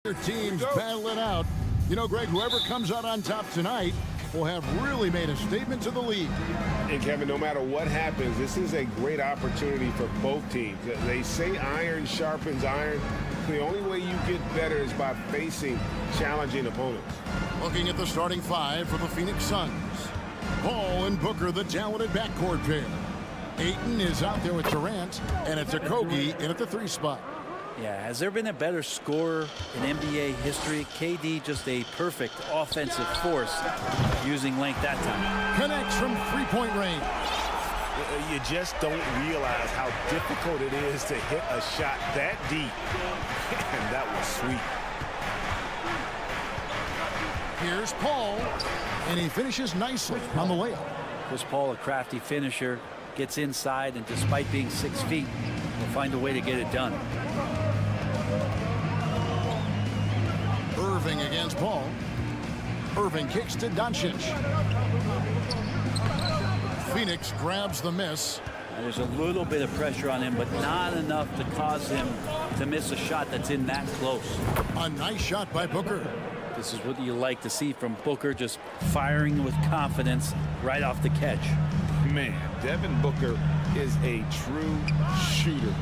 Your teams battle it out. You know, Greg, whoever comes out on top tonight will have really made a statement to the league. And Kevin, no matter what happens, this is a great opportunity for both teams. They say iron sharpens iron. The only way you get better is by facing challenging opponents. Looking at the starting five for the Phoenix Suns. Paul and Booker, the talented backcourt pair. Ayton is out there with Durant, and it's Okogie in at the 3 spot. Yeah, has there been a better scorer in NBA history? KD just a perfect offensive force using length that time. Connects from 3-point range. You just don't realize how difficult it is to hit a shot that deep. And that was sweet. Here's Paul, and he finishes nicely on the layup. Chris Paul, a crafty finisher, gets inside, and despite being 6 feet, will find a way to get it done. Irving against Paul. Irving kicks to Doncic. Phoenix grabs the miss. There's a little bit of pressure on him, but not enough to cause him to miss a shot that's in that close. A nice shot by Booker. This is what you like to see from Booker, just firing with confidence right off the catch. Man, Devin Booker is a true shooter.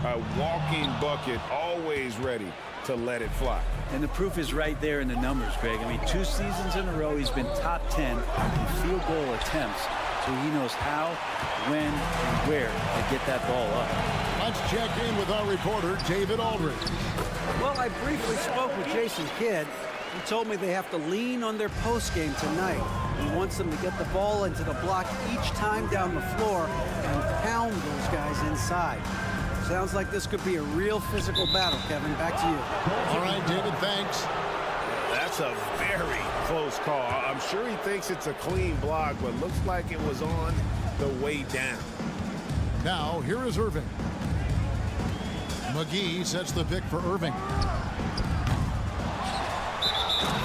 A walking bucket, always ready to let it fly. And the proof is right there in the numbers, Greg. I mean, 2 seasons in a row, he's been top 10 in field goal attempts. So he knows how, when, and where to get that ball up. Let's check in with our reporter, David Aldridge. Well, I briefly spoke with Jason Kidd. He told me they have to lean on their post game tonight. He wants them to get the ball into the block each time down the floor and pound those guys inside. Sounds like this could be a real physical battle, Kevin. Back to you. All right, David, thanks. That's a very close call. I'm sure he thinks it's a clean block, but looks like it was on the way down. Now, here is Irving. McGee sets the pick for Irving.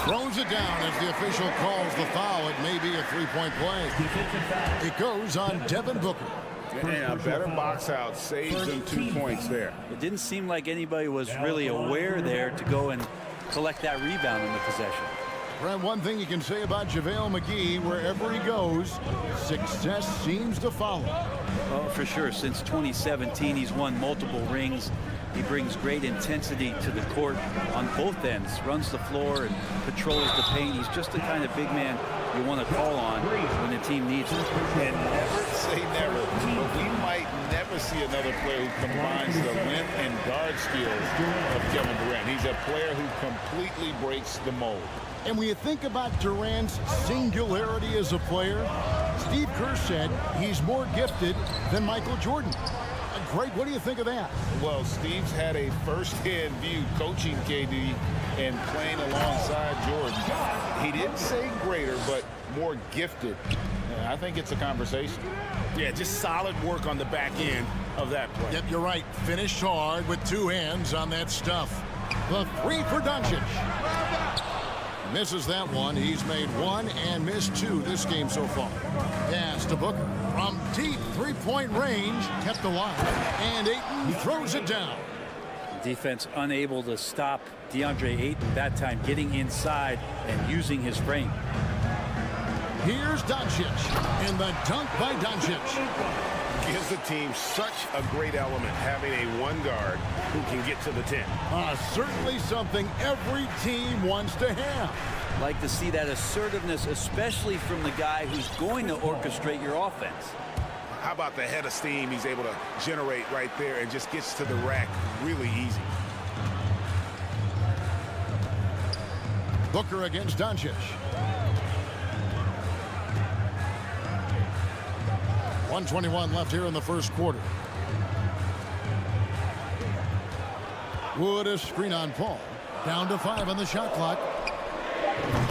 Throws it down as the official calls the foul. It may be a 3-point play. It goes on Devin Booker. And a better box out saves them 2 points there. It didn't seem like anybody was really aware there to go and collect that rebound in the possession. Brad, one thing you can say about JaVale McGee, wherever he goes, success seems to follow. Oh, for sure. Since 2017, he's won multiple rings. He brings great intensity to the court on both ends, runs the floor and patrols the paint. He's just the kind of big man you want to call on when the team needs it. And never say never, but we might never see another player who combines the length and guard skills of Kevin Durant. He's a player who completely breaks the mold. And when you think about Durant's singularity as a player, Steve Kerr said he's more gifted than Michael Jordan. Greg, what do you think of that? Well, Steve's had a first-hand view coaching KD and playing alongside Jordan. He didn't say greater, but more gifted. I think it's a conversation. Yeah, just solid work on the back end of that play. Yep, you're right. Finished hard with 2 hands on that stuff. The 3 for Doncic. Misses that one. He's made 1 and missed 2 this game so far. Pass to Booker from deep 3-point range, kept alive, and Ayton throws it down. Defense unable to stop DeAndre Ayton that time, getting inside and using his frame. Here's Doncic in the dunk by Doncic. Gives the team such a great element having a 1 guard who can get to the 10. Certainly something every team wants to have. Like to see that assertiveness, especially from the guy who's going to orchestrate your offense. How about the head of steam he's able to generate right there and just gets to the rack really easy. Booker against Doncic. .121 left here in the first quarter. Wood, a screen on Paul. Down to 5 on the shot clock.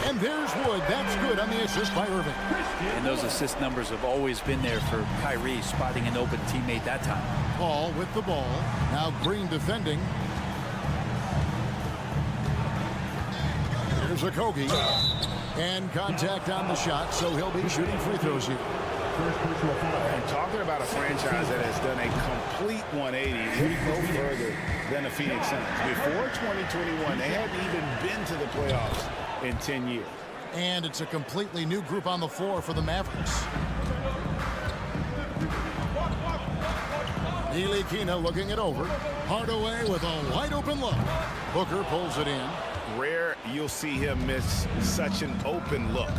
And there's Wood. That's good on the assist by Irving. And those assist numbers have always been there for Kyrie, spotting an open teammate that time. Paul with the ball. Now Green defending. Here's Okogie. And contact on the shot, so he'll be shooting free throws here. And talking about a franchise that has done a complete 180, look no further than the Phoenix Suns. Before 2021, they hadn't even been to the playoffs in 10 years. And it's a completely new group on the floor for the Mavericks. Ntilikina looking it over. Hardaway with a wide open look. Booker pulls it in. Rare you'll see him miss such an open look.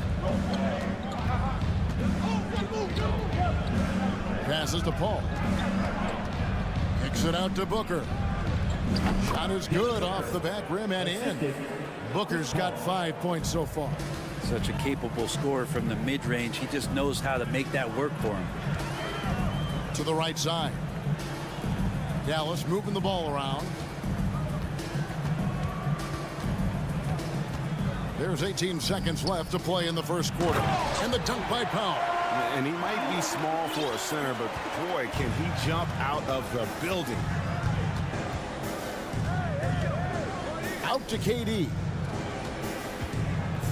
Passes to Paul. Kicks it out to Booker. Shot is good off the back rim and in. Booker's got 5 points so far. Such a capable scorer from the mid-range. He just knows how to make that work for him. To the right side. Dallas moving the ball around. There's 18 seconds left to play in the first quarter. And the dunk by Powell. And he might be small for a center, but boy, can he jump out of the building. Out to KD.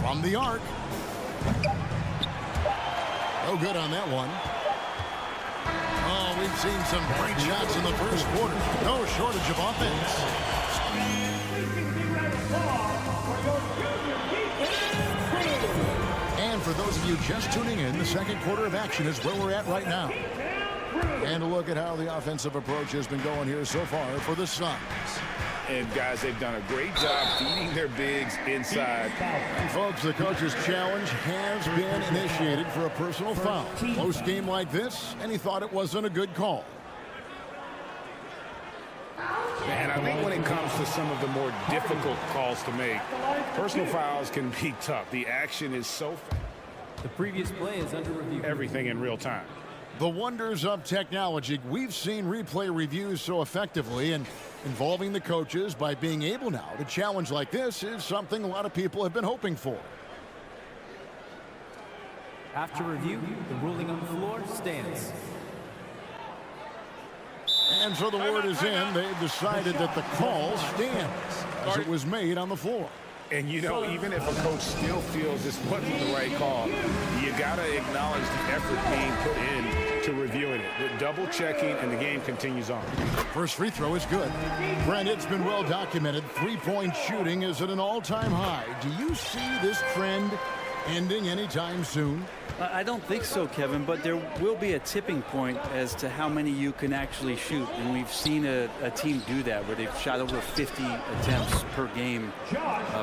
From the arc. No good on that one. Oh, we've seen some great shots in the first quarter. No shortage of offense. And for those of you just tuning in, the second quarter of action is where we're at right now. And a look at how the offensive approach has been going here so far for the Suns. And guys, they've done a great job feeding their bigs inside. And folks, the coach's challenge has been initiated for a personal foul. Close game like this, and he thought it wasn't a good call. And I think when it comes to some of the more difficult calls to make, personal fouls can be tough. The action is so fast. The previous play is under review. Everything in real time. The wonders of technology. We've seen replay reviews so effectively, and involving the coaches by being able now to challenge like this is something a lot of people have been hoping for. After review, the ruling on the floor stands. And so the word is in. They've decided that the call stands as it was made on the floor. And, you know, even if a coach still feels this wasn't the right call, you got to acknowledge the effort being put in to reviewing it. The double checking, and the game continues on. First free throw is good. Brent, it's been well documented. Three-point shooting is at an all-time high. Do you see this trend ending anytime soon? I don't think so, Kevin, but there will be a tipping point as to how many you can actually shoot. And we've seen a team do that where they've shot over 50 attempts per game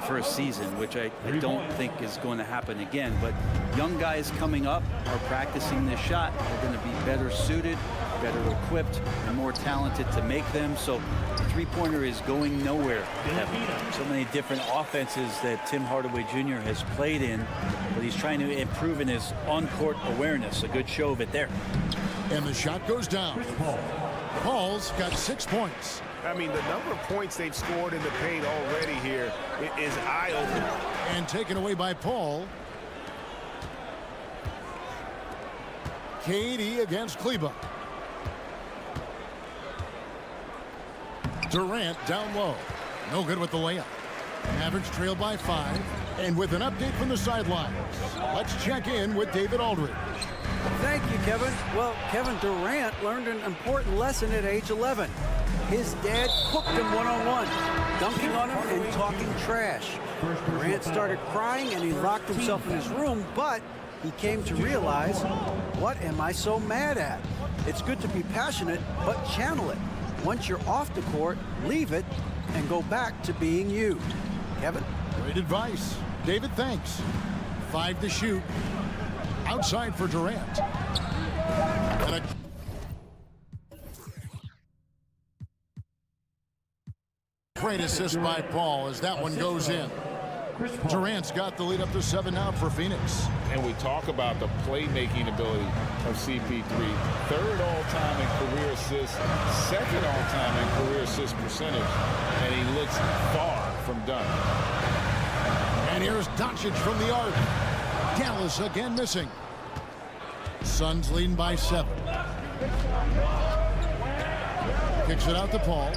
for a season, which I don't think is going to happen again. But young guys coming up are practicing this shot. They're going to be better suited, better equipped, and more talented to make them. So the three-pointer is going nowhere. So many different offenses that Tim Hardaway Jr. has played in, but he's trying to improve in his on-court awareness. A good show of it there. And the shot goes down. Paul's got 6 points. I mean, the number of points they've scored in the paint already here is eye-opening. And taken away by Paul. KD against Kleber. Durant down low. No good with the layup. Mavericks trail by 5. And with an update from the sidelines, let's check in with David Aldridge. Thank you, Kevin. Well, Kevin Durant learned an important lesson at age 11. His dad cooked him one-on-one, dunking on him and talking trash. Durant started crying and he locked himself in his room, but he came to realize, what am I so mad at? It's good to be passionate, but channel it. Once you're off the court, leave it and go back to being you. Kevin? Great advice. David, thanks. 5 to shoot. Outside for Durant. And a great assist by Paul as that one goes in. Durant's got the lead up to 7 now for Phoenix. And we talk about the playmaking ability of CP3. 3rd all-time in career assists, 2nd all-time in career assist percentage, and he looks far from done. And here's Doncic from the arc. Dallas again missing. Suns leading by 7. Kicks it out to Paul.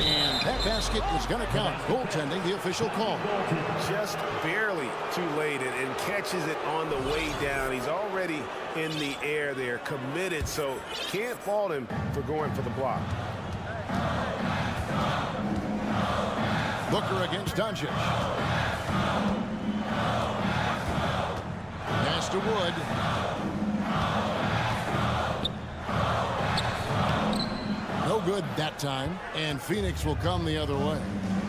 And that basket is going to count. Goaltending, the official call. Just barely too late and catches it on the way down. He's already in the air there, committed, so can't fault him for going for the block. Booker against Doncic. Pass to Wood. No good that time, and Phoenix will come the other way.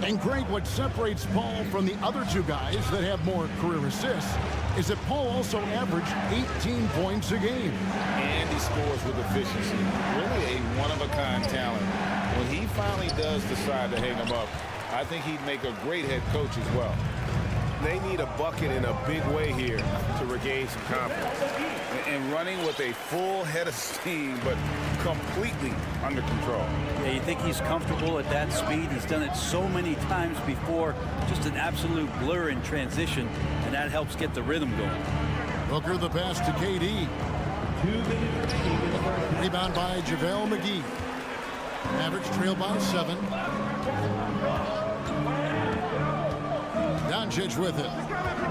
And Greg, what separates Paul from the other two guys that have more career assists is that Paul also averaged 18 points a game. And he scores with efficiency. Really a one-of-a-kind talent. When he finally does decide to hang him up, I think he'd make a great head coach as well. They need a bucket in a big way here to regain some confidence. And running with a full head of steam, but completely under control. Yeah, you think he's comfortable at that speed. He's done it so many times before. Just an absolute blur in transition, and that helps get the rhythm going. Booker the pass to KD. Rebound by JaVale McGee. Mavericks trail by 7. Doncic with it.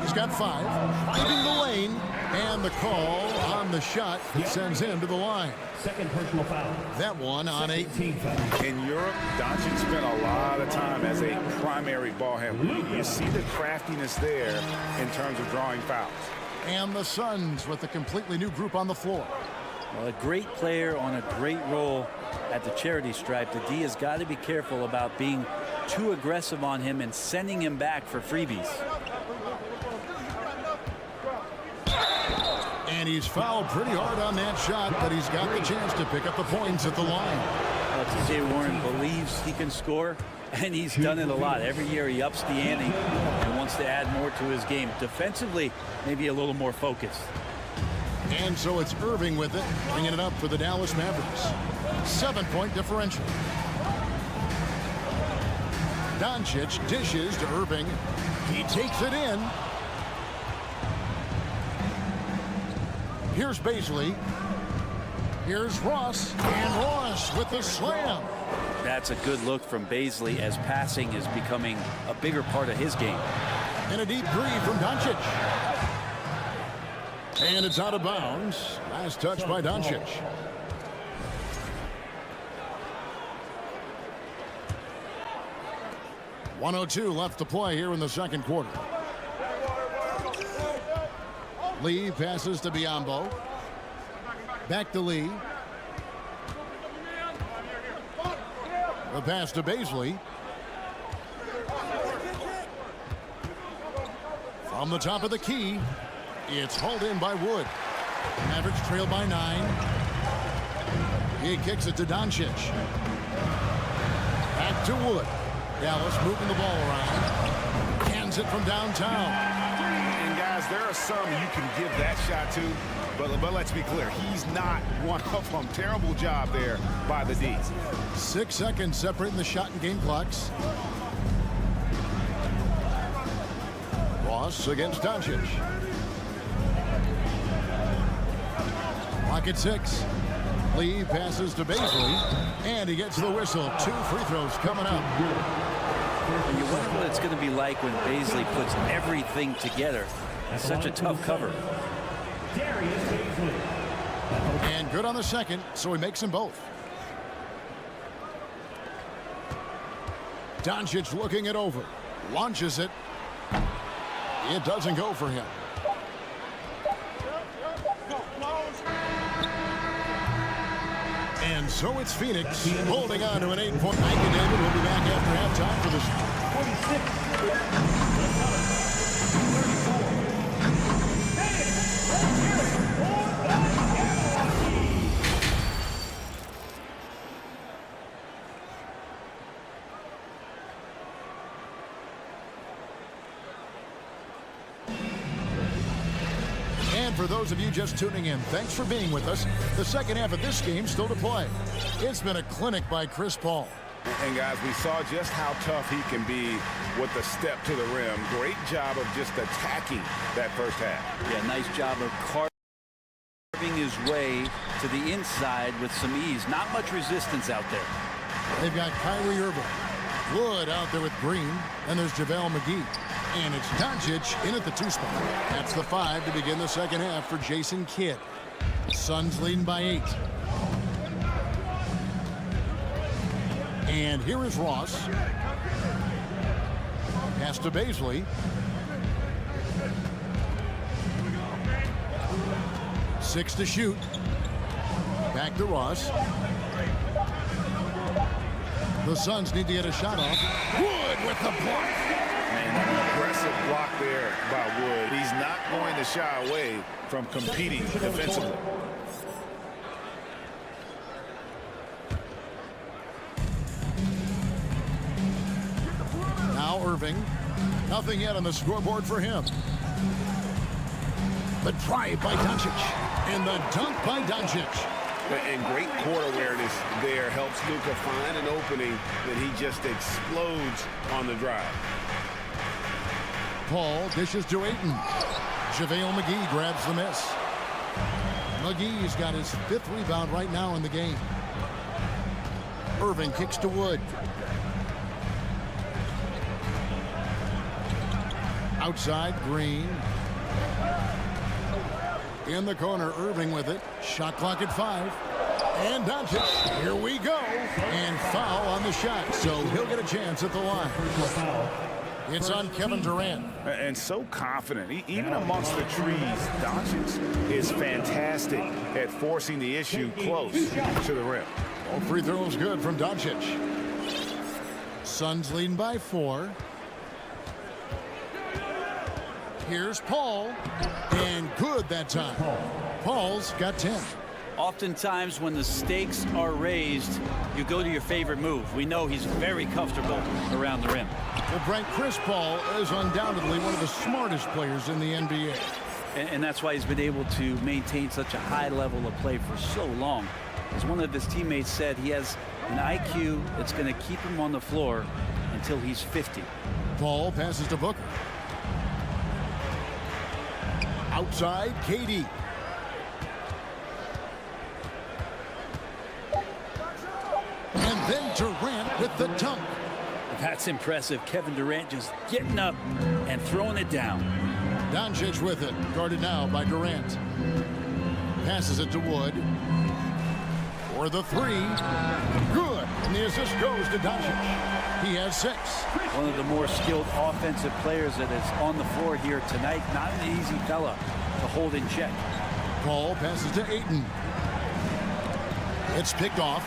He's got 5. Leaving the lane. And the call on the shot that sends him to the line. Second personal foul. That one on 18. In Europe, Doncic spent a lot of time as a primary ball handler. You see the craftiness there in terms of drawing fouls. And the Suns with a completely new group on the floor. Well, a great player on a great role at the charity stripe. The D has got to be careful about being too aggressive on him and sending him back for freebies. And he's fouled pretty hard on that shot, but he's got the chance to pick up the points at the line. T.J. Warren believes he can score, and he's done it a lot. Every year he ups the ante and wants to add more to his game. Defensively, maybe a little more focused. And so it's Irving with it, bringing it up for the Dallas Mavericks. 7-point differential. Doncic dishes to Irving. He takes it in. Here's Bazley. Here's Ross. And Ross with the slam. That's a good look from Bazley as passing is becoming a bigger part of his game. And a deep three from Doncic. And it's out of bounds. Last touch by Doncic. .102 left to play here in the second quarter. Lee passes to Biyombo. Back to Lee. The pass to Bazley. From the top of the key, it's hauled in by Wood. Mavericks trail by 9. He kicks it to Doncic. Back to Wood. Dallas moving the ball around. Cans it from downtown. There are some you can give that shot to, but let's be clear, he's not one of them. Terrible job there by the D. 6 seconds separating the shot and game clocks. Ross against Doncic. Clock at 6. Lee passes to Bazley, and he gets the whistle. 2 free throws coming up. And you wonder what it's going to be like when Bazley puts everything together. It's such a tough cover. And good on the second, so he makes them both. Doncic looking it over. Launches it. It doesn't go for him. And so it's Phoenix holding on to an 8-point. Thank you, David. We'll be back after halftime for this. And for those of you just tuning in, thanks for being with us. The second half of this game still to play. It's been a clinic by Chris Paul. And guys, we saw just how tough he can be with the step to the rim. Great job of just attacking that first half. Yeah, nice job of carving his way to the inside with some ease. Not much resistance out there. They've got Kyrie Irving. Wood out there with Green, and there's JaVale McGee. And it's Doncic in at the 2 spot. That's the 5 to begin the second half for Jason Kidd. Suns leading by 8. And here is Ross. Pass to Baisley. 6 to shoot. Back to Ross. The Suns need to get a shot off. Wood with the block. And an aggressive block there by Wood. He's not going to shy away from competing defensively. Now Irving. Nothing yet on the scoreboard for him. The drive by Doncic. And the dunk by Doncic. And great court awareness there helps Luka find an opening that he just explodes on the drive. Paul dishes to Ayton. JaVale McGee grabs the miss. McGee's got his 5th rebound right now in the game. Irving kicks to Wood. Outside, Green. In the corner, Irving with it. Shot clock at 5. And Doncic, here we go. And foul on the shot, so he'll get a chance at the line. It's on Kevin Durant. And so confident. Even amongst the trees, Doncic is fantastic at forcing the issue close to the rim. All free throws good from Doncic. Suns leading by 4. Here's Paul. And good that time. Paul's got 10. Oftentimes when the stakes are raised, you go to your favorite move. We know he's very comfortable around the rim. Well, Brent, Chris Paul is undoubtedly one of the smartest players in the NBA. And that's why he's been able to maintain such a high level of play for so long. As one of his teammates said, he has an IQ that's going to keep him on the floor until he's 50. Paul passes to Booker. Outside, KD. And then Durant with the dunk. That's impressive. Kevin Durant just getting up and throwing it down. Doncic with it, guarded now by Durant. Passes it to Wood. For the 3. Good. And the assist goes to Doncic. He has 6. One of the more skilled offensive players that is on the floor here tonight. Not an easy fella to hold in check. Paul passes to Ayton. It's picked off.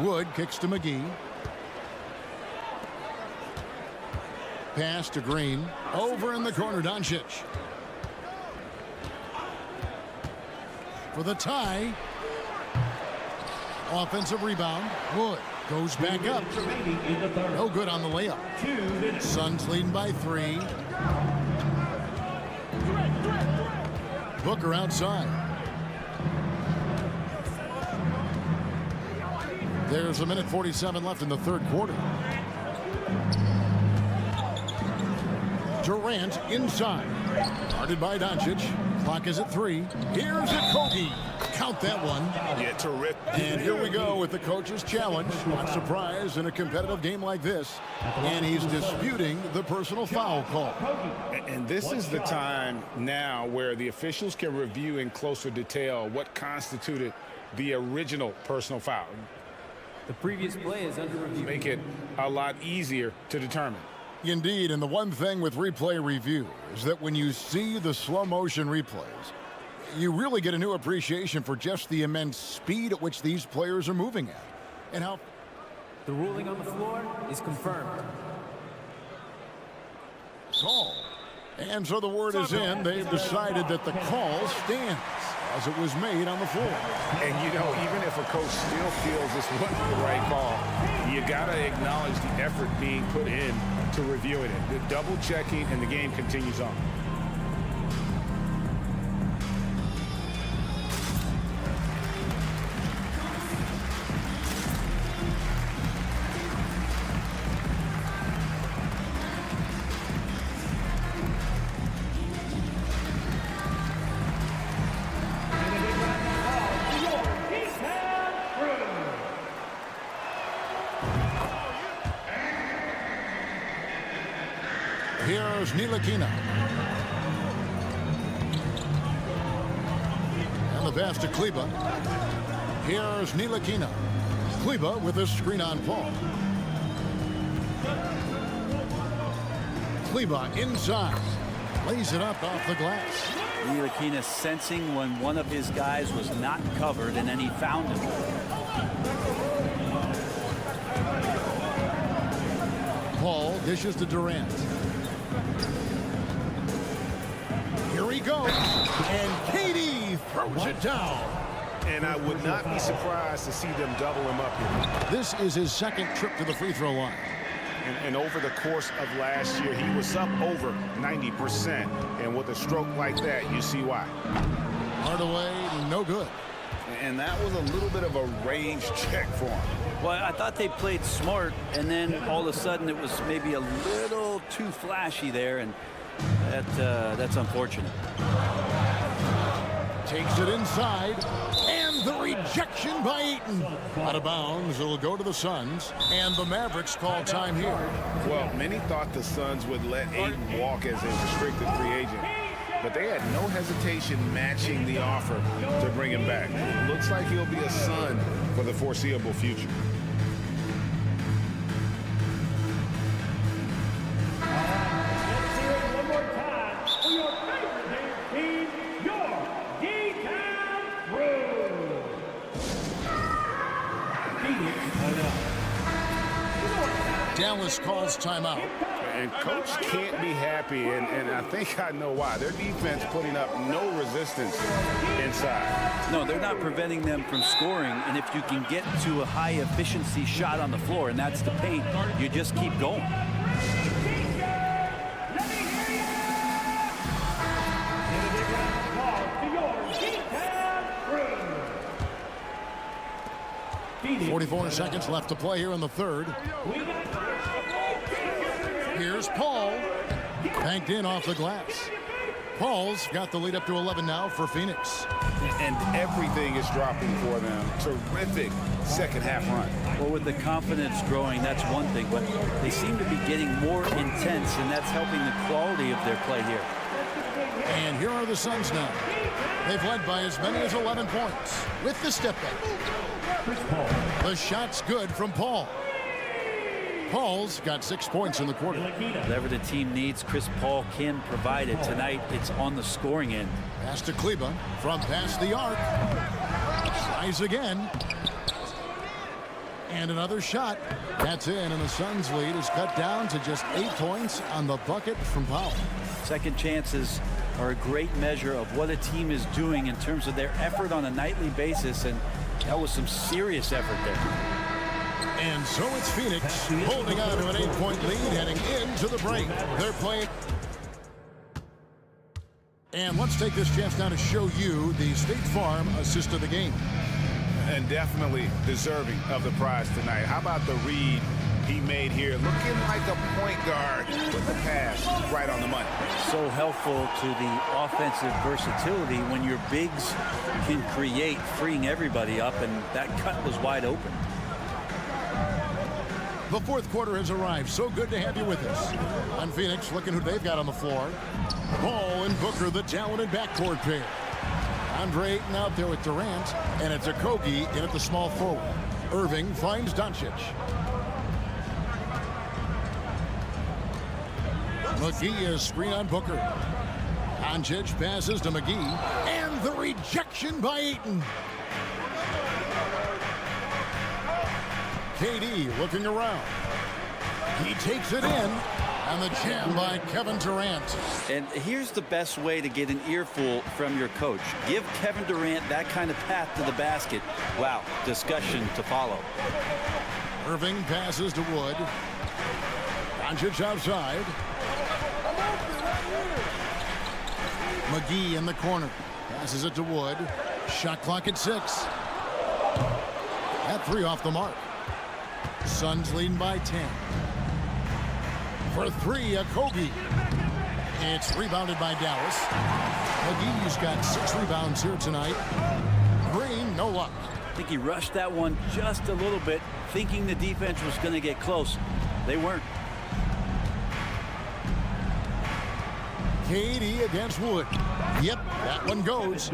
Wood kicks to McGee. Pass to Green. Over in the corner, Doncic. For the tie. Offensive rebound. Wood goes back up. No good on the layup. Suns leading by 3. Booker outside. There's 1:47 left in the 3rd quarter. Durant inside. Guarded by Doncic. Clock is at 3. Here's a Kobe. Count that one. Yeah, terrific. And here we go with the coach's challenge. Not surprised in a competitive game like this. And he's disputing the personal foul call. And this is the time now where the officials can review in closer detail what constituted the original personal foul. The previous play is under review. Make it a lot easier to determine. Indeed, and the one thing with replay review is that when you see the slow motion replays, you really get a new appreciation for just the immense speed at which these players are moving at. And how The ruling on the floor is confirmed. call. And so the word is in. They've decided that the call stands as it was made on the floor. And, you know, even if a coach still feels this wasn't the right call, you got to acknowledge the effort being put in to reviewing it. The double checking, and the game continues on. Here's Ntilikina. And the pass to Kleber. Here's Ntilikina. Kleber with a screen on Paul. Kleber inside. Lays it up off the glass. Ntilikina sensing when one of his guys was not covered, and then he found him. Paul dishes to Durant. Here he goes. And KD throws it down. And I would not be surprised to see them double him up here. This is his second trip to the free throw line. And over the course of last year, he was up over 90%. And with a stroke like that, you see why. Hardaway, no good. And that was a little bit of a range check for him. Well, I thought they played smart, and then all of a sudden it was maybe a little too flashy there, and that's unfortunate. Takes it inside, and the rejection by Ayton. Out of bounds, it'll go to the Suns, and the Mavericks call time here. Well, many thought the Suns would let Ayton walk as a restricted free agent, but they had no hesitation matching the offer to bring him back. Looks like he'll be a Sun for the foreseeable future. Dallas calls timeout. And coach can't be happy, and I think I know why. Their defense putting up no resistance inside. No, they're not preventing them from scoring, and if you can get to a high-efficiency shot on the floor, and that's the paint, you just keep going. 44 seconds left to play here in the third. Here's Paul. Banked in off the glass. Paul's got the lead up to 11 now for Phoenix. And everything is dropping for them. Terrific second half run. Well, with the confidence growing, that's one thing, but they seem to be getting more intense, and that's helping the quality of their play here. And here are the Suns now. They've led by as many as 11 points with the step back. The shot's good from Paul. Paul's got 6 points in the quarter. Whatever the team needs, Chris Paul can provide it. Tonight, it's on the scoring end. Pass to Kleber from past the arc. Tries again. And another shot. That's in, and the Suns' lead is cut down to just 8 points on the bucket from Powell. Second chances are a great measure of what a team is doing in terms of their effort on a nightly basis, and that was some serious effort there. And so it's Phoenix holding on to an 8-point lead heading into the break. They're playing. And let's take this chance now to show you the State Farm assist of the game. And definitely deserving of the prize tonight. How about the read he made here? Looking like a point guard with the pass right on the money. So helpful to the offensive versatility when your bigs can create, freeing everybody up, and that cut was wide open. The fourth quarter has arrived. So good to have you with us. On Phoenix, looking who they've got on the floor. Ball and Booker, the talented backcourt pair. Andre Ayton out there with Durant, and it's Okogie in at the small forward. Irving finds Doncic. McGee is screen on Booker. Doncic passes to McGee, and the rejection by Ayton. KD looking around. He takes it in, and the jam by Kevin Durant. And here's the best way to get an earful from your coach. Give Kevin Durant that kind of path to the basket. Wow, discussion to follow. Irving passes to Wood. Doncic outside. McGee in the corner. Passes it to Wood. Shot clock at 6. At 3 off the mark. Suns leading by 10. For 3, Okogie. It's rebounded by Dallas. McGee's got 6 rebounds here tonight. Green, no luck. I think he rushed that one just a little bit, thinking the defense was going to get close. They weren't. KD against Wood. Yep, that one goes.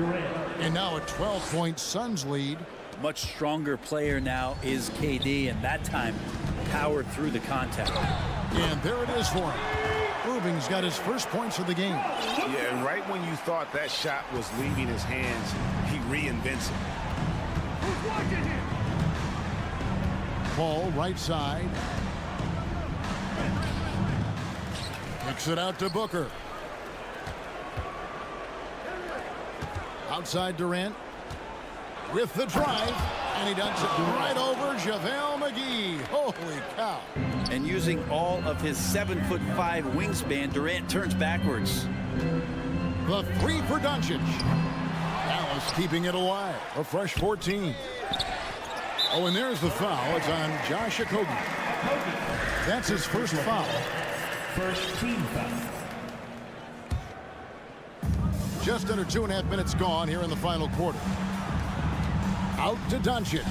And now a 12-point Suns lead. Much stronger player now is KD, and that time powered through the contact. And there it is for him. Irving's got his first points of the game. Yeah, and right when you thought that shot was leaving his hands, he reinvents it. Paul, right side. Kicks it out to Booker. Outside Durant. With the drive. And he does it right over JaVale McGee. Holy cow. And using all of his 7'5" wingspan, Durant turns backwards. The three for Doncic. Dallas keeping it alive. A fresh 14. Oh, and there's the foul. It's on Josh Okogie. That's his first foul. First team foul. Just under 2.5 minutes gone here in the final quarter. Out to Doncic.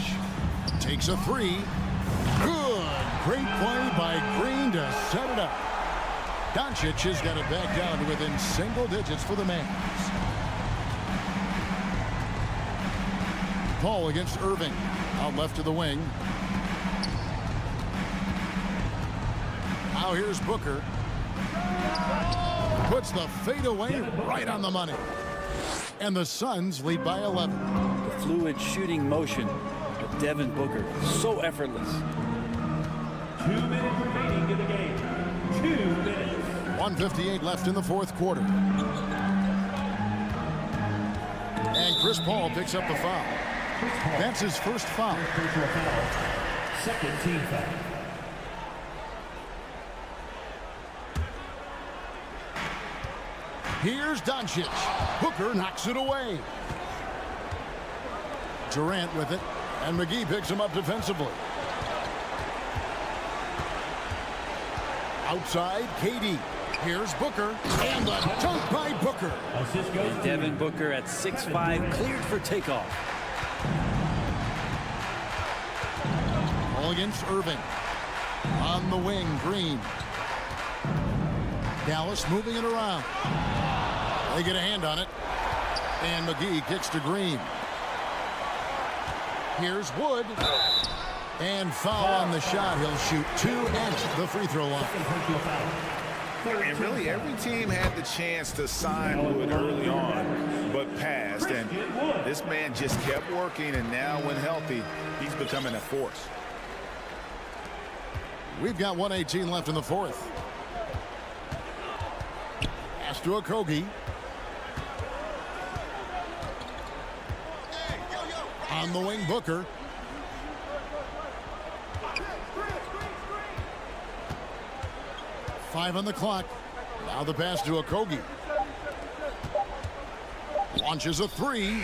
Takes a three. Good. Great play by Green to set it up. Doncic has got it back down to within single digits for the Mavs. Paul against Irving. Out left to the wing. Now here's Booker. Puts the fadeaway right on the money. And the Suns lead by 11. The fluid shooting motion of Devin Booker. So effortless. 2 minutes remaining in the game. 2 minutes. 1:58 left in the fourth quarter. And Chris Paul picks up the foul. That's his first foul. Personal foul. Second team foul. Here's Doncic. Booker knocks it away. Durant with it. And McGee picks him up defensively. Outside, KD. Here's Booker. And the dunk by Booker. Assist goes And Devin Booker at 6'5", cleared for takeoff. All against Irving. On the wing, Green. Dallas moving it around. They get a hand on it. And McGee kicks to Green. Here's Wood. And foul on the shot. He'll shoot 2 at the free throw line. And really, every team had the chance to sign Wood early on, but passed. And this man just kept working, and now when healthy, he's becoming a force. We've got 1:18 left in the fourth. Pass to Okogie. On the wing, Booker. Five on the clock. Now the pass to Okogie. Launches a three.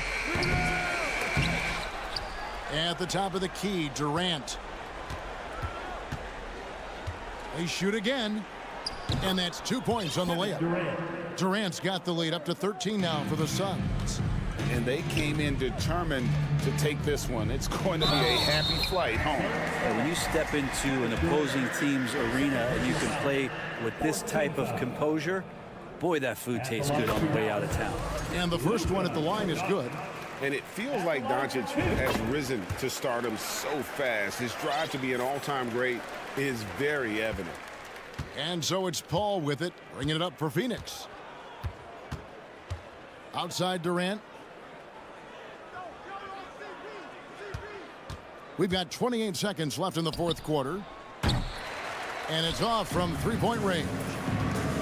At the top of the key, Durant. They shoot again. And that's 2 points on the layup. Durant's got the lead up to 13 now for the Suns. And they came in determined to take this one. It's going to be a happy flight home. When you step into an opposing team's arena and you can play with this type of composure, boy, that food tastes good on the way out of town. And the first one at the line is good. And it feels like Doncic has risen to stardom so fast. His drive to be an all-time great is very evident. And so it's Paul with it, bringing it up for Phoenix. Outside Durant. We've got 28 seconds left in the fourth quarter. And it's off from three-point range.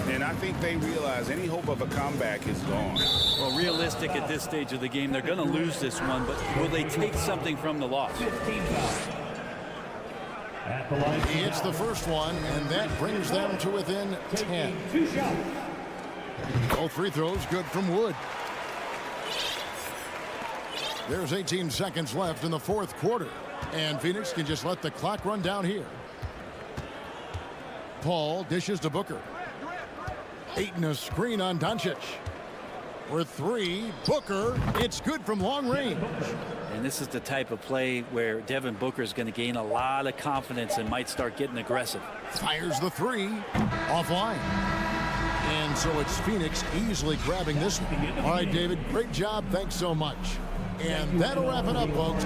And I think they realize any hope of a comeback is gone. Well, realistic at this stage of the game, they're going to lose this one, but will they take something from the loss? 15 foul. At the line. He hits the first one, and that brings them to within 10. 2 shots. Both free throws good from Wood. There's 18 seconds left in the fourth quarter. And Phoenix can just let the clock run down here. Paul dishes to Booker. Aiton a screen on Doncic. For three, Booker. It's good from long range. And this is the type of play where Devin Booker is going to gain a lot of confidence and might start getting aggressive. Fires the three. Offline. And so it's Phoenix easily grabbing this one. All right, David, great job. Thanks so much. And that'll wrap it up, folks.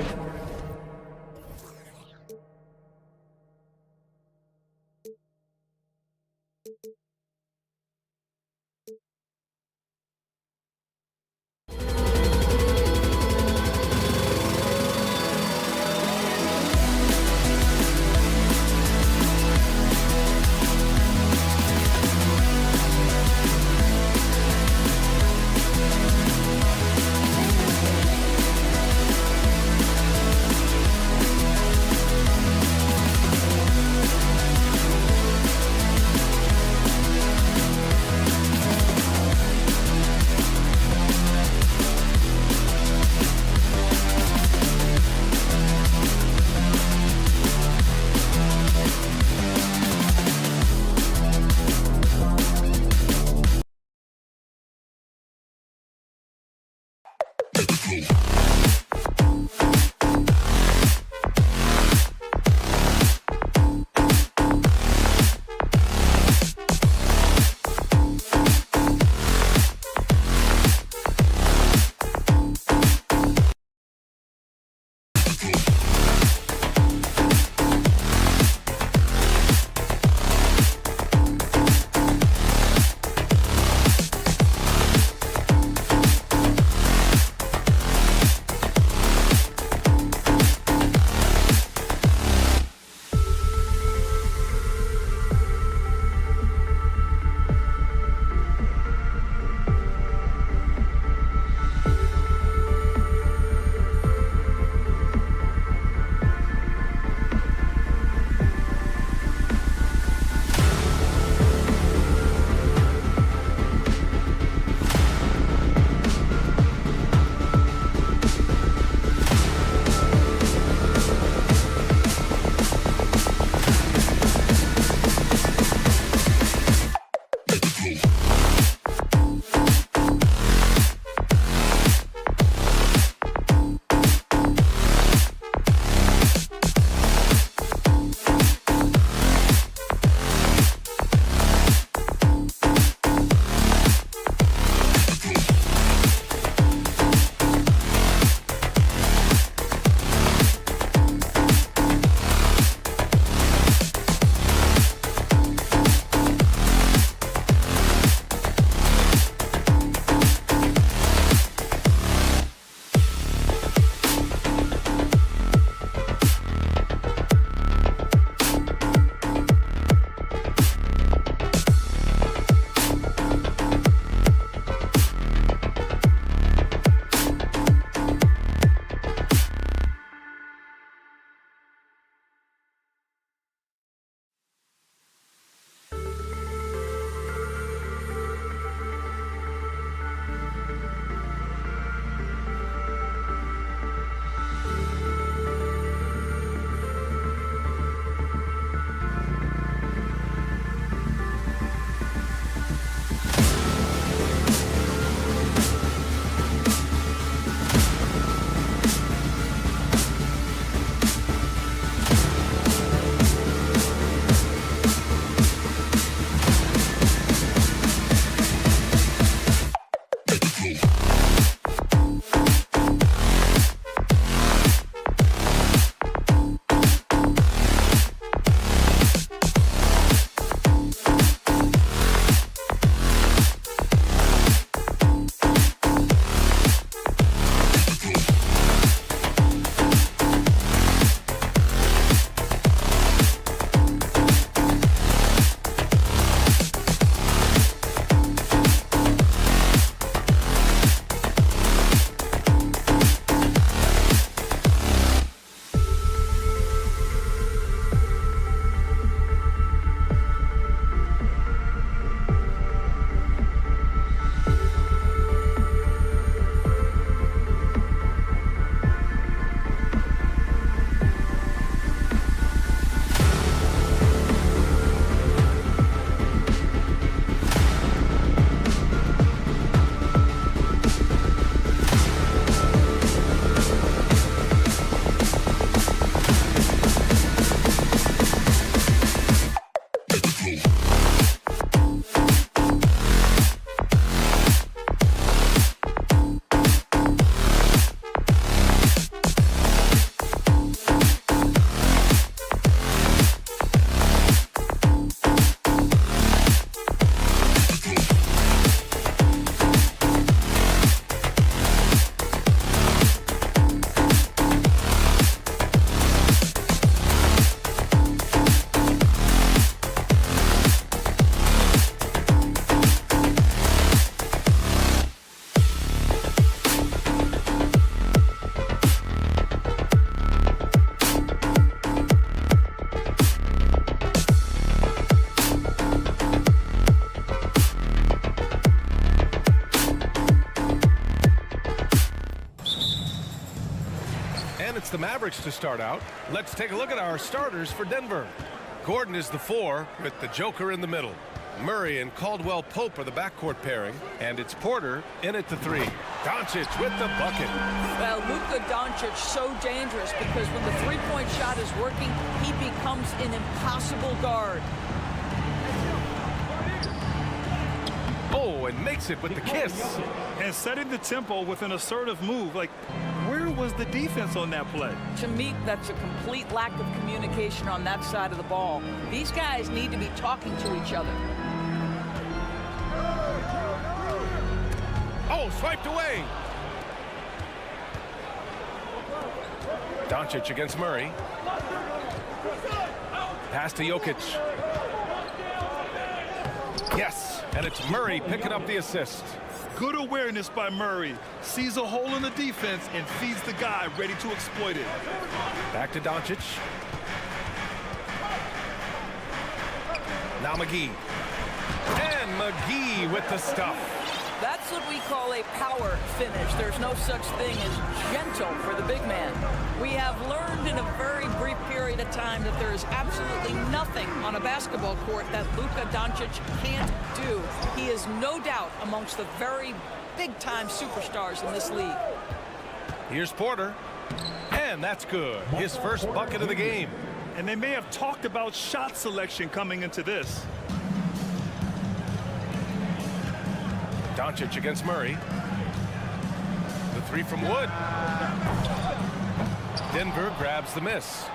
Mavericks to start out. Let's take a look at our starters for Denver. Gordon is the 4 with the Joker in the middle. Murray and Caldwell Pope are the backcourt pairing, and it's Porter in at the 3. Doncic with the bucket. Well, Luka Doncic so dangerous because when the three-point shot is working, he becomes an impossible guard. Oh, and makes it with the kiss. And setting the tempo with an assertive move. Like, where was the defense on that play? To me, that's a complete lack of communication on that side of the ball. These guys need to be talking to each other. Oh, swiped away. Doncic against Murray. Pass to Jokic. Yes, and it's Murray picking up the assist. Good awareness by Murray. Sees a hole in the defense and feeds the guy ready to exploit it. Back to Doncic. Now McGee. And McGee with the stuff. That's what we call a power finish. There's no such thing as gentle for the big man. We have learned in a very brief period of time that there is absolutely nothing on a basketball court that Luka Doncic can't do. He is no doubt amongst the very big-time superstars in this league. Here's Porter. And that's good. His first bucket of the game. And they may have talked about shot selection coming into this. Doncic against Murray. The 3 from Wood. Denver grabs the miss.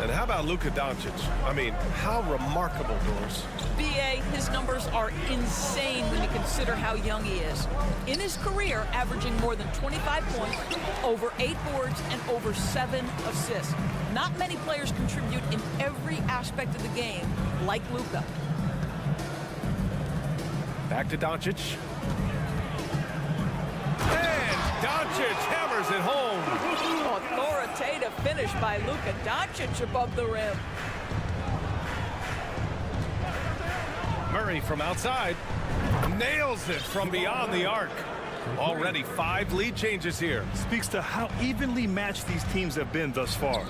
And how about Luka Doncic? I mean, how remarkable, Doris. BA, his numbers are insane when you consider how young he is. In his career, averaging more than 25 points, over 8 boards, and over 7 assists. Not many players contribute in every aspect of the game like Luka. Back to Doncic. And Doncic hammers it home. Authoritative finish by Luka Doncic above the rim. Murray from outside. Nails it from beyond the arc. Already 5 lead changes here. Speaks to how evenly matched these teams have been thus far.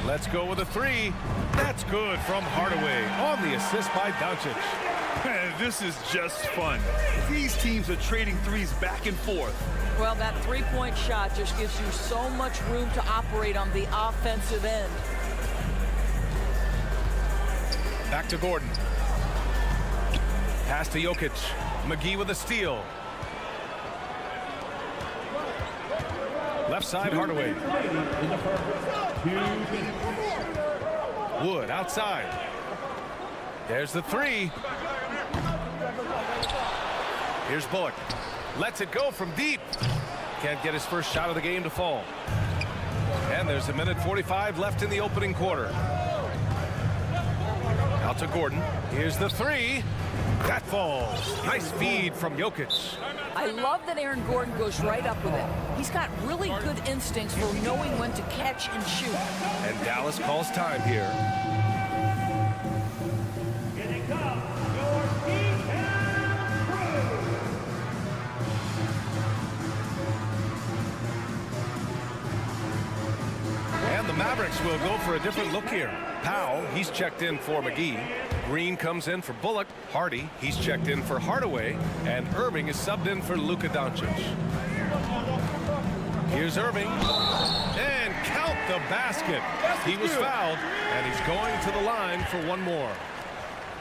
Let's go with a 3. That's good from Hardaway on the assist by Doncic. Man, this is just fun. These teams are trading threes back and forth. Well, that three-point shot just gives you so much room to operate on the offensive end. Back to Gordon. Pass to Jokic. McGee with a steal. Left side, Hardaway. Wood outside. There's the 3. Here's Bullock. Lets it go from deep. Can't get his first shot of the game to fall. And there's a minute 45 left in the opening quarter. Out to Gordon. Here's the 3. That falls. Nice feed from Jokic. I love that Aaron Gordon goes right up with it. He's got really good instincts for knowing when to catch and shoot. And Dallas calls time here. And the Mavericks will go for a different look here. Powell, he's checked in for McGee. Green comes in for Bullock. Hardy, he's checked in for Hardaway. And Irving is subbed in for Luka Doncic. Here's Irving. And count the basket. He was fouled, and he's going to the line for one more.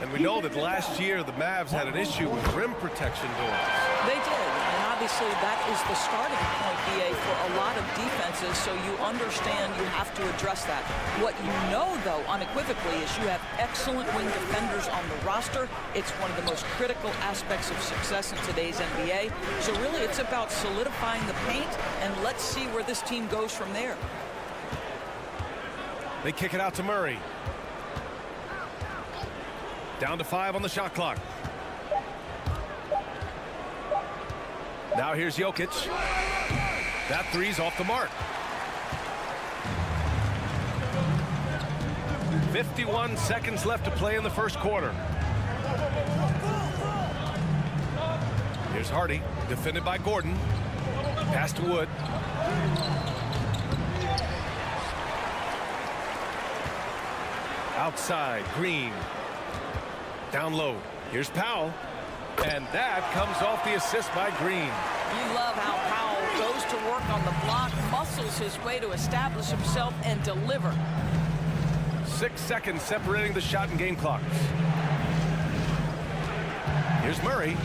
And we know that last year the Mavs had an issue with rim protection doors. They did, and obviously that is the starting point, BA, for a lot of defenses, so you understand you have to address that. What you know, though, unequivocally, is you have excellent wing defenders on the roster. It's one of the most critical aspects of success in today's NBA. So really, it's about solidifying the paint, and let's see where this team goes from there. They kick it out to Murray. Down to 5 on the shot clock. Now here's Jokic. That 3's off the mark. 51 seconds left to play in the first quarter. Here's Hardy, defended by Gordon. Pass to Wood. Outside, Green. Down low. Here's Powell. And that comes off the assist by Green. You love how Powell goes to work on the block, muscles his way to establish himself and deliver. 6 seconds separating the shot and game clocks. Here's Murray.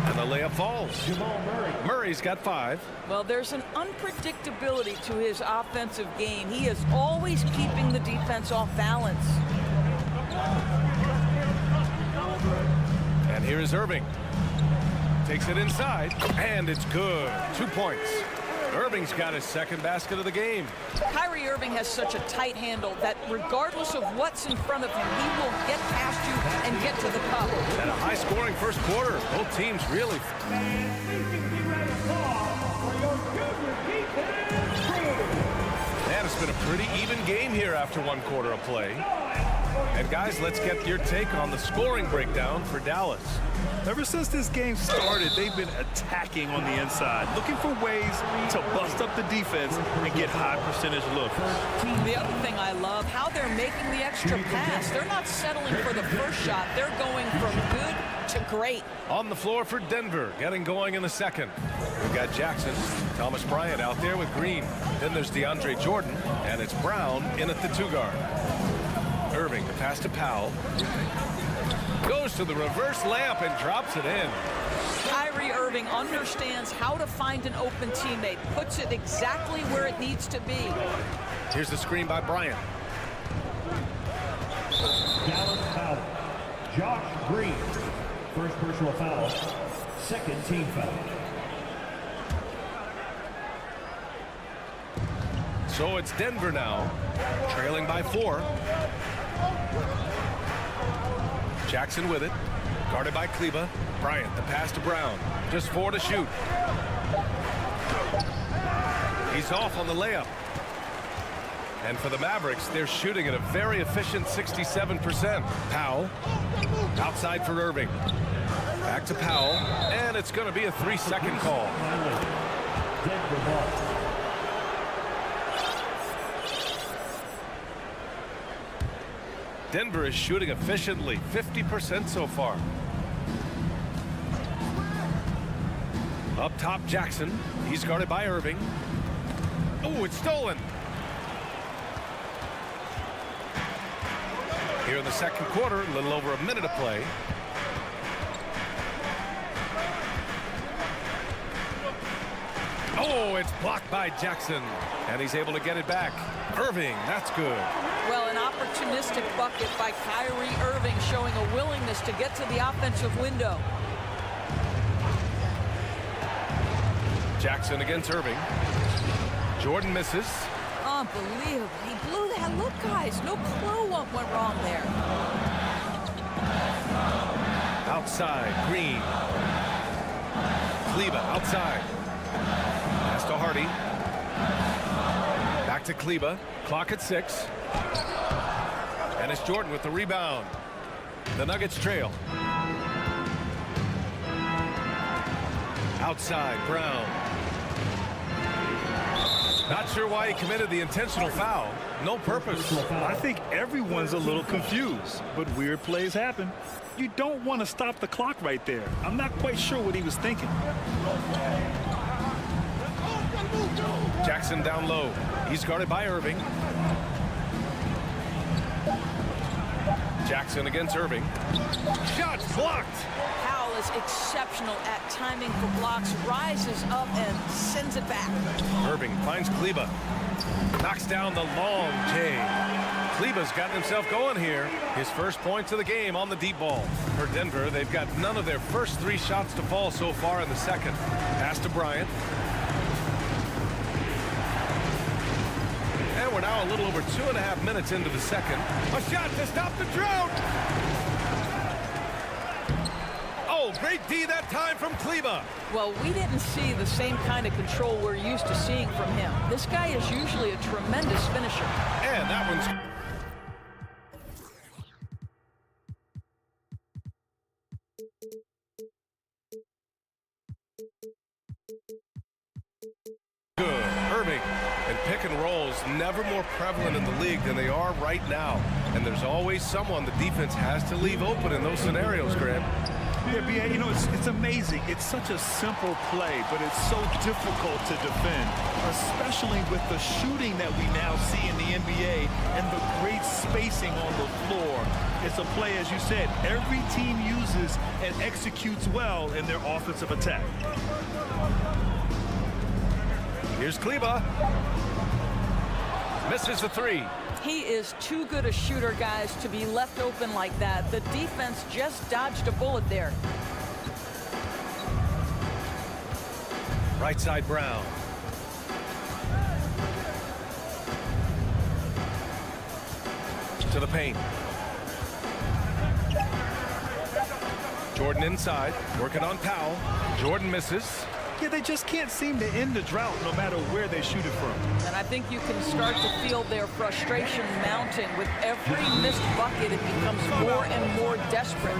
And the layup falls. Murray's got 5. Well, there's an unpredictability to his offensive game. He is always keeping the defense off balance. And here is Irving. Takes it inside, and it's good. 2 points. Irving's got his second basket of the game. Kyrie Irving has such a tight handle that regardless of what's in front of him, he will get past you and get to the cup. And a high-scoring first quarter. Both teams really... Man, it's been a pretty even game here after 1 quarter of play. And guys, let's get your take on the scoring breakdown for Dallas. Ever since this game started, they've been attacking on the inside, looking for ways to bust up the defense and get high percentage looks. The other thing I love, how they're making the extra pass. They're not settling for the first shot. They're going from good to great. On the floor for Denver, getting going in the second. We've got Jackson, Thomas Bryant out there with Green. Then there's DeAndre Jordan, and it's Brown in at the 2 guard. Irving, the pass to Powell. Goes to the reverse layup and drops it in. Kyrie Irving understands how to find an open teammate, puts it exactly where it needs to be. Here's the screen by Bryant. Dallas foul. Josh Green. First personal foul. Second team foul. So it's Denver now, trailing by 4. Jackson with it, guarded by Kleba. Bryant, the pass to Brown. Just 4 to shoot. He's off on the layup. And for the Mavericks, they're shooting at a very efficient 67%. Powell, outside for Irving. Back to Powell, and it's going to be a 3-second call. Denver ball. Denver is shooting efficiently, 50% so far. Up top, Jackson. He's guarded by Irving. Oh, it's stolen. Here in the second quarter, a little over a minute of play. Oh, it's blocked by Jackson. And he's able to get it back. Irving, that's good. Well, an opportunistic bucket by Kyrie Irving, showing a willingness to get to the offensive window. Jackson against Irving. Jordan misses. Unbelievable. He blew that. Look, guys, no clue what went wrong there. Outside, Green. Kleba outside. Pass to Hardy. Back to Kleba. Clock at 6. And it's Jordan with the rebound. The Nuggets trail. Outside, Brown. Not sure why he committed the intentional foul. No purpose. I think everyone's a little confused, but weird plays happen. You don't want to stop the clock right there. I'm not quite sure what he was thinking. Jackson down low. He's guarded by Irving. Jackson against Irving. Shots blocked. Powell is exceptional at timing for blocks, rises up and sends it back. Irving finds Kleba. Knocks down the long J. Kleba's gotten himself going here. His first points of the game on the deep ball. For Denver, they've got none of their first 3 shots to fall so far in the second. Pass to Bryant. And we're now a little over 2.5 minutes into the second. A shot to stop the drought. Oh, great D that time from Kleba. Well, we didn't see the same kind of control we're used to seeing from him. This guy is usually a tremendous finisher. And that one's... good. Irving, and pick and rolls never more prevalent in the league than they are right now. And there's always someone the defense has to leave open in those scenarios, Graham. Yeah, B.A., you know, it's amazing. It's such a simple play, but it's so difficult to defend, especially with the shooting that we now see in the NBA and the great spacing on the floor. It's a play, as you said, every team uses and executes well in their offensive attack. Here's Kleba. Misses the three. He is too good a shooter, guys, to be left open like that. The defense just dodged a bullet there. Right side Brown. To the paint. Jordan inside, working on Powell. Jordan misses. Yeah, they just can't seem to end the drought no matter where they shoot it from. And I think you can start to feel their frustration mounting. With every missed bucket, it becomes more and more desperate.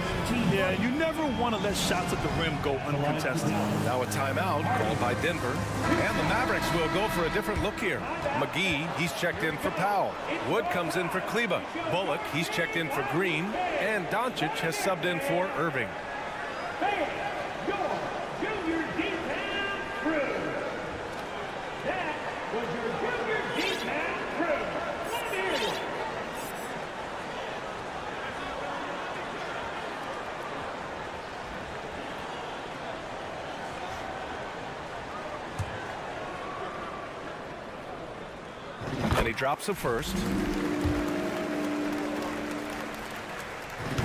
Yeah, you never want to let shots at the rim go uncontested. Now a timeout called by Denver. And the Mavericks will go for a different look here. McGee, he's checked in for Powell. Wood comes in for Kleba. Bullock, he's checked in for Green. And Doncic has subbed in for Irving. And he drops the first.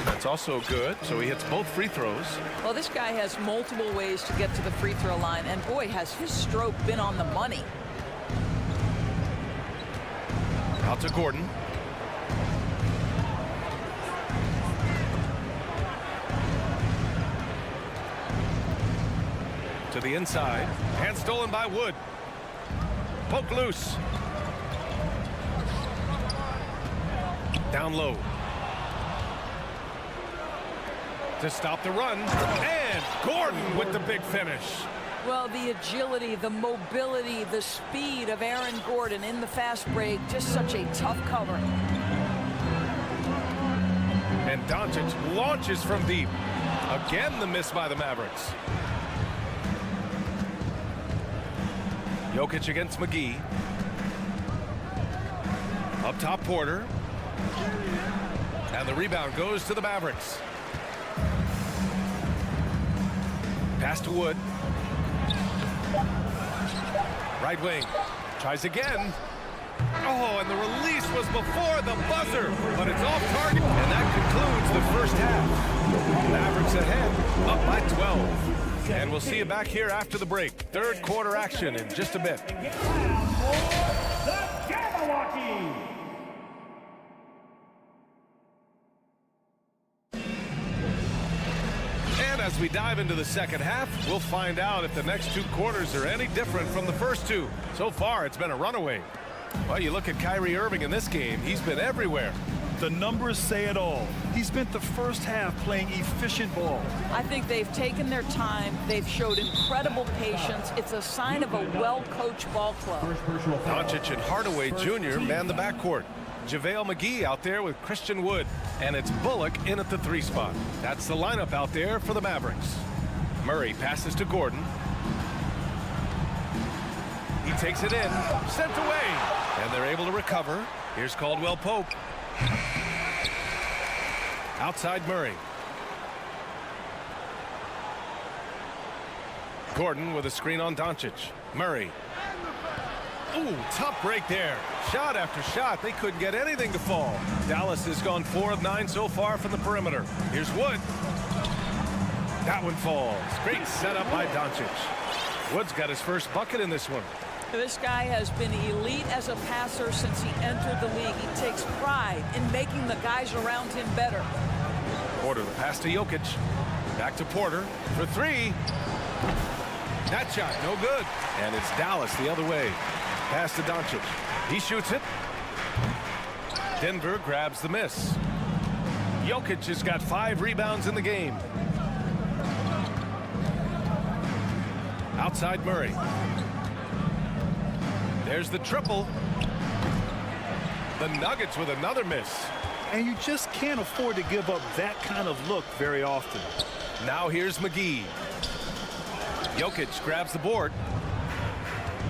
That's also good, so he hits both free throws. Well, this guy has multiple ways to get to the free throw line, and boy, has his stroke been on the money. Out to Gordon. To the inside, and stolen by Wood. Poke loose. Down low. To stop the run, and Gordon with the big finish. Well, the agility, the mobility, the speed of Aaron Gordon in the fast break, just such a tough cover. And Doncic launches from deep. Again, the miss by the Mavericks. Jokic against McGee. Up top, Porter. And the rebound goes to the Mavericks. Pass to Wood. Right wing. Tries again. Oh, and the release was before the buzzer, but it's off target. And that concludes the first half. Mavericks ahead, up by 12. And we'll see you back here after the break. Third quarter action in just a bit. As we dive into the second half, we'll find out if the next two quarters are any different from the first two. So far, it's been a runaway. Well, you look at Kyrie Irving in this game, he's been everywhere. The numbers say it all. He spent the first half playing efficient ball. I think they've taken their time. They've showed incredible patience. It's a sign of a well-coached ball club. Doncic and Hardaway Jr. man the backcourt. JaVale McGee out there with Christian Wood. And it's Bullock in at the 3 spot. That's the lineup out there for the Mavericks. Murray passes to Gordon. He takes it in, sent away. And they're able to recover. Here's Caldwell Pope. Outside Murray. Gordon with a screen on Doncic. Murray. Ooh, tough break there. Shot after shot. They couldn't get anything to fall. Dallas has gone 4 of 9 so far from the perimeter. Here's Wood. That one falls. Great setup by Doncic. Wood's got his first bucket in this one. This guy has been elite as a passer since he entered the league. He takes pride in making the guys around him better. Porter, the pass to Jokic. Back to Porter for 3. That shot, no good. And it's Dallas the other way. Pass to Doncic. He shoots it. Denver grabs the miss. Jokic has got 5 rebounds in the game. Outside Murray. There's the triple. The Nuggets with another miss. And you just can't afford to give up that kind of look very often. Now here's McGee. Jokic grabs the board.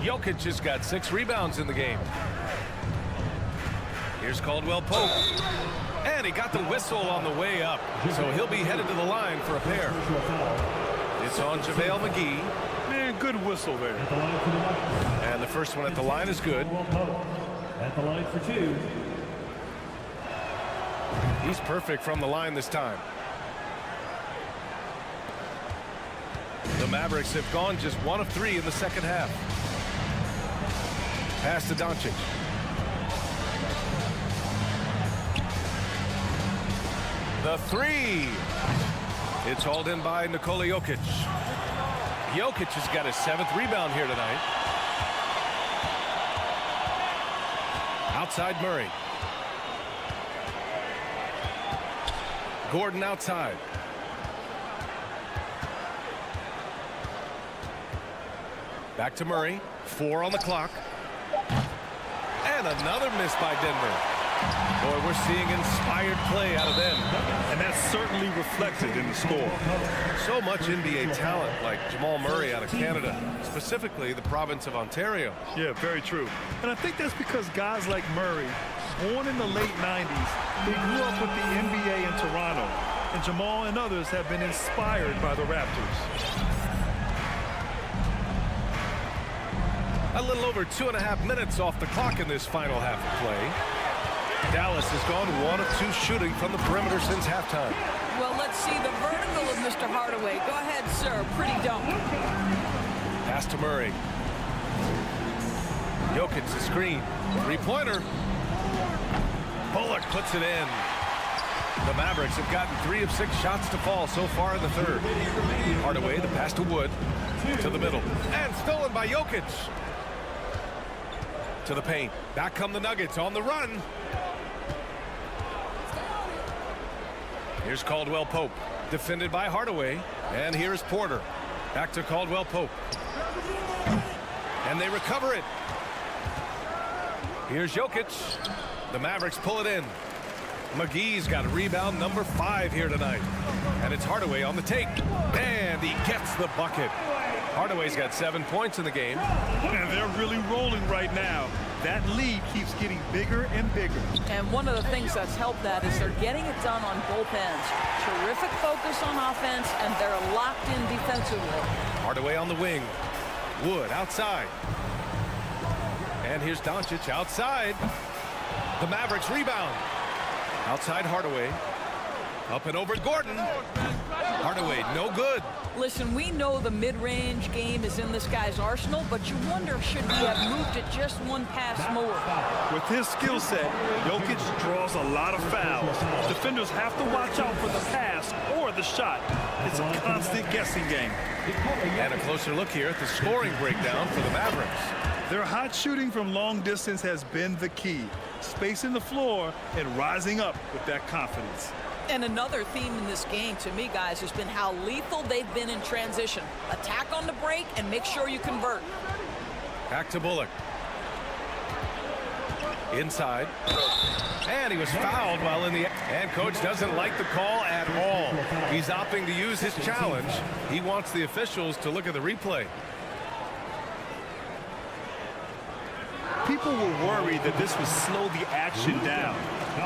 Jokic has got 6 rebounds in the game. Here's Caldwell Pope. And he got the whistle on the way up. So he'll be headed to the line for a pair. It's on JaVale McGee. Man, good whistle there. And the first one at the line is good. At the line for 2. He's perfect from the line this time. The Mavericks have gone just 1 of 3 in the second half. Pass to Doncic. The 3. It's hauled in by Nikola Jokic. Jokic has got his 7th rebound here tonight. Outside Murray. Gordon outside. Back to Murray. 4 on the clock. And another miss by Denver. Boy, we're seeing inspired play out of them. And that's certainly reflected in the score. So much NBA talent like Jamal Murray out of Canada, specifically the province of Ontario. Yeah, very true. And I think that's because guys like Murray, born in the late 90s, they grew up with the NBA in Toronto. And Jamal and others have been inspired by the Raptors. A little over 2.5 minutes off the clock in this final half of play. Dallas has gone 1 of 2 shooting from the perimeter since halftime. Well, let's see the vertical of Mr. Hardaway. Go ahead, sir. Pretty dunk. Pass to Murray. Jokic the screen. 3-pointer. Bullock puts it in. The Mavericks have gotten 3 of 6 shots to fall so far in the third. Hardaway, the pass to Wood. To the middle. And stolen by Jokic. To the paint. Back come the Nuggets on the run. Here's Caldwell Pope. Defended by Hardaway. And here's Porter. Back to Caldwell Pope. And they recover it. Here's Jokic. The Mavericks pull it in. McGee's got a rebound number 5 here tonight. And it's Hardaway on the take. And he gets the bucket. Hardaway's got 7 points in the game. And they're really rolling right now. That lead keeps getting bigger and bigger. And one of the things that's helped that is they're getting it done on both ends. Terrific focus on offense, and they're locked in defensively. Hardaway on the wing. Wood outside. And here's Doncic outside. The Mavericks rebound. Outside Hardaway. Up and over Gordon. Hardaway, no good. Listen, we know the mid-range game is in this guy's arsenal, but you wonder, should we have moved it just 1 pass more? With his skill set, Jokic draws a lot of fouls. Defenders have to watch out for the pass or the shot. It's a constant guessing game. And a closer look here at the scoring breakdown for the Mavericks. Their hot shooting from long distance has been the key. Spacing the floor and rising up with that confidence. And another theme in this game, to me, guys, has been how lethal they've been in transition. Attack on the break and make sure you convert. Back to Bullock. Inside. And he was fouled while in the... And coach doesn't like the call at all. He's opting to use his challenge. He wants the officials to look at the replay. People were worried that this would slow the action down.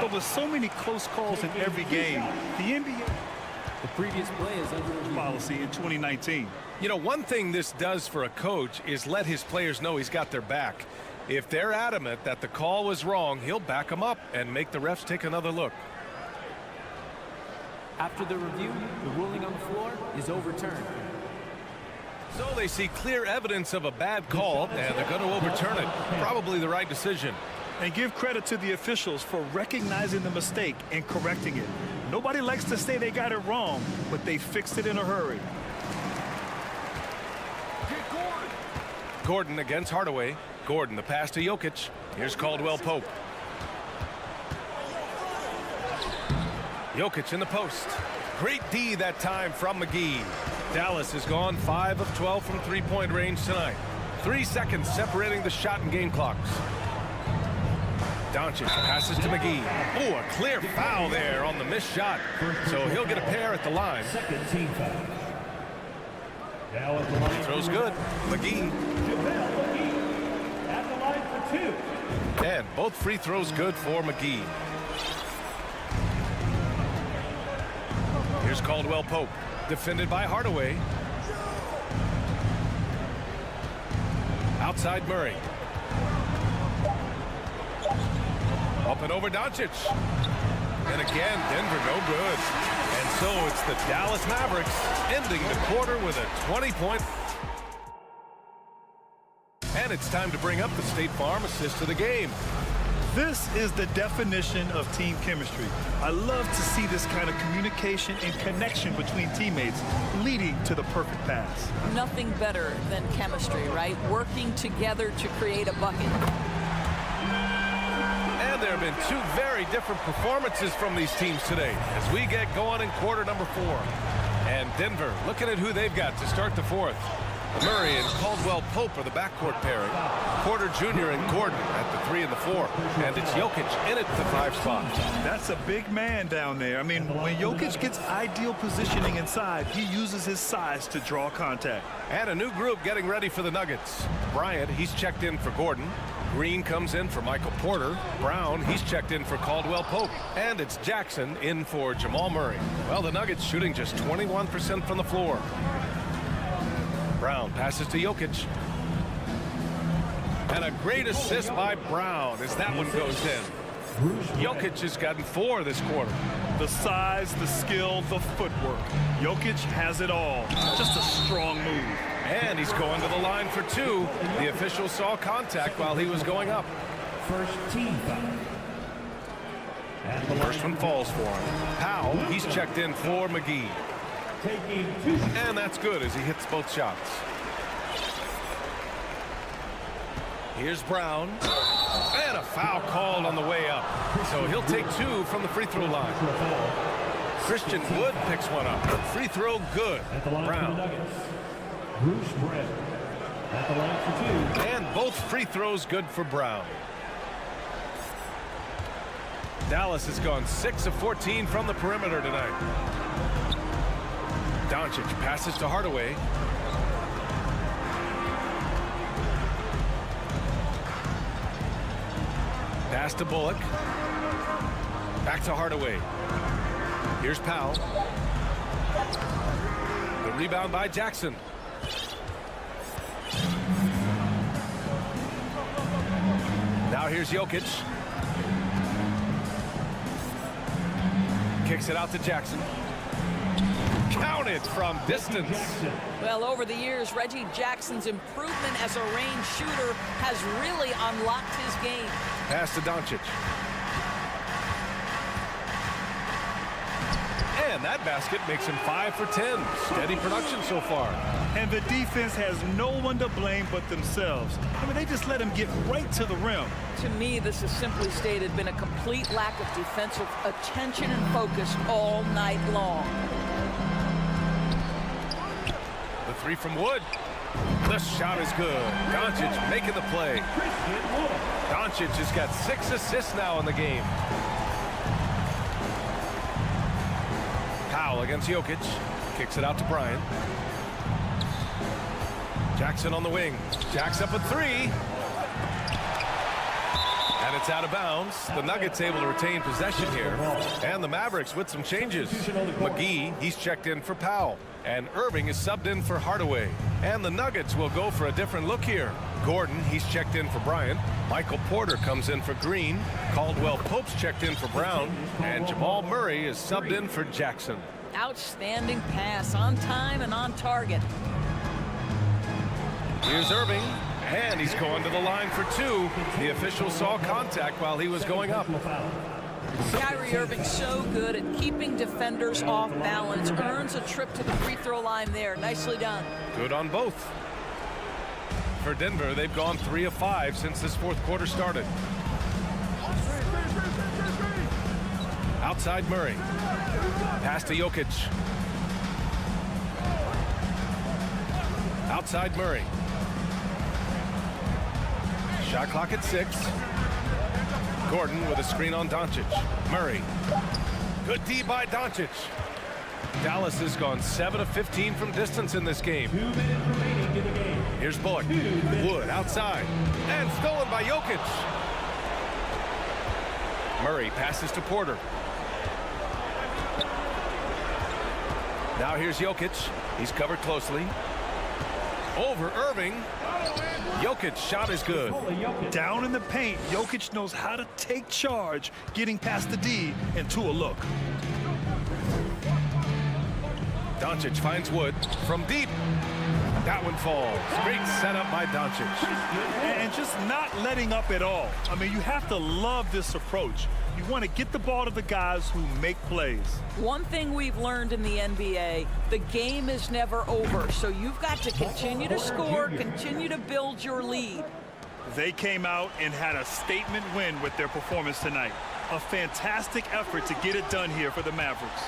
But with so many close calls in every game, the NBA The previous play is under review. Policy in 2019. You know, one thing this does for a coach is let his players know he's got their back. If they're adamant that the call was wrong, he'll back them up and make the refs take another look. After the review, the ruling on the floor is overturned. So they see clear evidence of a bad call, and they're going to overturn it. Probably the right decision. And give credit to the officials for recognizing the mistake and correcting it. Nobody likes to say they got it wrong, but they fixed it in a hurry. Gordon against Hardaway. Gordon, the pass to Jokic. Here's Caldwell Pope. Jokic in the post. Great D that time from McGee. Dallas has gone 5 of 12 from three-point range tonight. 3 seconds separating the shot and game clocks. Doncic passes to McGee. Oh, a clear foul there on the missed shot. So he'll get a pair at the line. Second team foul. Now at the line. Throws good. McGee. At the line for 2. And both free throws good for McGee. Here's Caldwell Pope. Defended by Hardaway. Outside Murray. Up and over Doncic. And again, Denver no good. And so it's the Dallas Mavericks ending the quarter with a 20-point. And it's time to bring up the State Farm assist of the game. This is the definition of team chemistry. I love to see this kind of communication and connection between teammates leading to the perfect pass. Nothing better than chemistry, right? Working together to create a bucket. And there have been two very different performances from these teams today as we get going in quarter number 4. And Denver looking at who they've got to start the 4th. Murray and Caldwell Pope are the backcourt pairing. Porter Jr. and Gordon at the 3 and the 4. And it's Jokic in at the 5 spot. That's a big man down there. I mean, when Jokic gets ideal positioning inside, he uses his size to draw contact. And a new group getting ready for the Nuggets. Bryant, he's checked in for Gordon. Green comes in for Michael Porter. Brown, he's checked in for Caldwell Pope. And it's Jackson in for Jamal Murray. Well, the Nuggets shooting just 21% from the floor. Brown passes to Jokic. And a great assist by Brown as that one goes in. Jokic has gotten 4 this quarter. The size, the skill, the footwork. Jokic has it all. Just a strong move. And he's going to the line for 2. The official saw contact while he was going up. First team foul. First one falls for him. Powell, he's checked in for McGee. And that's good as he hits both shots. Here's Brown. And a foul called on the way up. So he'll take 2 from the free throw line. Christian Wood picks one up. Free throw good. Brown. Bruce Brett at the line for 2. And both free throws good for Brown. Dallas has gone 6 of 14 from the perimeter tonight. Doncic passes to Hardaway. Pass to Bullock. Back to Hardaway. Here's Powell. The rebound by Jackson. Now here's Jokic. Kicks it out to Jackson. Counted from distance. Well, over the years, Reggie Jackson's improvement as a range shooter has really unlocked his game. Pass to Doncic. And that basket makes him 5 for 10. Steady production so far. And the defense has no one to blame but themselves. I mean, they just let him get right to the rim. To me, this has simply stated been a complete lack of defensive attention and focus all night long. The 3 from Wood. The shot is good. Doncic making the play. Doncic has got 6 assists now in the game. Powell against Jokic. Kicks it out to Bryant. Jackson on the wing. Jack's up at 3. And it's out of bounds. The Nuggets able to retain possession here. And the Mavericks with some changes. McGee, he's checked in for Powell. And Irving is subbed in for Hardaway. And the Nuggets will go for a different look here. Gordon, he's checked in for Bryant. Michael Porter comes in for Green. Caldwell Pope's checked in for Brown. And Jamal Murray is subbed in for Jackson. Outstanding pass, on time and on target. Here's Irving. And he's going to the line for 2. The official saw contact while he was going up. Kyrie Irving so good at keeping defenders off balance. Earns a trip to the free throw line there. Nicely done. Good on both. For Denver, they've gone 3 of 5 since this 4th quarter started. Outside Murray. Pass to Jokic. Outside Murray. Shot clock at 6. Gordon with a screen on Doncic. Murray. Good D by Doncic. Dallas has gone 7 of 15 from distance in this game. 2 minutes remaining in the game. Here's Bullock. Wood outside. And stolen by Jokic. Murray passes to Porter. Now here's Jokic. He's covered closely. Over Irving. Jokic's shot is good. Down in the paint, Jokic knows how to take charge, getting past the D and to a look. Doncic finds Wood from deep. That one falls. Great setup by Doncic. And just not letting up at all. I mean, you have to love this approach. You want to get the ball to the guys who make plays. One thing we've learned in the NBA, the game is never over. So you've got to continue to score, continue to build your lead. They came out and had a statement win with their performance tonight. A fantastic effort to get it done here for the Mavericks.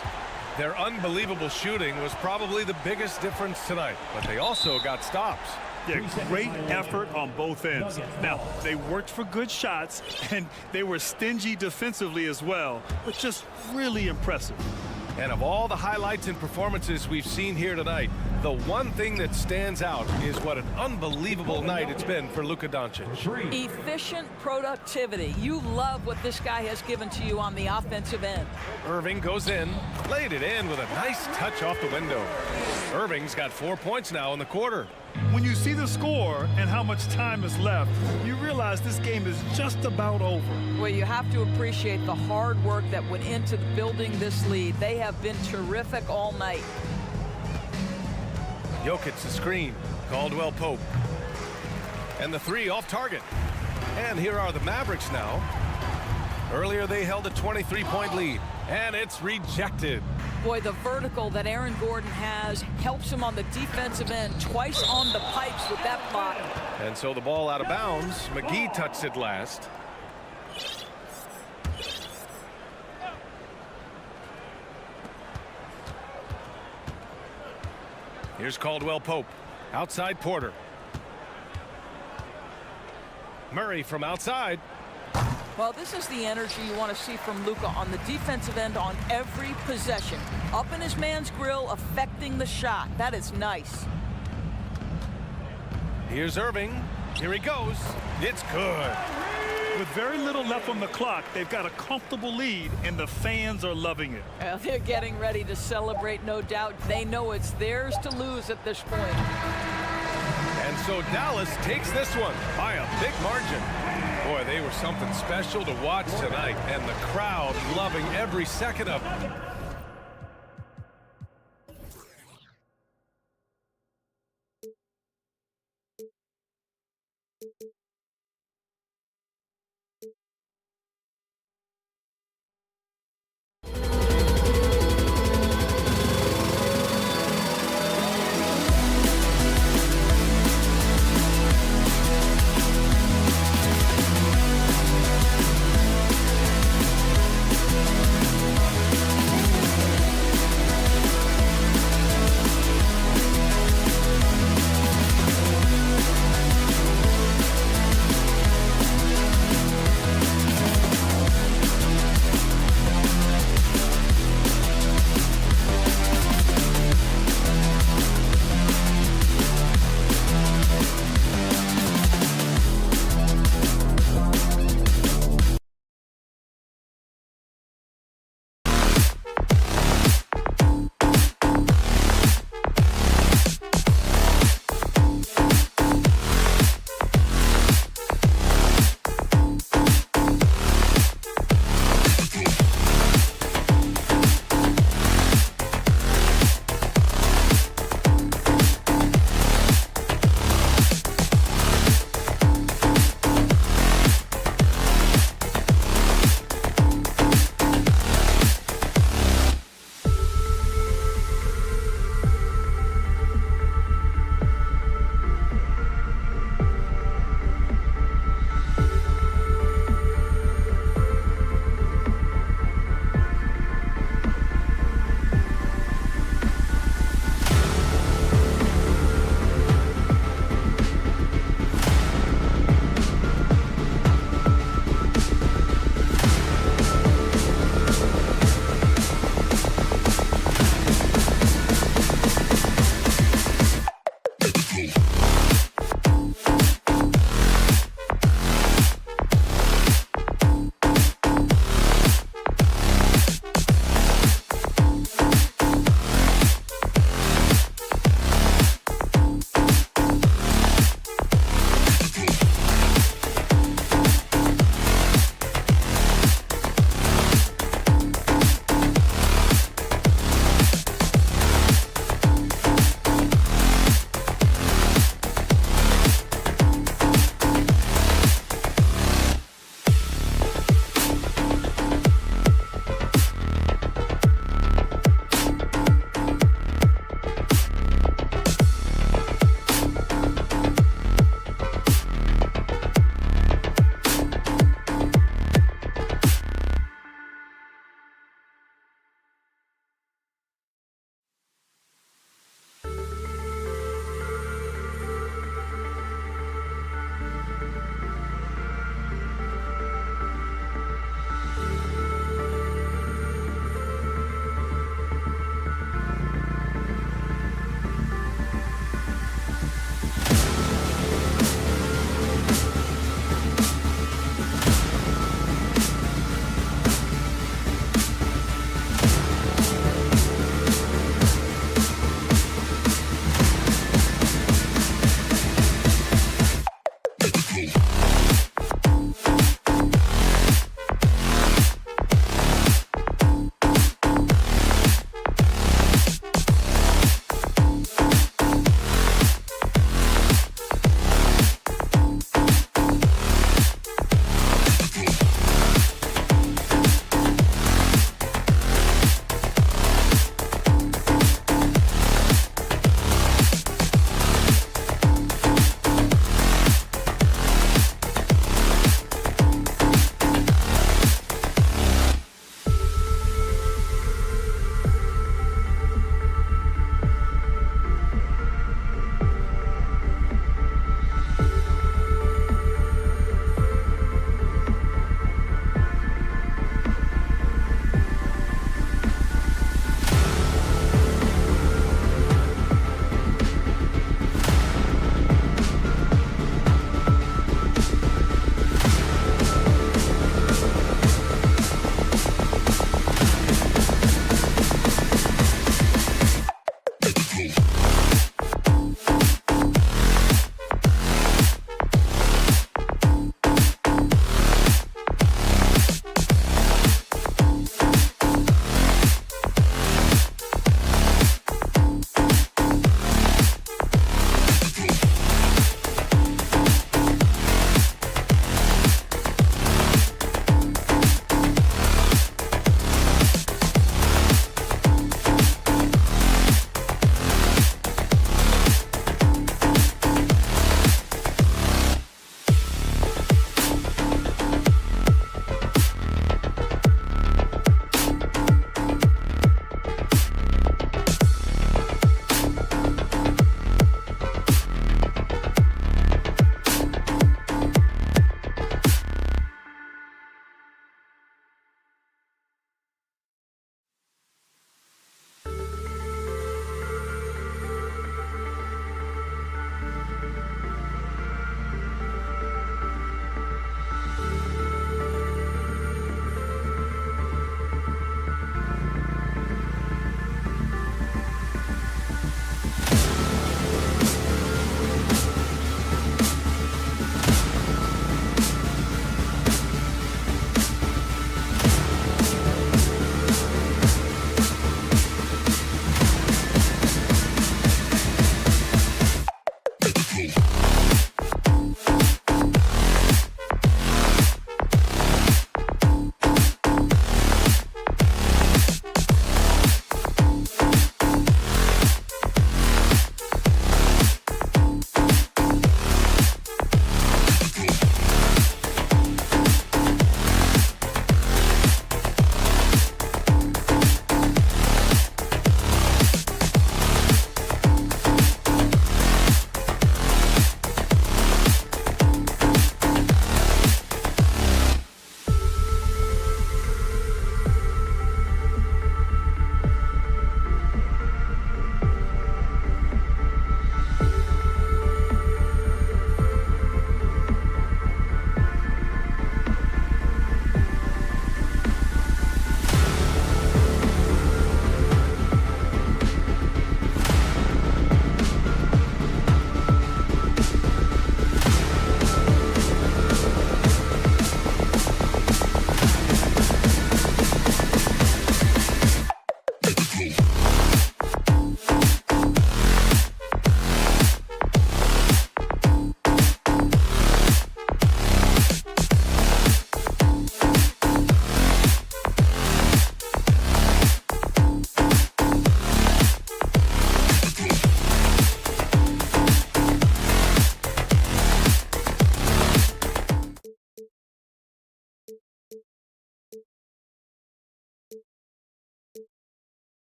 Their unbelievable shooting was probably the biggest difference tonight, but they also got stops. Yeah, great effort on both ends. Now, they worked for good shots, and they were stingy defensively as well, but just really impressive. And of all the highlights and performances we've seen here tonight, the one thing that stands out is what an unbelievable night it's been for Luka Doncic. Efficient productivity. You love what this guy has given to you on the offensive end. Irving goes in, laid it in with a nice touch off the window. Irving's got 4 points now in the quarter. When you see the score and how much time is left, you realize this game is just about over. Well, you have to appreciate the hard work that went into building this lead. They have been terrific all night. Jokic the screen. Caldwell Pope. And the three off target. And here are the Mavericks now. Earlier they held a 23-point lead. And it's rejected. Boy, the vertical that Aaron Gordon has helps him on the defensive end. Twice on the pipes with that block. And so the ball out of bounds. McGee touched it last. Here's Caldwell Pope. Outside Porter. Murray from outside. Well, this is the energy you want to see from Luka on the defensive end on every possession. Up in his man's grill, affecting the shot. That is nice. Here's Irving. Here he goes. It's good. With very little left on the clock, they've got a comfortable lead, and the fans are loving it. Well, they're getting ready to celebrate, no doubt. They know it's theirs to lose at this point. And so Dallas takes this one by a big margin. Boy, they were something special to watch tonight, and the crowd loving every second of it.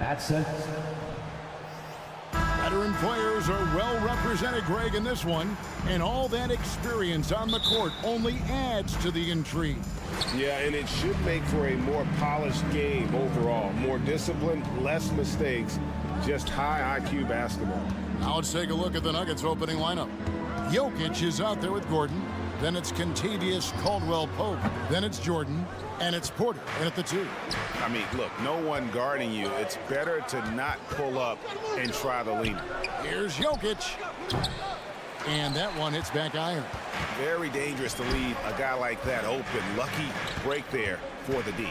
That's it. Veteran players are well represented, Greg, in this one. And all that experience on the court only adds to the intrigue. Yeah, and it should make for a more polished game overall. More discipline, less mistakes, just high IQ basketball. Now let's take a look at the Nuggets opening lineup. Jokic is out there with Gordon. Then it's Kentavious Caldwell-Pope. Then it's Jordan. And it's Porter in at the 2. I mean, look, no one guarding you. It's better to not pull up and try to lean. Here's Jokic. And that one hits back iron. Very dangerous to leave a guy like that open. Lucky break there for the D.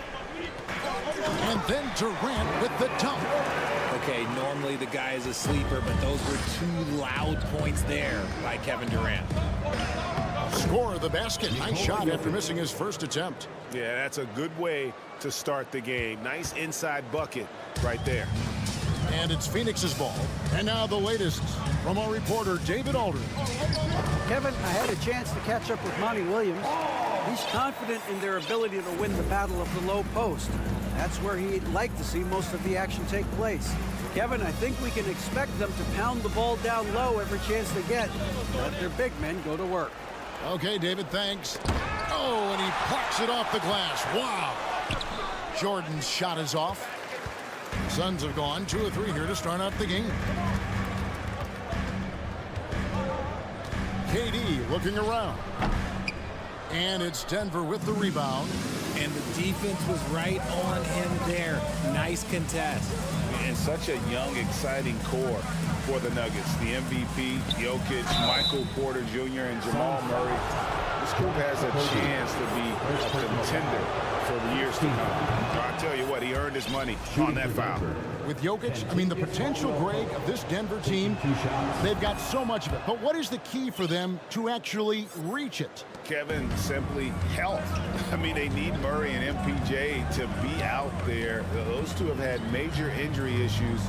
And then Durant with the dunk. Okay, normally the guy is a sleeper, but those were 2 loud points there by Kevin Durant. Score the basket. Nice shot after missing his first attempt. Yeah, that's a good way to start the game. Nice inside bucket right there. And it's Phoenix's ball. And now the latest from our reporter, David Aldridge. Kevin, I had a chance to catch up with Monty Williams. He's confident in their ability to win the battle of the low post. That's where he'd like to see most of the action take place. Kevin, I think we can expect them to pound the ball down low every chance they get. Let their big men go to work. Okay, David, thanks. Oh, and he plucks it off the glass. Wow. Jordan's shot is off. Suns have gone 2 of 3 here to start out the game. KD looking around. And it's Denver with the rebound. And the defense was right on him there. Nice contest. And such a young, exciting core for the Nuggets. The MVP, Jokic, Michael Porter Jr., and Jamal Murray. This group has a chance to be a contender for the years to come. So I tell you what, he earned his money on that foul. With Jokic, I mean, the potential, Greg, of this Denver team, they've got so much of it. But what is the key for them to actually reach it? Kevin, simply health. I mean, they need Murray and MPJ to be out there. Those two have had major injury issues.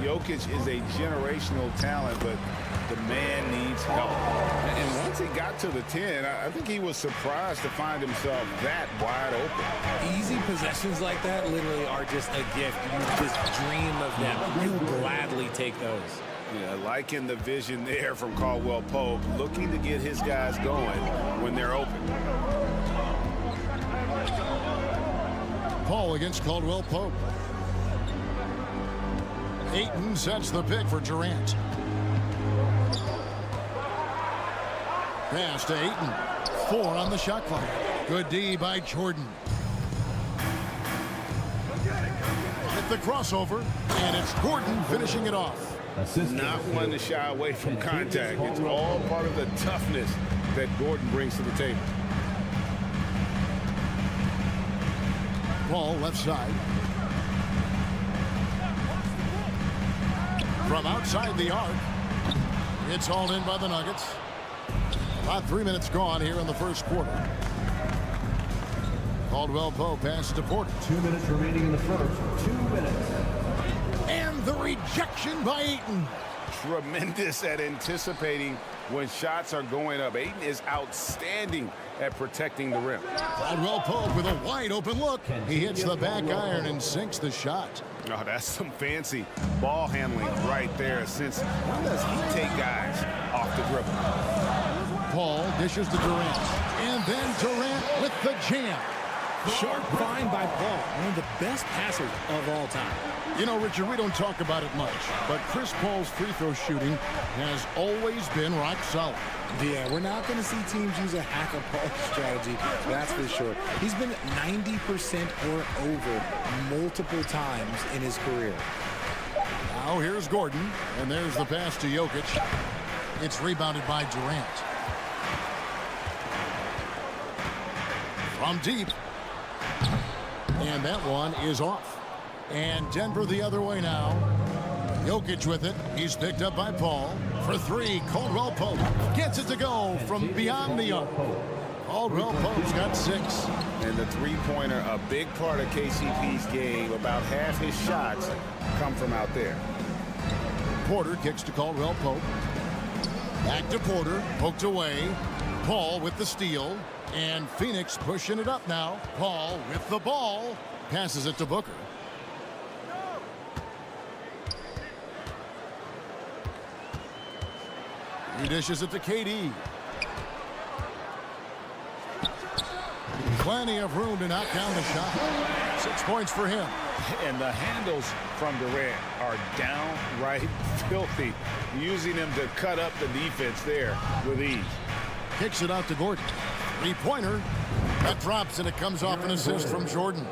Jokic is a generational talent, but the man needs help. And once he got to the 10, I think he was surprised to find himself that wide open. Easy possessions like that literally are just a gift. You just dream of them. You gladly take those. Yeah, liking the vision there from Caldwell-Pope, looking to get his guys going when they're open. Paul against Caldwell-Pope. Ayton sets the pick for Durant. Pass to Ayton. 4 on the shot clock. Good D by Jordan. Hit the crossover, and it's Gordon finishing it off. Not one to shy away from contact. It's all part of the toughness that Gordon brings to the table. Ball left side. From outside the arc. It's hauled in by the Nuggets. About 3 minutes gone here in the first quarter. Caldwell-Pope pass to Porter. 2 minutes remaining in the first. 2 minutes. And the rejection by Ayton. Tremendous at anticipating when shots are going up. Ayton is outstanding at protecting the rim. Caldwell-Pope with a wide open look. He hits the back iron and sinks the shot. Oh, that's some fancy ball handling right there. Since when does he take guys off the dribble? Paul dishes to Durant. And then Durant with the jam. Sharp find by Paul, one of the best passers of all time. You know, Richard, we don't talk about it much, but Chris Paul's free throw shooting has always been rock solid. Yeah, we're not going to see teams use a hack a Paul strategy, that's for sure. He's been 90% or over multiple times in his career. Now here's Gordon, and there's the pass to Jokic. It's rebounded by Durant. From deep. And that one is off. And Denver the other way now. Jokic with it. He's picked up by Paul. For 3, Caldwell-Pope gets it to go from beyond the arc. Caldwell-Pope's got 6. And the three-pointer, a big part of KCP's game. About half his shots come from out there. Porter kicks to Caldwell-Pope. Back to Porter. Poked away. Paul with the steal. And Phoenix pushing it up now. Paul with the ball. Passes it to Booker. He dishes it to KD. Plenty of room to knock down the shot. 6 points for him. And the handles from Durant are downright filthy, using him to cut up the defense there with ease. Kicks it out to Gordon. 3-pointer. That drops, and it comes off an assist from Jordan.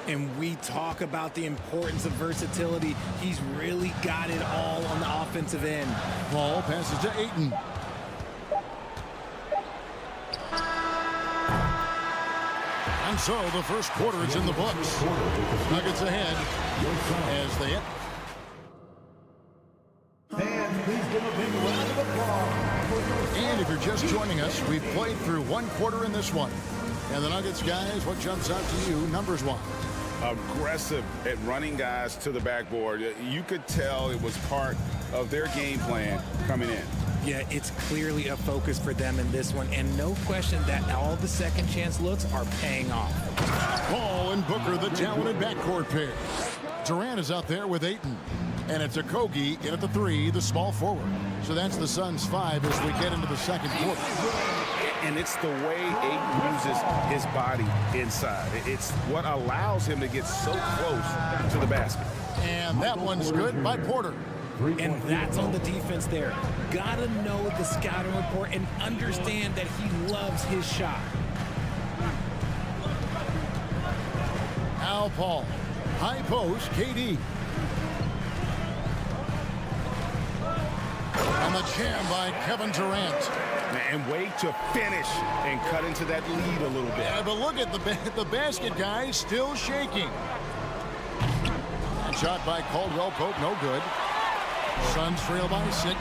And we talk about the importance of versatility. He's really got it all on the offensive end. Ball passes to Ayton. And so the first quarter is in the books. Nuggets ahead as they hit. Fans, please give a big round of applause. And if you're just joining us, we've played through 1 quarter in this one. And the Nuggets guys, what jumps out to you, numbers-wise? Aggressive at running guys to the backboard. You could tell it was part of their game plan coming in. Yeah, it's clearly a focus for them in this one, and no question that all the second chance looks are paying off. Paul and Booker, the talented backcourt pair. Durant is out there with Ayton. And it's Okogie in at the 3, the small forward. So that's the Suns' 5 as we get into the second quarter. And it's the way Ayton uses his body inside. It's what allows him to get so close to the basket. And that one's good by Porter. And that's on the defense there. Gotta know the scouting report and understand that he loves his shot. Now Paul. High post, KD. And the jam by Kevin Durant. And wait to finish and cut into that lead a little bit. Yeah, but look at the basket, guys, still shaking. And shot by Caldwell Pope, no good. Suns trail by 6.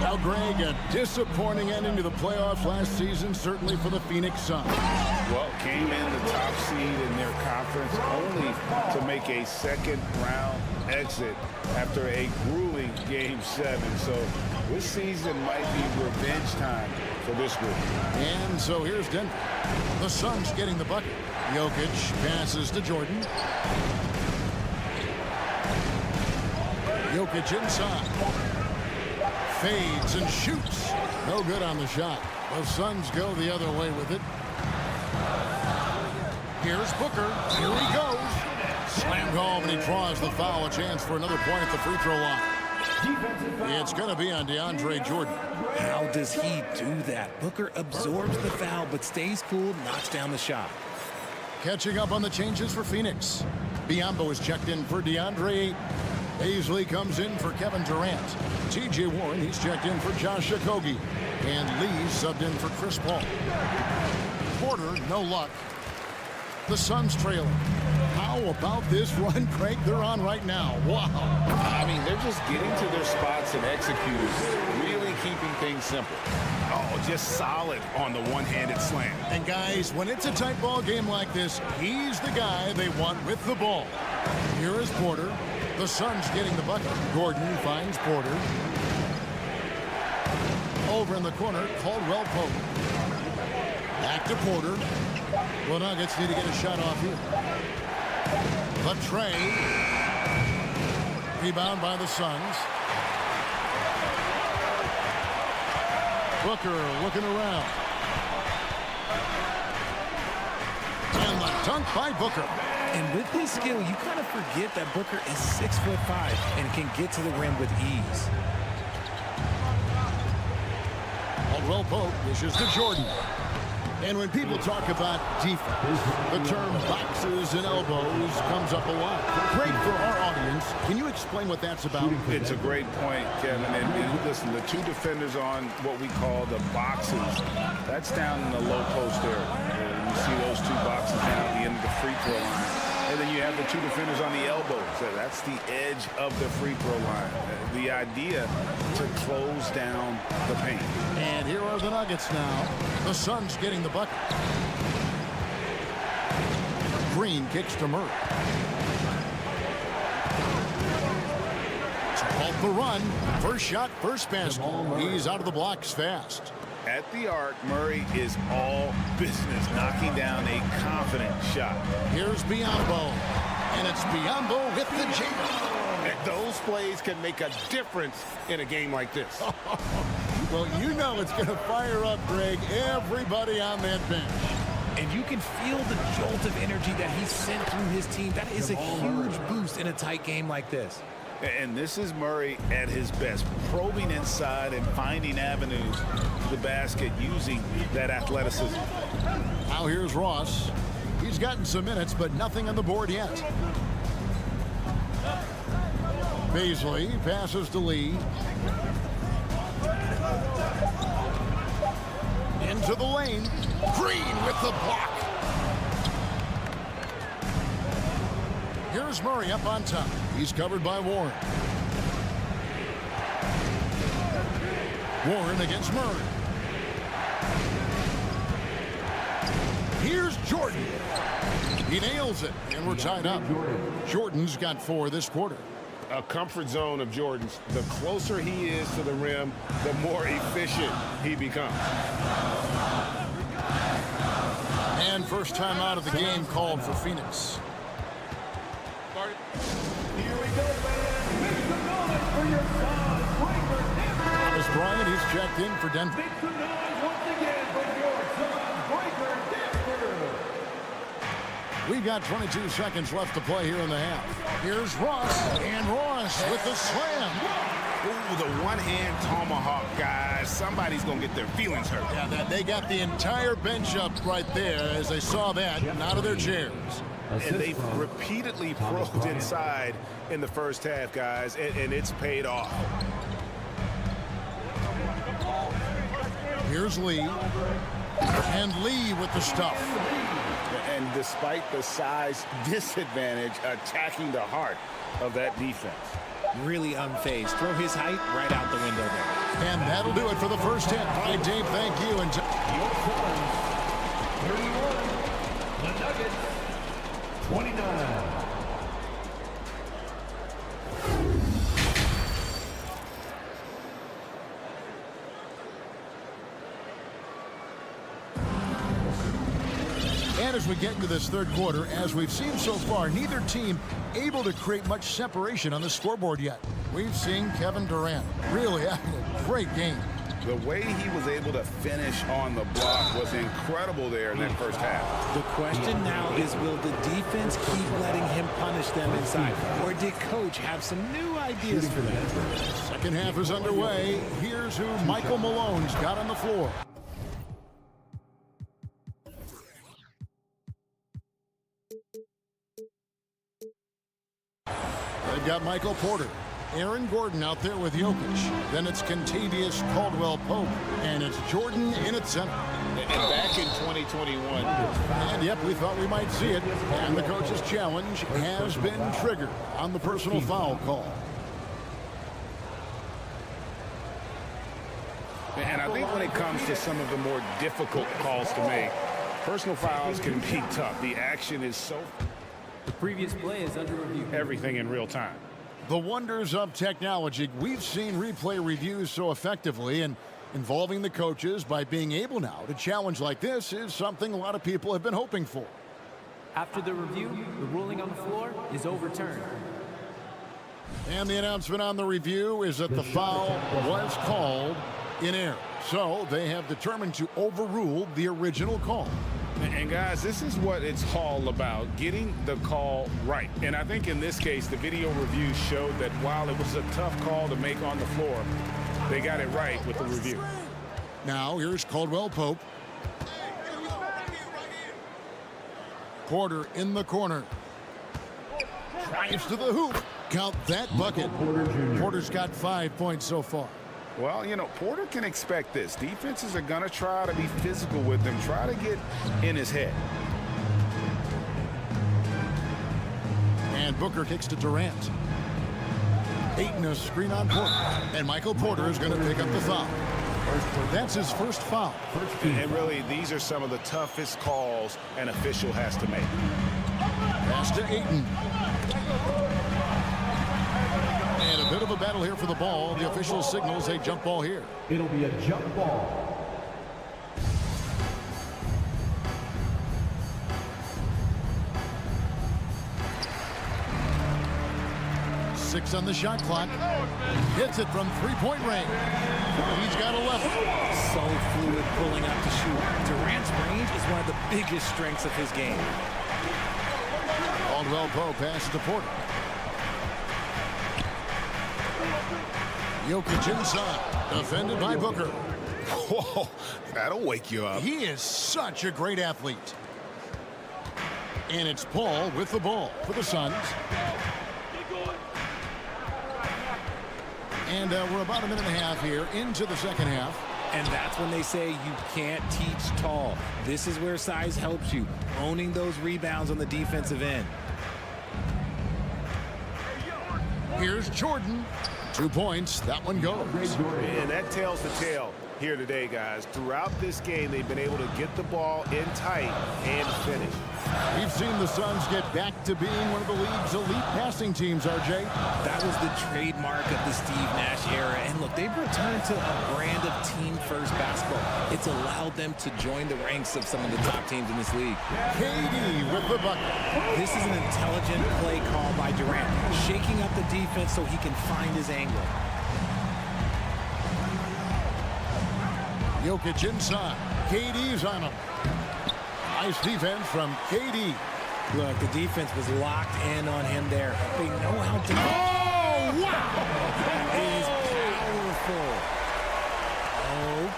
Now, Greg, a disappointing ending to the playoffs last season, certainly for the Phoenix Suns. Well, came in the top seed in their conference only to make a second-round exit after a grueling Game 7. So this season might be revenge time for this group. And so here's Denver. The Suns getting the bucket. Jokic passes to Jordan. Jokic inside. Fades and shoots. No good on the shot. The Suns go the other way with it. Here's Booker. Here he goes. Slammed home, and he draws the foul. A chance for another point at the free throw line. It's going to be on DeAndre Jordan. How does he do that? Booker absorbs the foul, but stays cool, knocks down the shot. Catching up on the changes for Phoenix. Biyombo is checked in for DeAndre Ayton. Paisley comes in for Kevin Durant. T.J. Warren, he's checked in for Josh Okogie. And Lee subbed in for Chris Paul. Porter, no luck. The Suns trailing. How about this run, Craig, they're on right now? Wow. I mean, they're just getting to their spots and executing, really keeping things simple. Oh, just solid on the one-handed slam. And guys, when it's a tight ball game like this, he's the guy they want with the ball. Here is Porter. The Suns getting the bucket. Gordon finds Porter. Over in the corner, Caldwell Pope. Back to Porter. The Nuggets need to get a shot off here. The tray. Rebound by the Suns. Booker looking around. And the dunk by Booker. And with his skill, you kind of forget that Booker is 6'5" and can get to the rim with ease. Caldwell Pope dishes to Jordan. And when people talk about defense, the term boxes and elbows comes up a lot. Great for our audience. Can you explain what that's about? It's a great point, Kevin. And listen, the two defenders on what we call the boxes, that's down in the low post area. You see those two boxes down at the end of the free throw line. And then you have the two defenders on the elbows. That's the edge of the free throw line. The idea to close down the paint. And here are the Nuggets now. The Suns getting the bucket. Green kicks to Murray. To halt the run. First shot, first basket. He's out of the blocks fast. At the arc, Murray is all business, knocking down a confident shot. Here's Biyombo, and it's Biyombo with the jam. And those plays can make a difference in a game like this. Well, you know it's going to fire up, Greg, everybody on that bench. And you can feel the jolt of energy that he sent through his team. That is a huge boost in a tight game like this. And this is Murray at his best, probing inside and finding avenues to the basket using that athleticism. Now here's Ross. He's gotten some minutes, but nothing on the board yet. Beasley passes to Lee. Into the lane. Green with the block. Here's Murray up on top. He's covered by Warren. Warren against Murray. Here's Jordan. He nails it, and we're tied up. Jordan's got 4 this quarter. A comfort zone of Jordan's. The closer he is to the rim, the more efficient he becomes. And first time out of the game called for Phoenix. Thomas Bryant, he's checked in for Denver. We've got 22 seconds left to play here in the half. Here's Ross, and Ross with the slam. Ooh, the one-hand tomahawk, guys. Somebody's going to get their feelings hurt. Yeah, they got the entire bench up right there as they saw that and out of their chairs. And they've repeatedly probed inside in the first half, guys, and it's paid off. Here's Lee. And Lee with the stuff. And despite the size disadvantage, attacking the heart of that defense. Really unfazed. Throw his height right out the window there. And that'll do it for the first half. All right, Dave, thank you. And Your score, 31. The Nuggets, 29. And as we get into this third quarter, as we've seen so far, neither team able to create much separation on the scoreboard yet. We've seen Kevin Durant really having a great game. The way he was able to finish on the block was incredible there in that first half. The question now is, will the defense keep letting him punish them inside? Or did Coach have some new ideas for that? Second half is underway. Here's who Michael Malone's got on the floor. They've got Michael Porter. Aaron Gordon out there with Jokic. Then it's Kentavious Caldwell-Pope. And it's Jordan in at center. And back in 2021. And yep, we thought we might see it. And the coach's challenge has been triggered on the personal foul call. And I think when it comes to some of the more difficult calls to make, personal fouls can be tough. The action is so... The previous play is under review. Everything in real time. The wonders of technology. We've seen replay reviews so effectively, and involving the coaches by being able now to challenge like this is something a lot of people have been hoping for. After the review, the ruling on the floor is overturned. And the announcement on the review is that the foul was called in error. So they have determined to overrule the original call. And guys, this is what it's all about, getting the call right. And I think in this case, the video review showed that while it was a tough call to make on the floor, they got it right with the review. Now here's Caldwell-Pope. Porter in the corner. Drives to the hoop. Count that bucket. Porter's got 5 points so far. Well, you know, Porter can expect this. Defenses are going to try to be physical with him, try to get in his head. And Booker kicks to Durant. Ayton a screen on Porter. And Michael Porter is going to pick up the foul. That's his first foul. And really, these are some of the toughest calls an official has to make. Pass to Ayton. And a bit of a battle here for the ball. The official signals a jump ball here. It'll be a jump ball. 6 on the shot clock. Hits it from three-point range. He's got 11. So fluid pulling up to shoot. Durant's range is one of the biggest strengths of his game. Caldwell Pope passes to Porter. Jokic inside, defended by Booker. Whoa, that'll wake you up. He is such a great athlete. And it's Paul with the ball for the Suns. And we're about a minute and a half here into the second half. And that's when they say you can't teach tall. This is where size helps you, owning those rebounds on the defensive end. Here's Jordan. 2 points. That one goes. And that tells the tale here today, guys. Throughout this game, they've been able to get the ball in tight and finish. We've seen the Suns get back to being one of the league's elite passing teams, RJ. That was the trademark of the Steve Nash era. And look, they've returned to a brand of team-first basketball. It's allowed them to join the ranks of some of the top teams in this league. KD with the bucket. This is an intelligent play call by Durant, shaking up the defense so he can find his angle. Jokic inside. KD's on him. Nice defense from KD. Look, the defense was locked in on him there. They know how to... Oh, wow! That is powerful.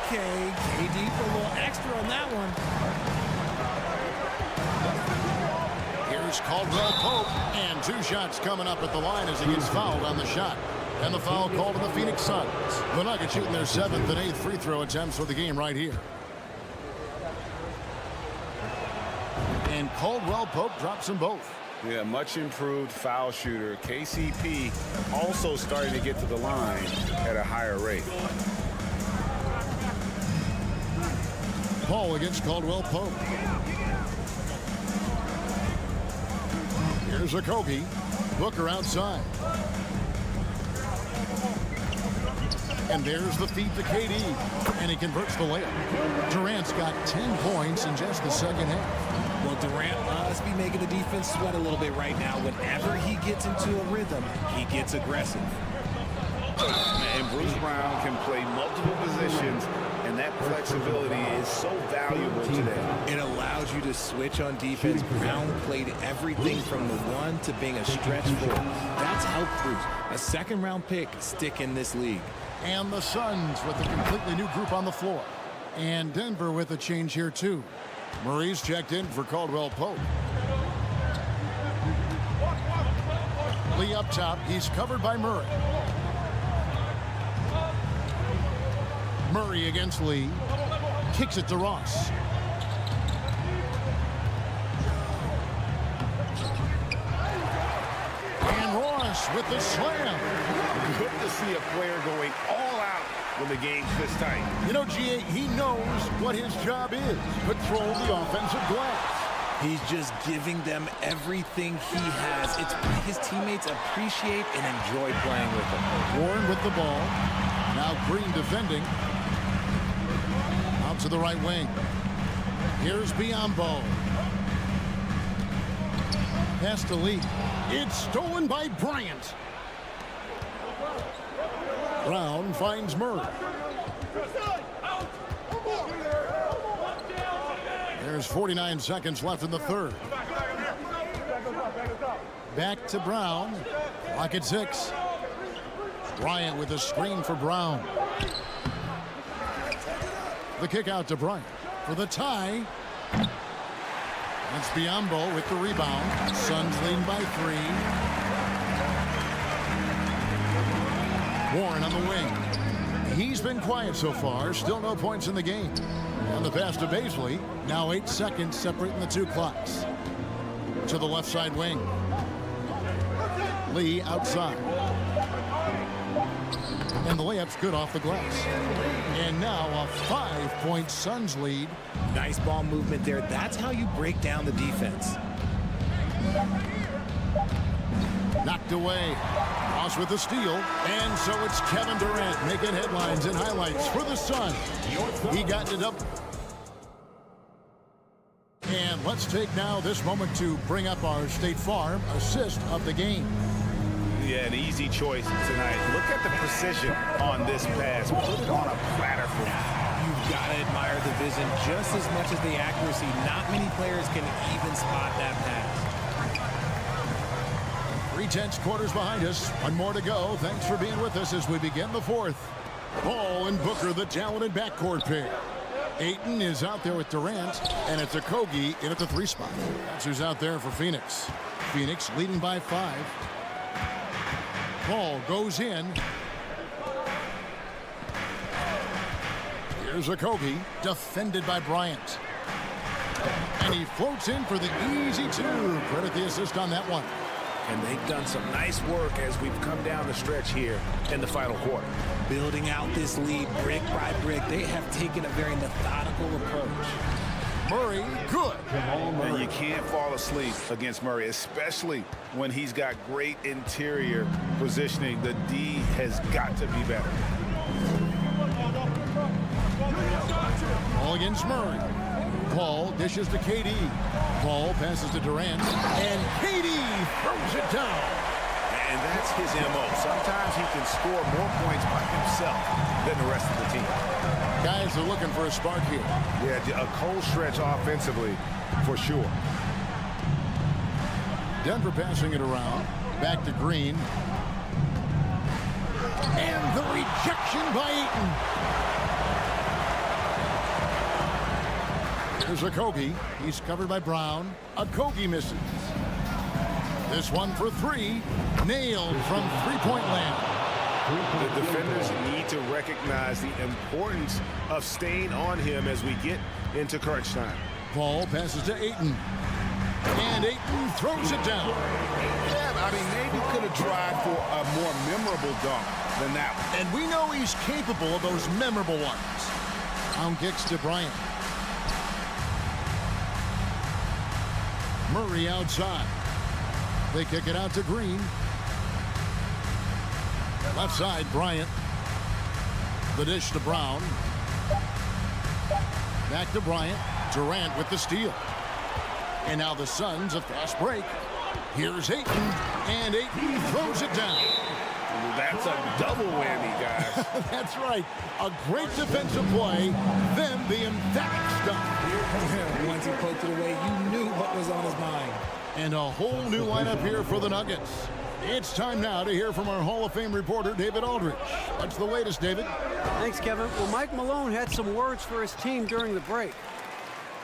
Okay, KD put a little extra on that one. Here's Caldwell Pope, and 2 shots coming up at the line as he gets fouled on the shot. And the foul called to the Phoenix Suns. The Nuggets shooting their 7th and 8th free throw attempts for the game right here. And Caldwell Pope drops them both. Yeah, much improved foul shooter. KCP also starting to get to the line at a higher rate. Paul against Caldwell Pope. Here's a Kobe. Booker outside. And there's the feed to KD. And he converts the layup. Durant's got 10 points in just the second half. Well, Durant must be making the defense sweat a little bit right now. Whenever he gets into a rhythm, he gets aggressive. And Bruce Brown can play multiple positions, and that flexibility is so valuable today. It allows you to switch on defense. Brown played everything from the 1 to being a stretch 4. That's helped Bruce. A second-round pick stick in this league. And the Suns with a completely new group on the floor. And Denver with a change here, too. Murray's checked in for Caldwell Pope. Lee up top. He's covered by Murray. Murray against Lee. Kicks it to Ross. And Ross with the slam. Good to see a player going all out when the game's this tight. You know, G.A., he knows what his job is. Control the offensive glass. He's just giving them everything he has. It's what his teammates appreciate and enjoy playing with him. Warren with the ball. Now Green defending. Out to the right wing. Here's Biyombo. Pass to Lee. It's stolen by Bryant. Brown finds Murray. There's 49 seconds left in the third. Back to Brown. Clock at 6. Bryant with a screen for Brown. The kick out to Bryant for the tie. That's Biyombo with the rebound. Suns leading by 3. Warren on the wing. He's been quiet so far. Still no points in the game. And the pass to Baisley. Now 8 seconds separating the 2 clocks. To the left side wing. Lee outside. And the layup's good off the glass. And now a 5-point Suns lead. Nice ball movement there. That's how you break down the defense. Knocked away. Ross with the steal. And so it's Kevin Durant making headlines and highlights for the Suns. He got it up. And let's take now this moment to bring up our State Farm assist of the game. Yeah, an easy choice tonight. Look at the precision on this pass. Put it on a platter for him. You've got to admire the vision just as much as the accuracy. Not many players can even spot that pass. 3/10 quarters behind us. One more to go. Thanks for being with us as we begin the fourth. Ball and Booker, the talented backcourt pair. Ayton is out there with Durant, and it's Okogie in at the 3 spot. That's who's out there for Phoenix. Phoenix leading by 5. Ball goes in. Here's Okogie, defended by Bryant. And he floats in for the easy 2. Credit the assist on that one. And they've done some nice work as we've come down the stretch here in the final quarter. Building out this lead brick by brick. They have taken a very methodical approach. Murray, good. And you can't fall asleep against Murray, especially when he's got great interior positioning. The D has got to be better. Ball against Murray. Paul dishes to KD. Paul passes to Durant. And KD throws it down. And that's his MO. Sometimes he can score more points by himself than the rest of the team. Guys are looking for a spark here. Yeah, a cold stretch offensively for sure. Denver passing it around. Back to Green. And the rejection by Ayton. Here's Okogie. He's covered by Brown. Okogie misses. This one for 3. Nailed from three-point land. The defenders need to recognize the importance of staying on him as we get into crunch time. Ball passes to Ayton. And Ayton throws it down. Yeah, I mean, maybe could have tried for a more memorable dunk than that one. And we know he's capable of those memorable ones. Down kicks to Bryant. Murray outside. They kick it out to Green. Left side, Bryant. The dish to Brown. Back to Bryant. Durant with the steal. And now the Suns a fast break. Here's Ayton. And Ayton throws it down. That's a double whammy, guys. That's right. A great defensive play, then the emphatic stuff. Once he poked it away, you knew what was on his mind. And a whole new lineup here for the Nuggets. It's time now to hear from our Hall of Fame reporter, David Aldridge. What's the latest, David? Thanks, Kevin. Well, Mike Malone had some words for his team during the break.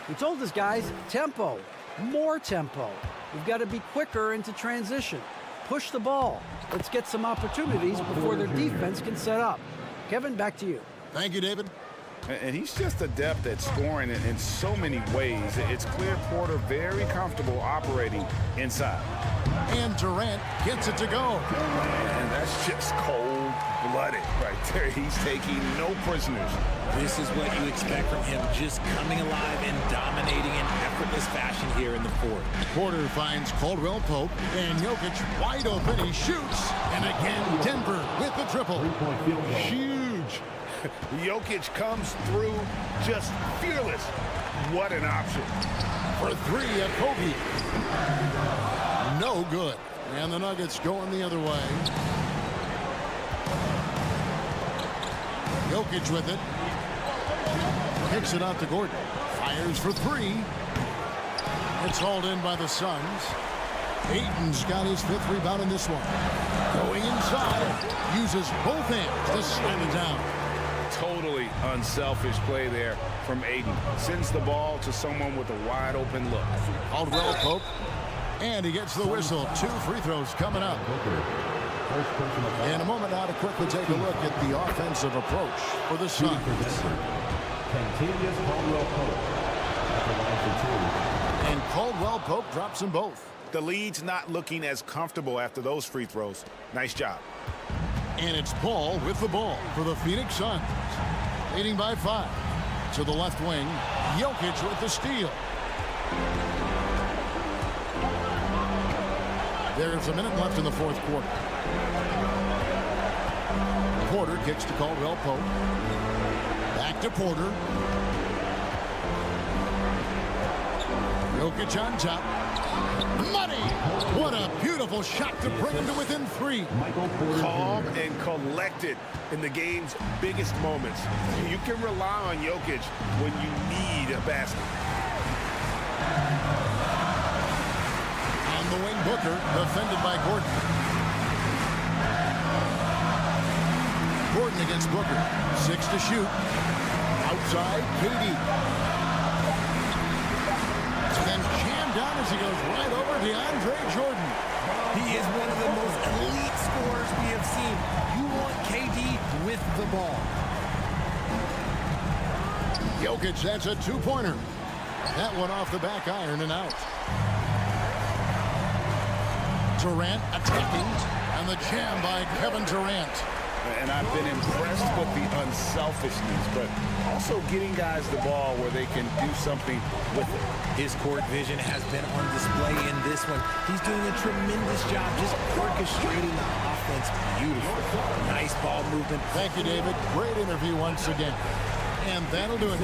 He told his guys, tempo, more tempo. We've got to be quicker into transition. Push the ball. Let's get some opportunities before their defense can set up. Kevin, back to you. Thank you, David. And he's just adept at scoring in so many ways. It's clear Porter very comfortable operating inside. And Durant gets it to go. And that's just cold-blooded right there. He's taking no prisoners. This is what you expect from him, just coming alive and dominating in effortless fashion here in the fourth. Porter finds Caldwell Pope, and Jokic wide open. He shoots. And again, Denver with the triple. Huge. Jokic comes through just fearless. What an option. For 3 at Kobe. No good. And the Nuggets going the other way. Jokic with it. Kicks it out to Gordon. Fires for 3. It's hauled in by the Suns. Ayton's got his 5th rebound in this one. Going inside. Uses both hands to slam it down. Totally unselfish play there from Ayton. Sends the ball to someone with a wide open look. Caldwell Pope. And he gets the whistle. 2 free throws coming up. In a moment now to quickly take a look at the offensive approach for the Suns. And Caldwell Pope drops them both. The lead's not looking as comfortable after those free throws. Nice job. And it's Paul with the ball for the Phoenix Suns. Leading by 5. To the left wing, Jokic with the steal. There's a minute left in the 4th quarter. Porter kicks to Caldwell Pope. Back to Porter. Jokic on top. Money! What a beautiful shot to bring him to within 3. Calm and collected in the game's biggest moments. You can rely on Jokic when you need a basket. On the wing, Booker, defended by Gordon. Gordon against Booker. 6 to shoot. Outside, KD. Then jammed down as he goes right over DeAndre Jordan. He is one of the most elite scorers we have seen. You want KD with the ball. Jokic, that's a 2-pointer. That one off the back iron and out. Durant attacking, and the jam by Kevin Durant. And I've been impressed with the unselfishness, but also getting guys the ball where they can do something with it. His court vision has been on display in this one. He's doing a tremendous job just orchestrating the offense. Beautiful. Nice ball movement. Thank you, David. Great interview once again. And that'll do it.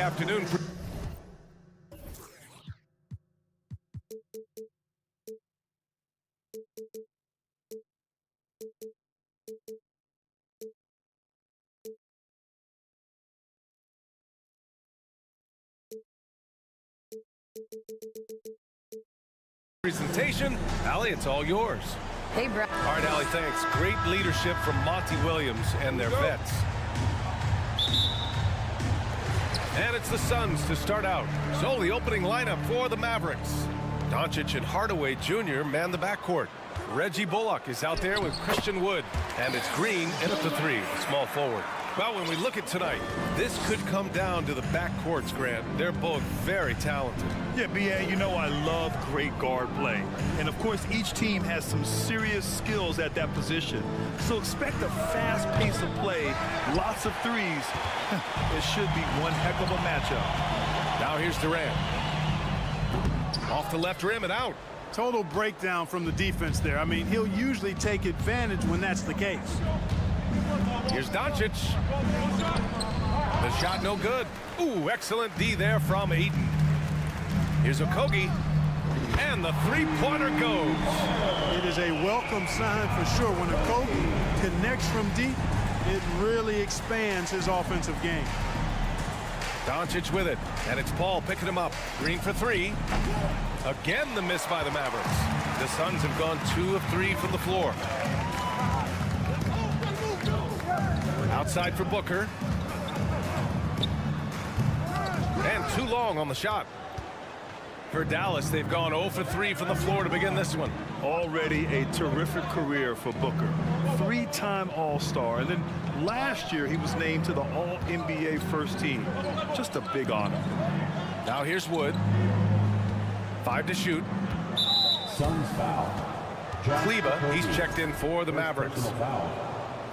afternoon. Presentation. Allie, it's all yours. Hey, Brad. All right, Allie, thanks. Great leadership from Monty Williams and their vets. And it's the Suns to start out. So the opening lineup for the Mavericks. Doncic and Hardaway Jr. man the backcourt. Reggie Bullock is out there with Christian Wood. And it's Green in at the 3, small forward. Well, when we look at tonight, this could come down to the backcourts, Grant. They're both very talented. Yeah, B.A., you know I love great guard play. And, of course, each team has some serious skills at that position. So expect a fast pace of play, lots of threes. It should be one heck of a matchup. Now here's Durant. Off the left rim and out. Total breakdown from the defense there. I mean, he'll usually take advantage when that's the case. Here's Doncic. The shot no good. Ooh, excellent D there from Ayton. Here's Okogie. And the three-pointer goes. It is a welcome sign for sure. When Okogie connects from deep, it really expands his offensive game. Doncic with it. And it's Paul picking him up. Green for 3. Again, the miss by the Mavericks. The Suns have gone 2 of 3 from the floor. Outside for Booker. And too long on the shot. For Dallas, they've gone 0 for 3 from the floor to begin this one. Already a terrific career for Booker. 3-time All-Star. And then last year, he was named to the All-NBA first team. Just a big honor. Now here's Wood. 5 to shoot. Suns foul. Kleba, he's checked in for the Mavericks.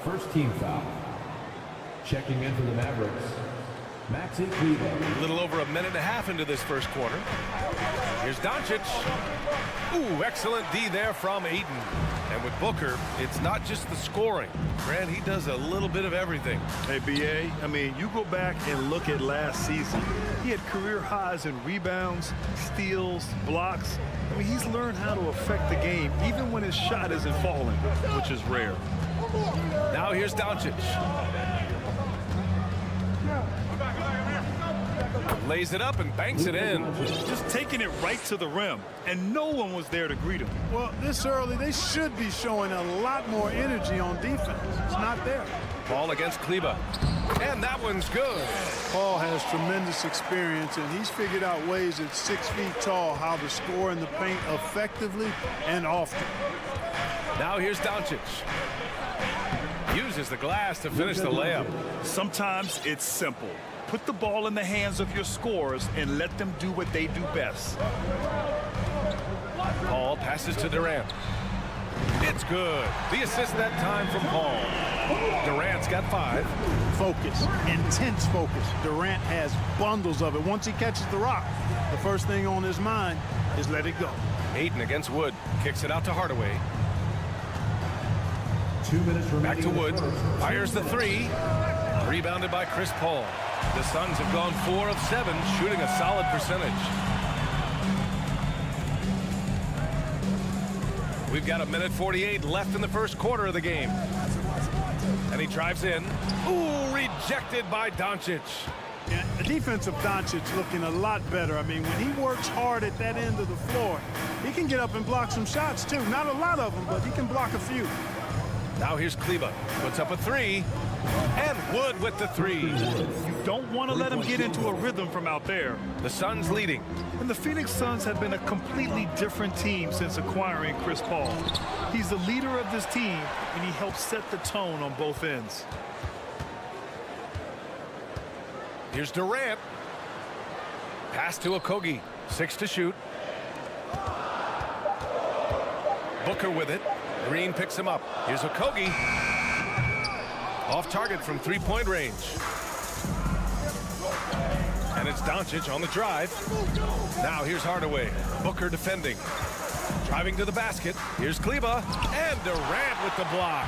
First team foul. Checking in for the Mavericks, Maxi Kleba. A little over a minute and a half into this first quarter. Here's Doncic. Ooh, excellent D there from Ayton. And with Booker, it's not just the scoring. Grant, he does a little bit of everything. Hey, B.A., I mean, you go back and look at last season. He had career highs in rebounds, steals, blocks. I mean, he's learned how to affect the game, even when his shot isn't falling, which is rare. Now here's Doncic. Lays it up and banks it in. Just taking it right to the rim, and no one was there to greet him. Well, this early, they should be showing a lot more energy on defense. It's not there. Ball against Kleba. And that one's good. Paul has tremendous experience, and he's figured out ways at 6 feet tall how to score in the paint effectively and often. Now here's Doncic. Uses the glass to finish the layup. Sometimes it's simple. Put the ball in the hands of your scorers and let them do what they do best. Paul passes to Durant. It's good. The assist that time from Paul. Durant's got 5. Focus, intense focus. Durant has bundles of it. Once he catches the rock, the first thing on his mind is let it go. Ayton against Wood. Kicks it out to Hardaway. 2 minutes remaining. Back to Wood. Fires the 3. Rebounded by Chris Paul. The Suns have gone 4 of 7, shooting a solid percentage. We've got 1:48 left in the first quarter of the game. And he drives in. Ooh, rejected by Doncic. Yeah, the defense of Doncic looking a lot better. I mean, when he works hard at that end of the floor, he can get up and block some shots, too. Not a lot of them, but he can block a few. Now here's Kleba. Puts up a 3. And Wood with the 3. You don't want to let him get into a rhythm from out there. The Suns leading. And the Phoenix Suns have been a completely different team since acquiring Chris Paul. He's the leader of this team, and he helps set the tone on both ends. Here's Durant. Pass to Okogie. 6 to shoot. Booker with it. Green picks him up. Here's Okogie. Off target from 3-point range. And it's Doncic on the drive. Now here's Hardaway. Booker defending. Driving to the basket. Here's Kleba. And Durant with the block.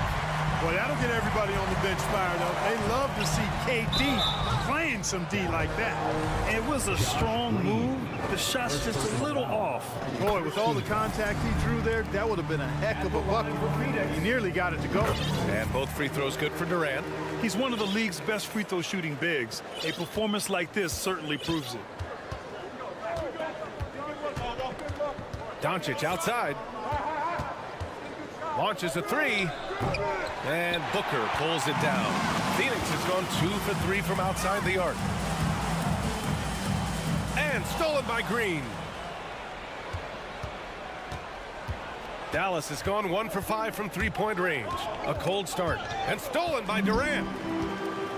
Boy, that'll get everybody on the bench fired up. They love to see KD playing some D like that. It was a strong move. The shot's just a little off. Boy, with all the contact he drew there, that would have been a heck of a bucket. He nearly got it to go. And both free throws good for Durant. He's one of the league's best free throw shooting bigs. A performance like this certainly proves it. Doncic outside. Launches a three. And Booker pulls it down. Phoenix has gone 2 for 3 from outside the arc. And stolen by Green. Dallas has gone 1 for 5 from three-point range. A cold start. And stolen by Durant.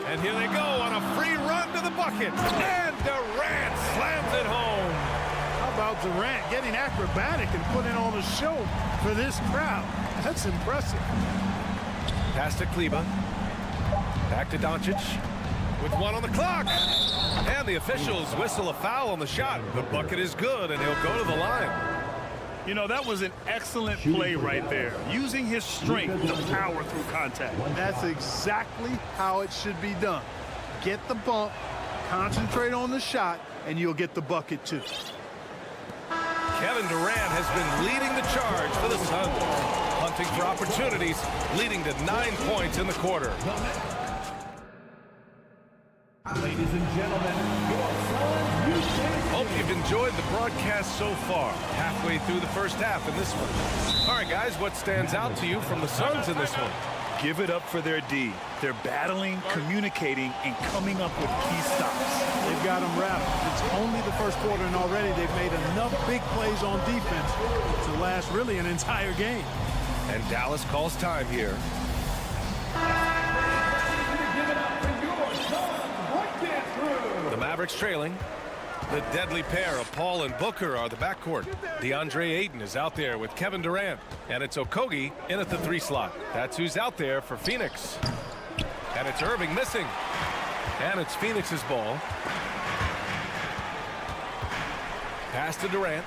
And here they go on a free run to the bucket. And Durant slams it home. How about Durant getting acrobatic and putting on a show for this crowd? That's impressive. Pass to Kleba. Back to Doncic. With 1 on the clock. And the officials whistle a foul on the shot. The bucket is good, and he'll go to the line. You know, that was an excellent play right there. Using his strength to power through contact. That's exactly how it should be done. Get the bump, concentrate on the shot, and you'll get the bucket too. Kevin Durant has been leading the charge for the Suns. Hunting for opportunities, leading to 9 points in the quarter. Ladies and gentlemen, your Suns. Hope you've enjoyed the broadcast so far. Halfway through the first half in this one. All right, guys, what stands out to you from the Suns in this one? Give it up for their D. They're battling, communicating, and coming up with key stops. They've got them wrapped. It's only the first quarter, and already they've made enough big plays on defense to last really an entire game. And Dallas calls time here. The Mavericks trailing. The deadly pair of Paul and Booker are the backcourt. DeAndre Ayton is out there with Kevin Durant. And it's Okogie in at the 3 slot. That's who's out there for Phoenix. And it's Irving missing. And it's Phoenix's ball. Pass to Durant.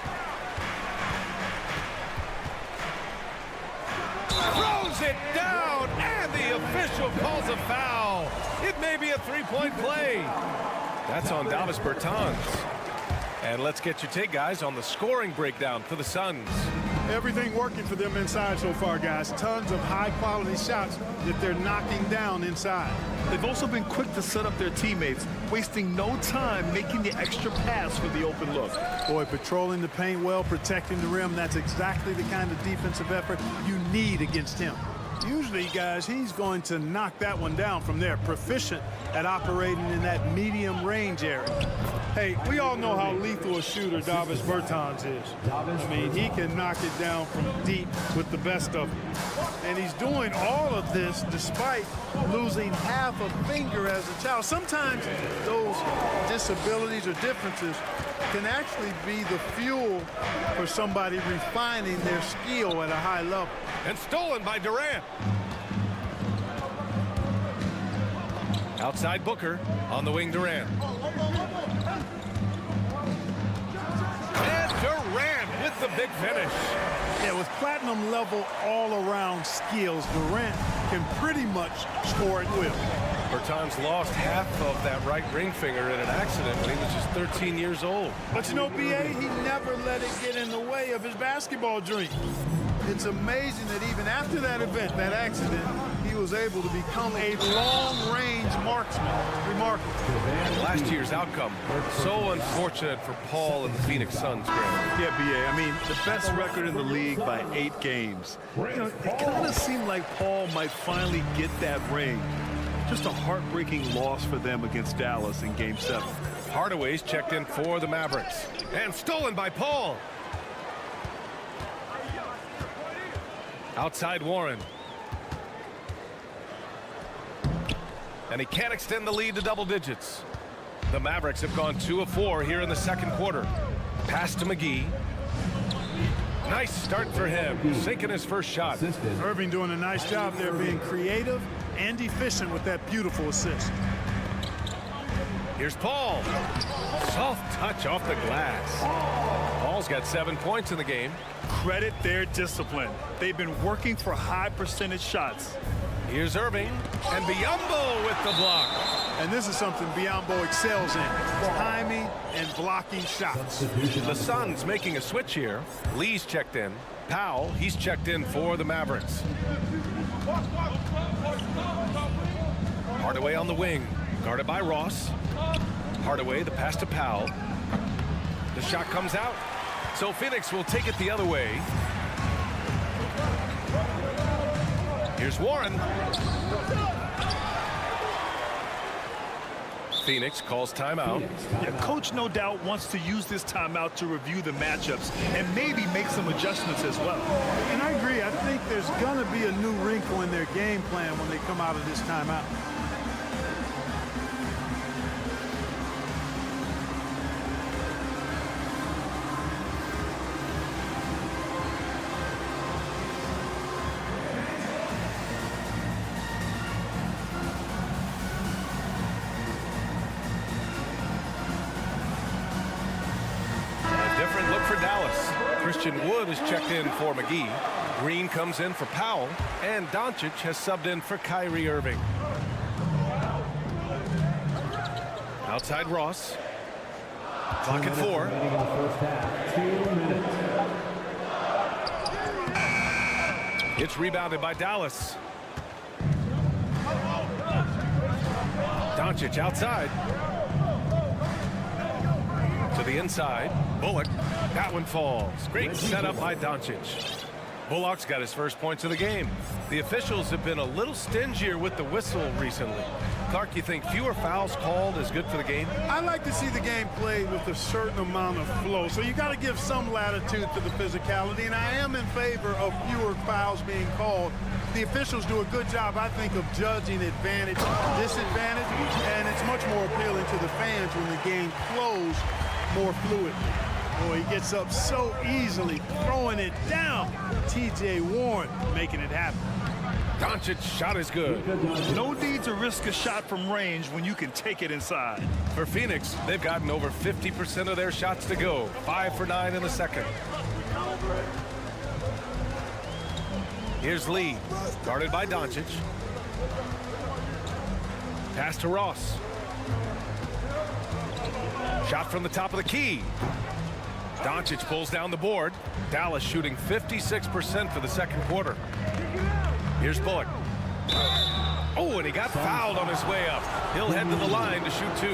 Throws it down, and the official calls a foul. It may be a 3-point play. That's on Davis Bertans. And let's get your take, guys, on the scoring breakdown for the Suns. Everything working for them inside so far, guys. Tons of high-quality shots that they're knocking down inside. They've also been quick to set up their teammates, wasting no time making the extra pass for the open look. Boy, patrolling the paint well, protecting the rim, that's exactly the kind of defensive effort you need against him. Usually, guys, he's going to knock that one down from there. Proficient at operating in that medium range area. Hey, we all know how lethal a shooter Davis Bertans is. I mean, he can knock it down from deep with the best of them. And he's doing all of this despite losing half a finger as a child. Sometimes those disabilities or differences can actually be the fuel for somebody refining their skill at a high level. And stolen by Durant. Outside Booker, on the wing Durant. And Durant with the big finish. Yeah, with platinum level all-around skills, Durant can pretty much score at will. Bertans lost half of that right ring finger in an accident when he was just 13 years old. But you know, B.A., he never let it get in the way of his basketball dream. It's amazing that even after that event, that accident, he was able to become a long-range marksman. Remarkable. Last year's outcome, so unfortunate for Paul and the Phoenix Suns, Greg. Yeah, B.A., I mean, the best record in the league by 8 games. You know, it kind of seemed like Paul might finally get that ring. Just a heartbreaking loss for them against Dallas in Game 7. Hardaway's checked in for the Mavericks. And stolen by Paul. Outside Warren. And he can't extend the lead to double digits. The Mavericks have gone 2 of 4 here in the second quarter. Pass to McGee. Nice start for him, sinking his first shot. Irving doing a nice job there, being creative and efficient with that beautiful assist. Here's Paul. Soft touch off the glass. Paul's got 7 points in the game. Credit their discipline. They've been working for high percentage shots. Here's Irving, and Biyombo with the block. And this is something Biyombo excels in, timing and blocking shots. The Suns making a switch here. Lee's checked in. Powell, he's checked in for the Mavericks. Hardaway on the wing, guarded by Ross. Hardaway, the pass to Powell. The shot comes out, so Phoenix will take it the other way. Here's Warren. Phoenix calls timeout. Yeah, coach no doubt wants to use this timeout to review the matchups and maybe make some adjustments as well. And I agree. I think there's going to be a new wrinkle in their game plan when they come out of this timeout. Wood is checked in for McGee. Green comes in for Powell, and Doncic has subbed in for Kyrie Irving. Outside Ross. Clock at 4. It's rebounded by Dallas. Doncic outside. To the inside. Bullock. That one falls. Great setup by Doncic. Bullock's got his first points of the game. The officials have been a little stingier with the whistle recently. Clark, you think fewer fouls called is good for the game? I like to see the game played with a certain amount of flow. So you got to give some latitude to the physicality, and I am in favor of fewer fouls being called. The officials do a good job, I think, of judging advantage, disadvantage, and it's much more appealing to the fans when the game flows more fluidly. Oh, he gets up so easily, throwing it down. T.J. Warren making it happen. Doncic's shot is good. No need to risk a shot from range when you can take it inside. For Phoenix, they've gotten over 50% of their shots to go. 5 for 9 in the second. Here's Lee, guarded by Doncic. Pass to Ross. Shot from the top of the key. Doncic pulls down the board. Dallas shooting 56% for the second quarter. Here's Bullock. Oh, and he got fouled on his way up. He'll head to the line to shoot 2.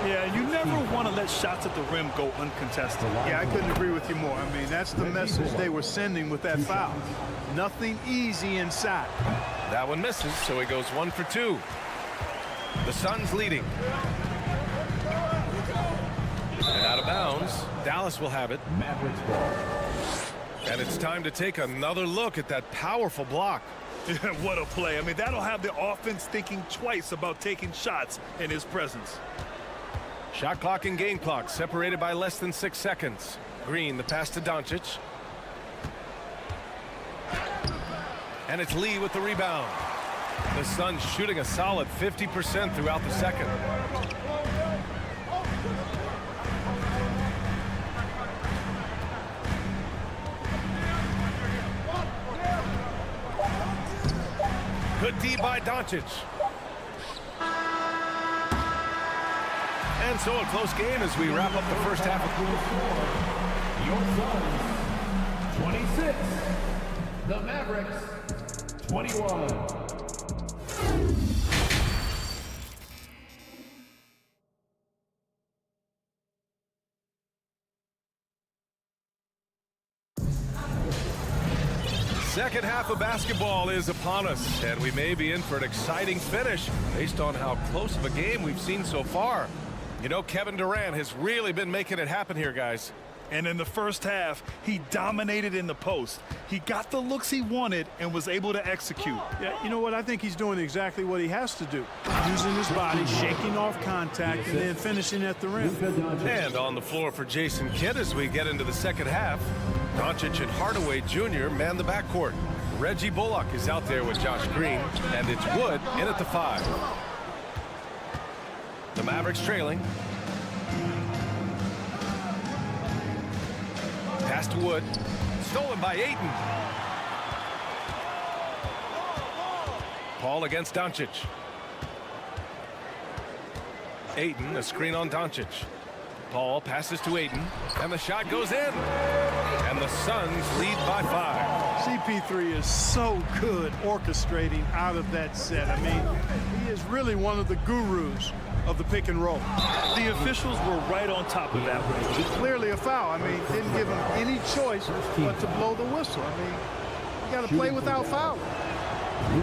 Yeah, you never want to let shots at the rim go uncontested. Yeah, I couldn't agree with you more. I mean, that's the message they were sending with that foul. Nothing easy inside. That one misses, so he goes 1 for 2. The Suns leading. And out of bounds, Dallas will have it. Mavericks ball. And it's time to take another look at that powerful block. What a play. I mean, that'll have the offense thinking twice about taking shots in his presence. Shot clock and game clock separated by less than 6 seconds. Green, the pass to Doncic. And it's Lee with the rebound. The Suns shooting a solid 50% throughout the second. Good D by Doncic. And so a close game as we wrap up the first half of Your Suns, 26. The Mavericks, 21. Second half of basketball is upon us, and we may be in for an exciting finish based on how close of a game we've seen so far. You know, Kevin Durant has really been making it happen here, guys. And in the first half, he dominated in the post. He got the looks he wanted and was able to execute. Yeah, you know what? I think he's doing exactly what he has to do. Using his body, shaking off contact, and then finishing at the rim. And on the floor for Jason Kidd as we get into the second half. Doncic and Hardaway Jr. man the backcourt. Reggie Bullock is out there with Josh Green, and it's Wood in at the 5. The Mavericks trailing. Pass to Wood. Stolen by Ayton. Paul against Doncic. Ayton, a screen on Doncic. Paul passes to Ayton, and the shot goes in. And the Suns lead by 5. CP3 is so good orchestrating out of that set. I mean, he is really one of the gurus of the pick and roll. The officials were right on top of that one. Clearly a foul. I mean, didn't give him any choice but to blow the whistle. I mean, you got to play without fouling.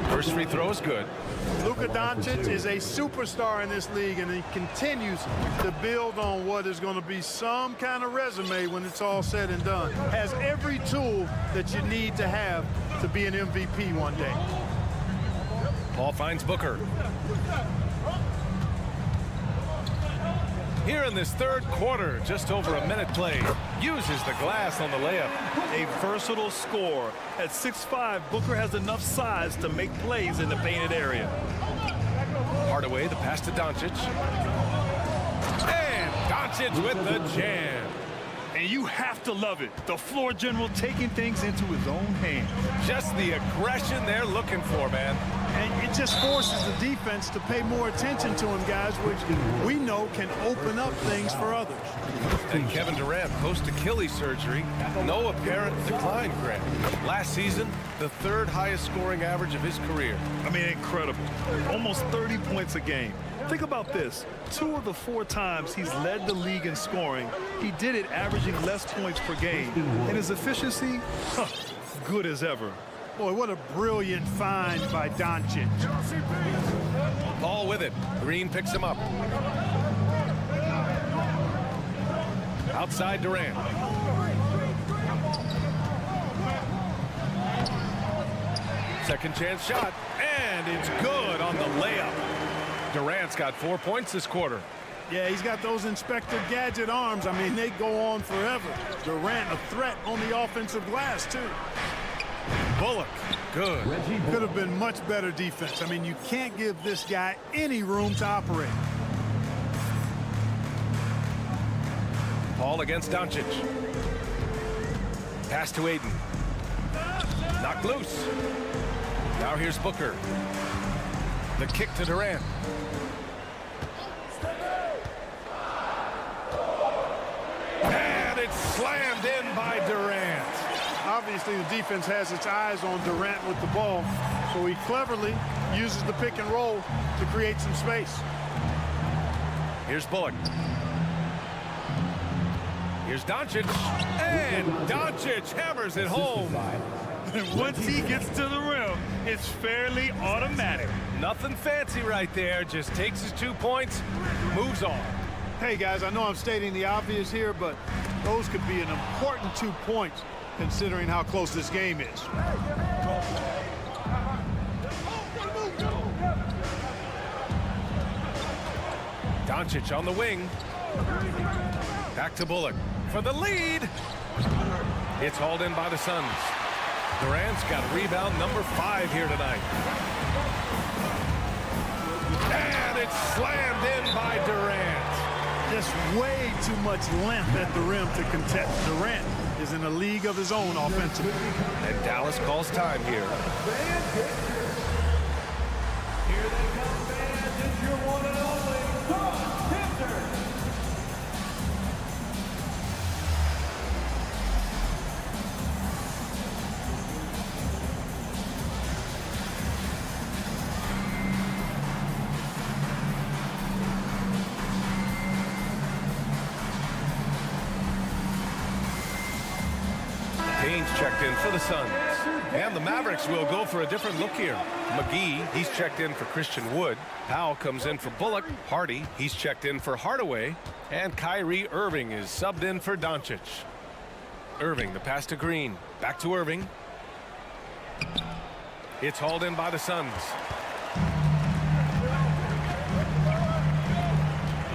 First free throw is good. Luka Doncic is a superstar in this league, and he continues to build on what is going to be some kind of resume when it's all said and done. Has every tool that you need to have to be an MVP one day. Paul finds Booker. Here in this third quarter, just over a minute played, uses the glass on the layup. A versatile scorer. At 6'5", Booker has enough size to make plays in the painted area. Hardaway, the pass to Doncic. And Doncic with the jam. And you have to love it. The floor general taking things into his own hands. Just the aggression they're looking for, man. And it just forces the defense to pay more attention to him, guys, which we know can open up things for others. And Kevin Durant, post-Achilles surgery, no apparent decline, Grant. Last season, the third highest scoring average of his career. I mean, incredible. Almost 30 points a game. Think about this. 2 of the 4 times he's led the league in scoring, he did it averaging less points per game. And his efficiency, good as ever. Boy, what a brilliant find by Doncic. Paul with it. Green picks him up. Outside Durant. Second chance shot, and it's good on the layup. Durant's got 4 points this quarter. Yeah, he's got those Inspector Gadget arms. I mean, they go on forever. Durant, a threat on the offensive glass, too. Bullock, good. Could have been much better defense. I mean, you can't give this guy any room to operate. Paul against Doncic. Pass to Ayton. Knocked loose. Now here's Booker. The kick to Durant. And it's slammed in by Durant. Obviously, the defense has its eyes on Durant with the ball, so he cleverly uses the pick and roll to create some space. Here's Bullock. Here's Doncic, and Doncic hammers it home. And once he gets to the rim, it's fairly automatic. Nothing fancy right there, just takes his 2 points, moves on. Hey, guys, I know I'm stating the obvious here, but those could be an important 2 points considering how close this game is. Doncic on the wing. Back to Bullock for the lead. It's hauled in by the Suns. Durant's got rebound number 5 here tonight. And it's slammed in by Durant. Just way too much length at the rim to contest. Durant is in a league of his own offensively. And Dallas calls time here. Here they come, fans. It's your one and only Panther. Checked in for the Suns. And the Mavericks will go for a different look here. McGee, he's checked in for Christian Wood. Powell comes in for Bullock. Hardy, he's checked in for Hardaway. And Kyrie Irving is subbed in for Doncic. Irving, the pass to Green. Back to Irving. It's hauled in by the Suns.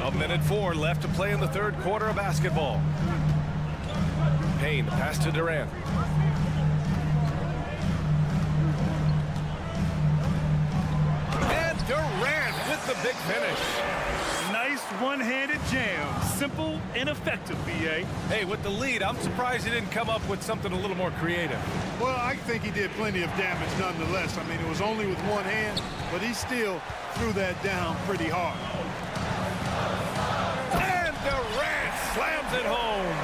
A minute 4 left to play in the third quarter of basketball. Payne, pass to Durant. And Durant with the big finish. Nice one-handed jam. Simple and effective, B.A. Hey, with the lead, I'm surprised he didn't come up with something a little more creative. Well, I think he did plenty of damage nonetheless. I mean, it was only with one hand, but he still threw that down pretty hard. And Durant slams it home.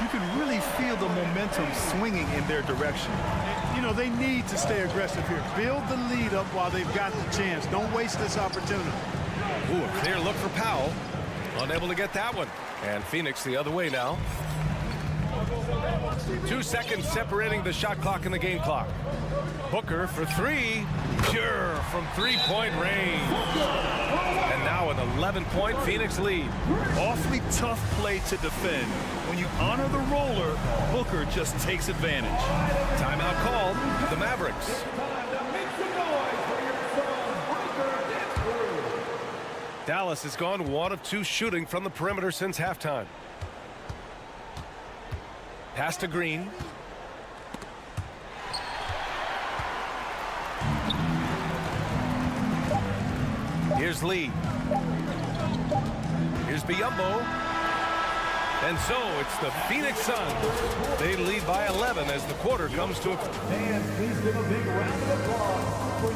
You can really feel the momentum swinging in their direction. You know, they need to stay aggressive here. Build the lead up while they've got the chance. Don't waste this opportunity. Ooh, a clear look for Powell. Unable to get that one. And Phoenix the other way now. 2 seconds separating the shot clock and the game clock. Booker for three. Pure from three-point range. And now an 11-point Phoenix lead. Awfully tough play to defend. When you honor the roller, Booker just takes advantage. Timeout called. The Mavericks. Dallas has gone 1 of 2 shooting from the perimeter since halftime. Pass to Green. Here's Lee. Here's Biyombo. And so it's the Phoenix Suns. They lead by 11 as the quarter comes to a...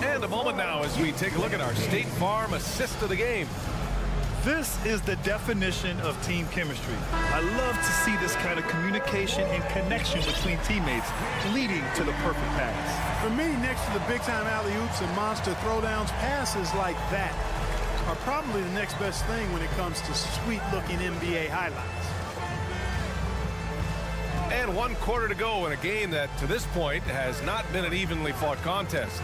And a moment now as we take a look at our State Farm assist of the game. This is the definition of team chemistry. I love to see this kind of communication and connection between teammates leading to the perfect pass. For me, next to the big-time alley-oops and monster throwdowns, passes like that are probably the next best thing when it comes to sweet-looking NBA highlights. And 1 quarter to go in a game that, to this point, has not been an evenly fought contest.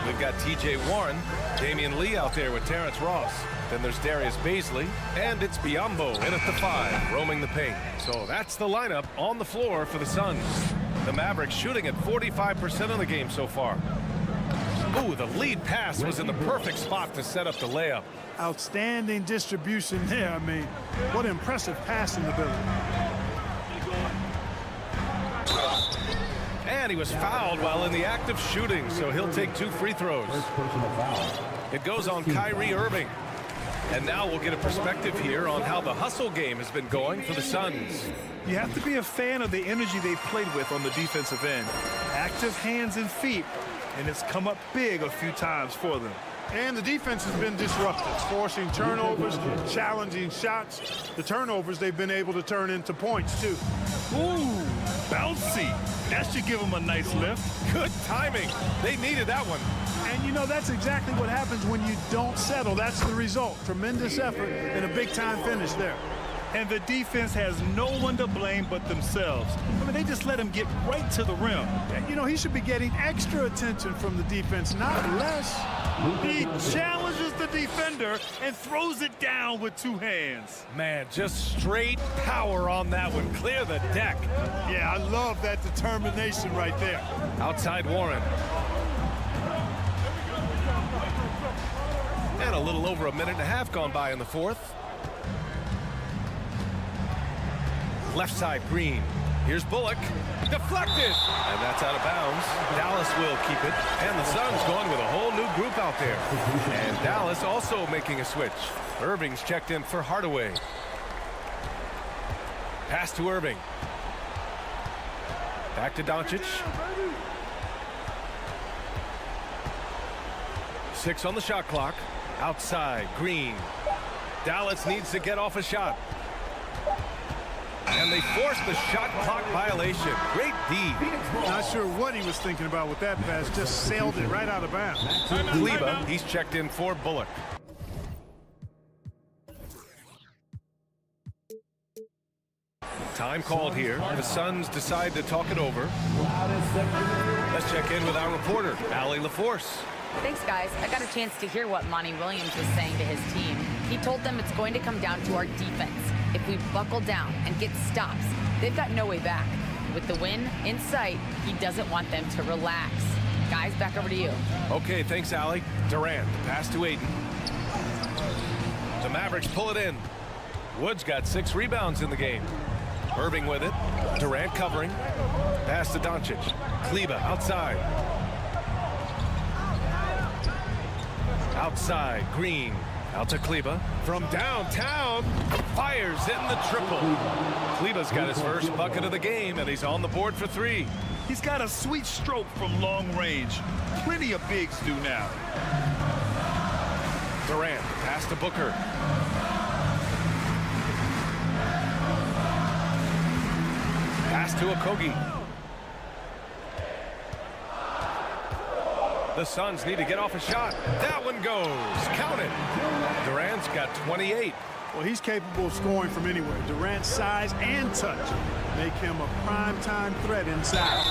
We've got T.J. Warren, Damian Lee out there with Terrence Ross. Then there's Darius Baisley, and it's Biyombo in at the 5, roaming the paint. So that's the lineup on the floor for the Suns. The Mavericks shooting at 45% of the game so far. Ooh, the lead pass was in the perfect spot to set up the layup. Outstanding distribution there. I mean, what impressive passing ability. And he was fouled while in the act of shooting, so he'll take 2 free throws. It goes on Kyrie Irving. And now we'll get a perspective here on how the hustle game has been going for the Suns. You have to be a fan of the energy they've played with on the defensive end. Active hands and feet, and it's come up big a few times for them. And the defense has been disruptive, forcing turnovers, challenging shots. The turnovers they've been able to turn into points, too. Ooh, bouncy. That should give them a nice lift. Good timing. They needed that one. And, you know, that's exactly what happens when you don't settle. That's the result. Tremendous effort and a big-time finish there. And the defense has no one to blame but themselves. I mean, they just let him get right to the rim. And, you know, he should be getting extra attention from the defense, not less. He challenges the defender and throws it down with 2 hands. Man, just straight power on that one. Clear the deck. Yeah, I love that determination right there. Outside Warren. And a little over 1.5 minutes gone by in the 4th. Left side, Green. Here's Bullock. Deflected. And that's out of bounds. Dallas will keep it. And the Suns going with a whole new group out there. And Dallas also making a switch. Irving's checked in for Hardaway. Pass to Irving. Back to Doncic. 6 on the shot clock. Outside, Green. Dallas needs to get off a shot. And they force the shot clock violation. Great D. Not sure what he was thinking about with that pass. Just sailed it right out of bounds. Kleba, he's checked in for Bullock. Time called here. The Suns decide to talk it over. Let's check in with our reporter, Allie LaForce. Thanks, guys. I got a chance to hear what Monty Williams was saying to his team. He told them it's going to come down to our defense. If we buckle down and get stops, they've got no way back. With the win in sight, he doesn't want them to relax. Guys, back over to you. Okay, thanks, Allie. Durant, pass to Ayton. The Mavericks pull it in. Woods got 6 rebounds in the game. Irving with it. Durant covering. Pass to Doncic. Kleba outside. Outside, Green. Out to Kleba from downtown. Fires in the triple. Kleba's got his first bucket of the game, and he's on the board for 3. He's got a sweet stroke from long range. Plenty of bigs do now. Durant, pass to Booker. Pass to Okogie. The Suns need to get off a shot. That one goes. Count it. Durant's got 28. Well, he's capable of scoring from anywhere. Durant's size and touch make him a prime-time threat inside.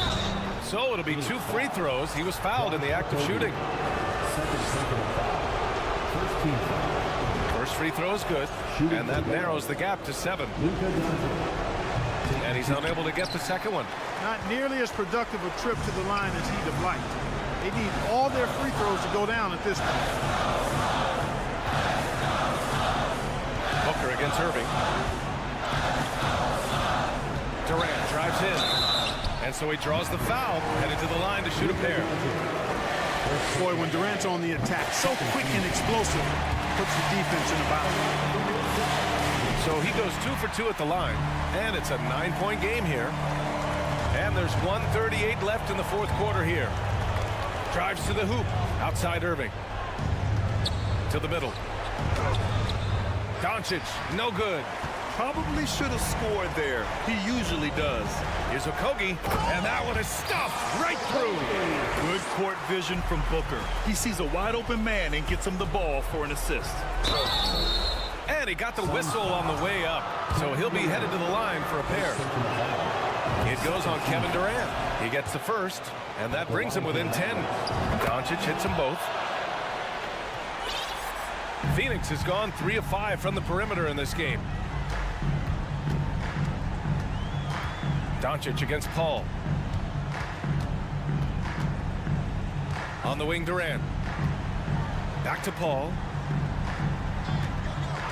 So it'll be 2 free throws. He was fouled in the act of shooting. First free throw is good, and that narrows the gap to 7. And he's unable to get the second one. Not nearly as productive a trip to the line as he'd have liked. They need all their free throws to go down at this point. Booker against Irving. Durant drives in. And so he draws the foul, headed to the line to shoot a pair. Boy, when Durant's on the attack, so quick and explosive, puts the defense in a bound. So he goes 2 for 2 at the line, and it's a 9-point game here. And there's 1:38 left in the 4th quarter here. Drives to the hoop, outside Irving. To the middle. Doncic, no good. Probably should have scored there. He usually does. Here's Okogie, and that one is stuffed right through. Good court vision from Booker. He sees a wide open man and gets him the ball for an assist. And he got the whistle on the way up, so he'll be headed to the line for a pair. It goes on Kevin Durant. He gets the first, and that brings him within 10. Doncic hits them both. Phoenix has gone 3 of 5 from the perimeter in this game. Doncic against Paul. On the wing, Durant. Back to Paul.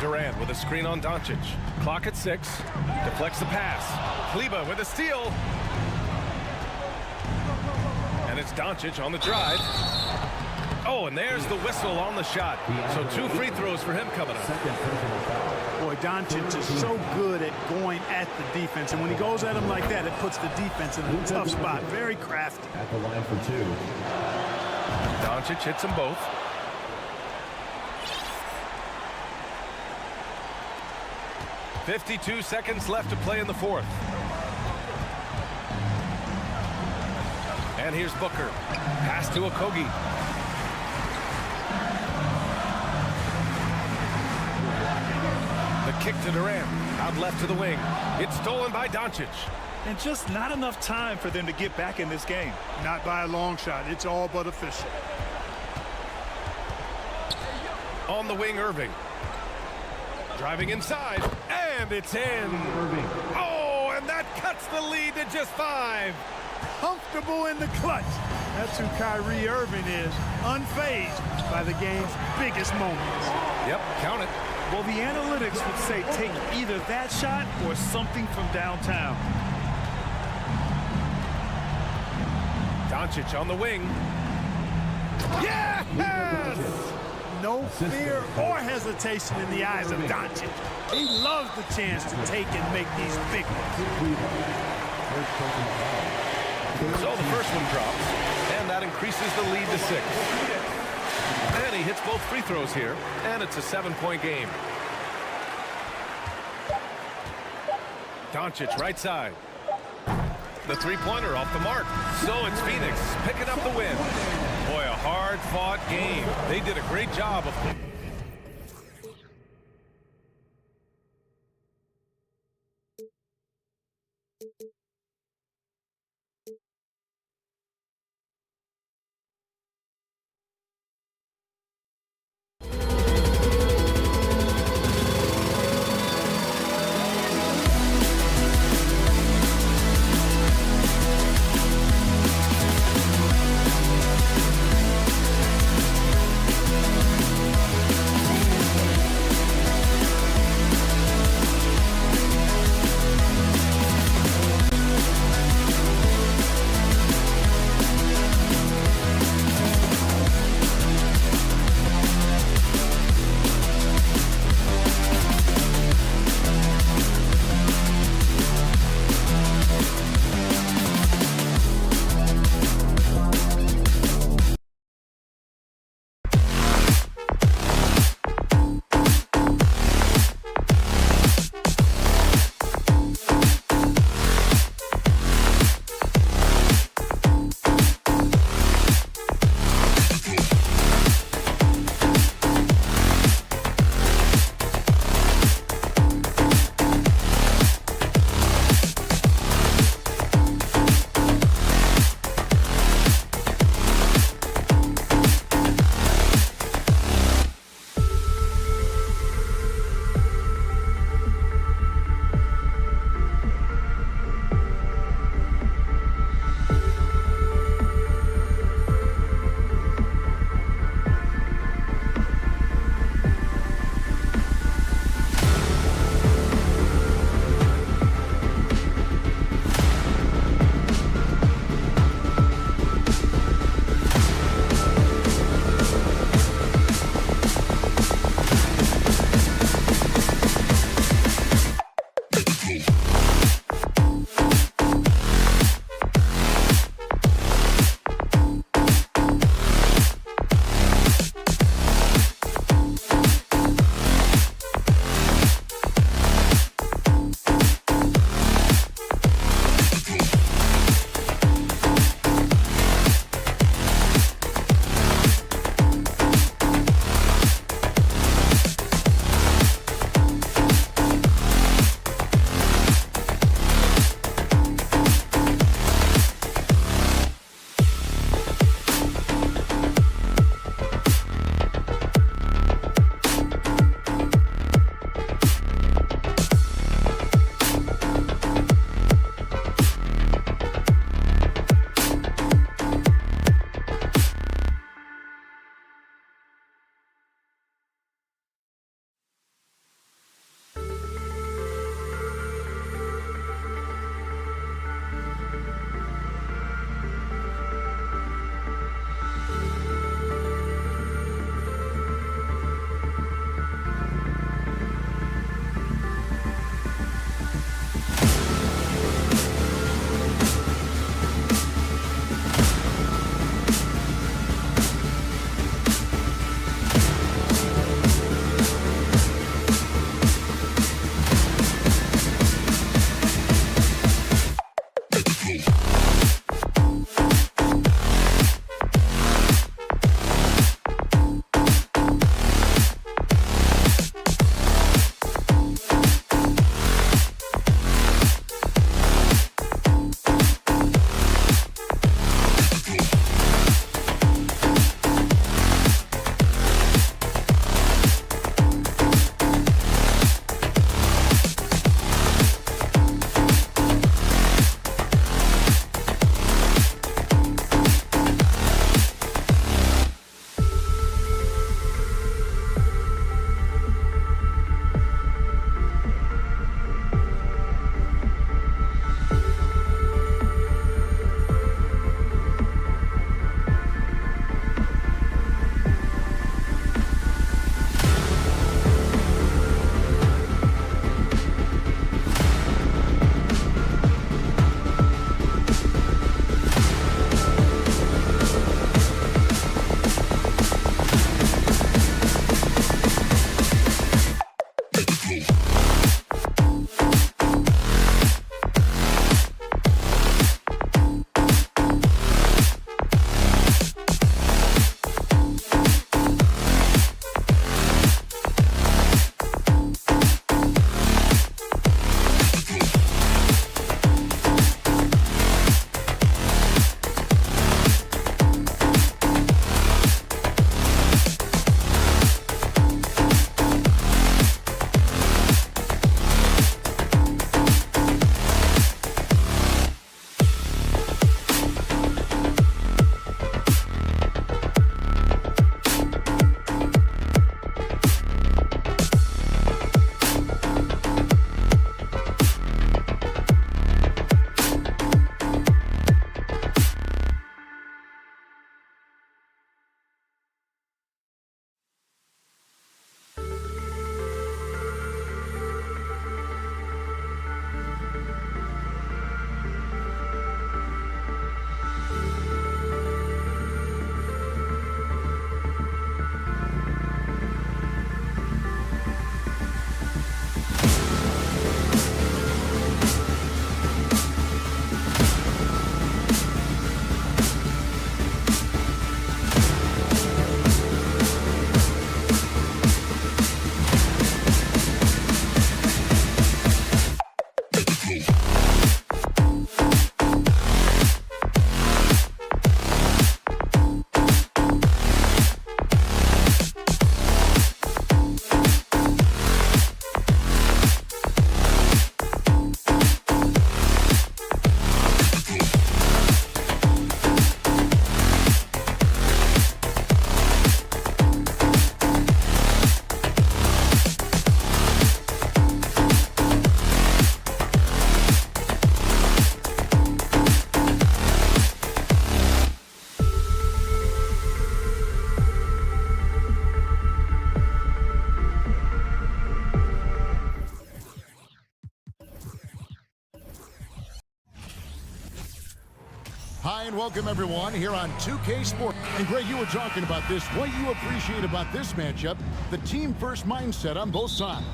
Durant with a screen on Doncic. Clock at 6. Deflects the pass. Kleba with a steal. And it's Doncic on the drive. Oh, and there's the whistle on the shot. So 2 free throws for him coming up. Boy, Doncic is so good at going at the defense. And when he goes at him like that, it puts the defense in a tough spot. Very crafty. At the line for 2. Doncic hits them both. .52 seconds left to play in the 4th. And here's Booker. Pass to Okogie. The kick to Durant. Out left to the wing. It's stolen by Doncic. And just not enough time for them to get back in this game. Not by a long shot. It's all but official. On the wing, Irving. Driving inside. And it's in. Oh, and that cuts the lead to just 5. Comfortable in the clutch. That's who Kyrie Irving is. Unfazed by the game's biggest moments. Yep, count it. Well, the analytics would say take either that shot or something from downtown. Doncic on the wing. Yes! No fear or hesitation in the eyes of Doncic. He loves the chance to take and make these big ones. So the first one drops, and that increases the lead to 6. And he hits both free throws here, and it's a 7-point game. Doncic right side. The three-pointer off the mark. So it's Phoenix picking up the win. Boy, a hard-fought game. They did a great job of... welcome everyone here on 2K Sports. And Greg, you were talking about this. What you appreciate about this matchup, the team-first mindset on both sides.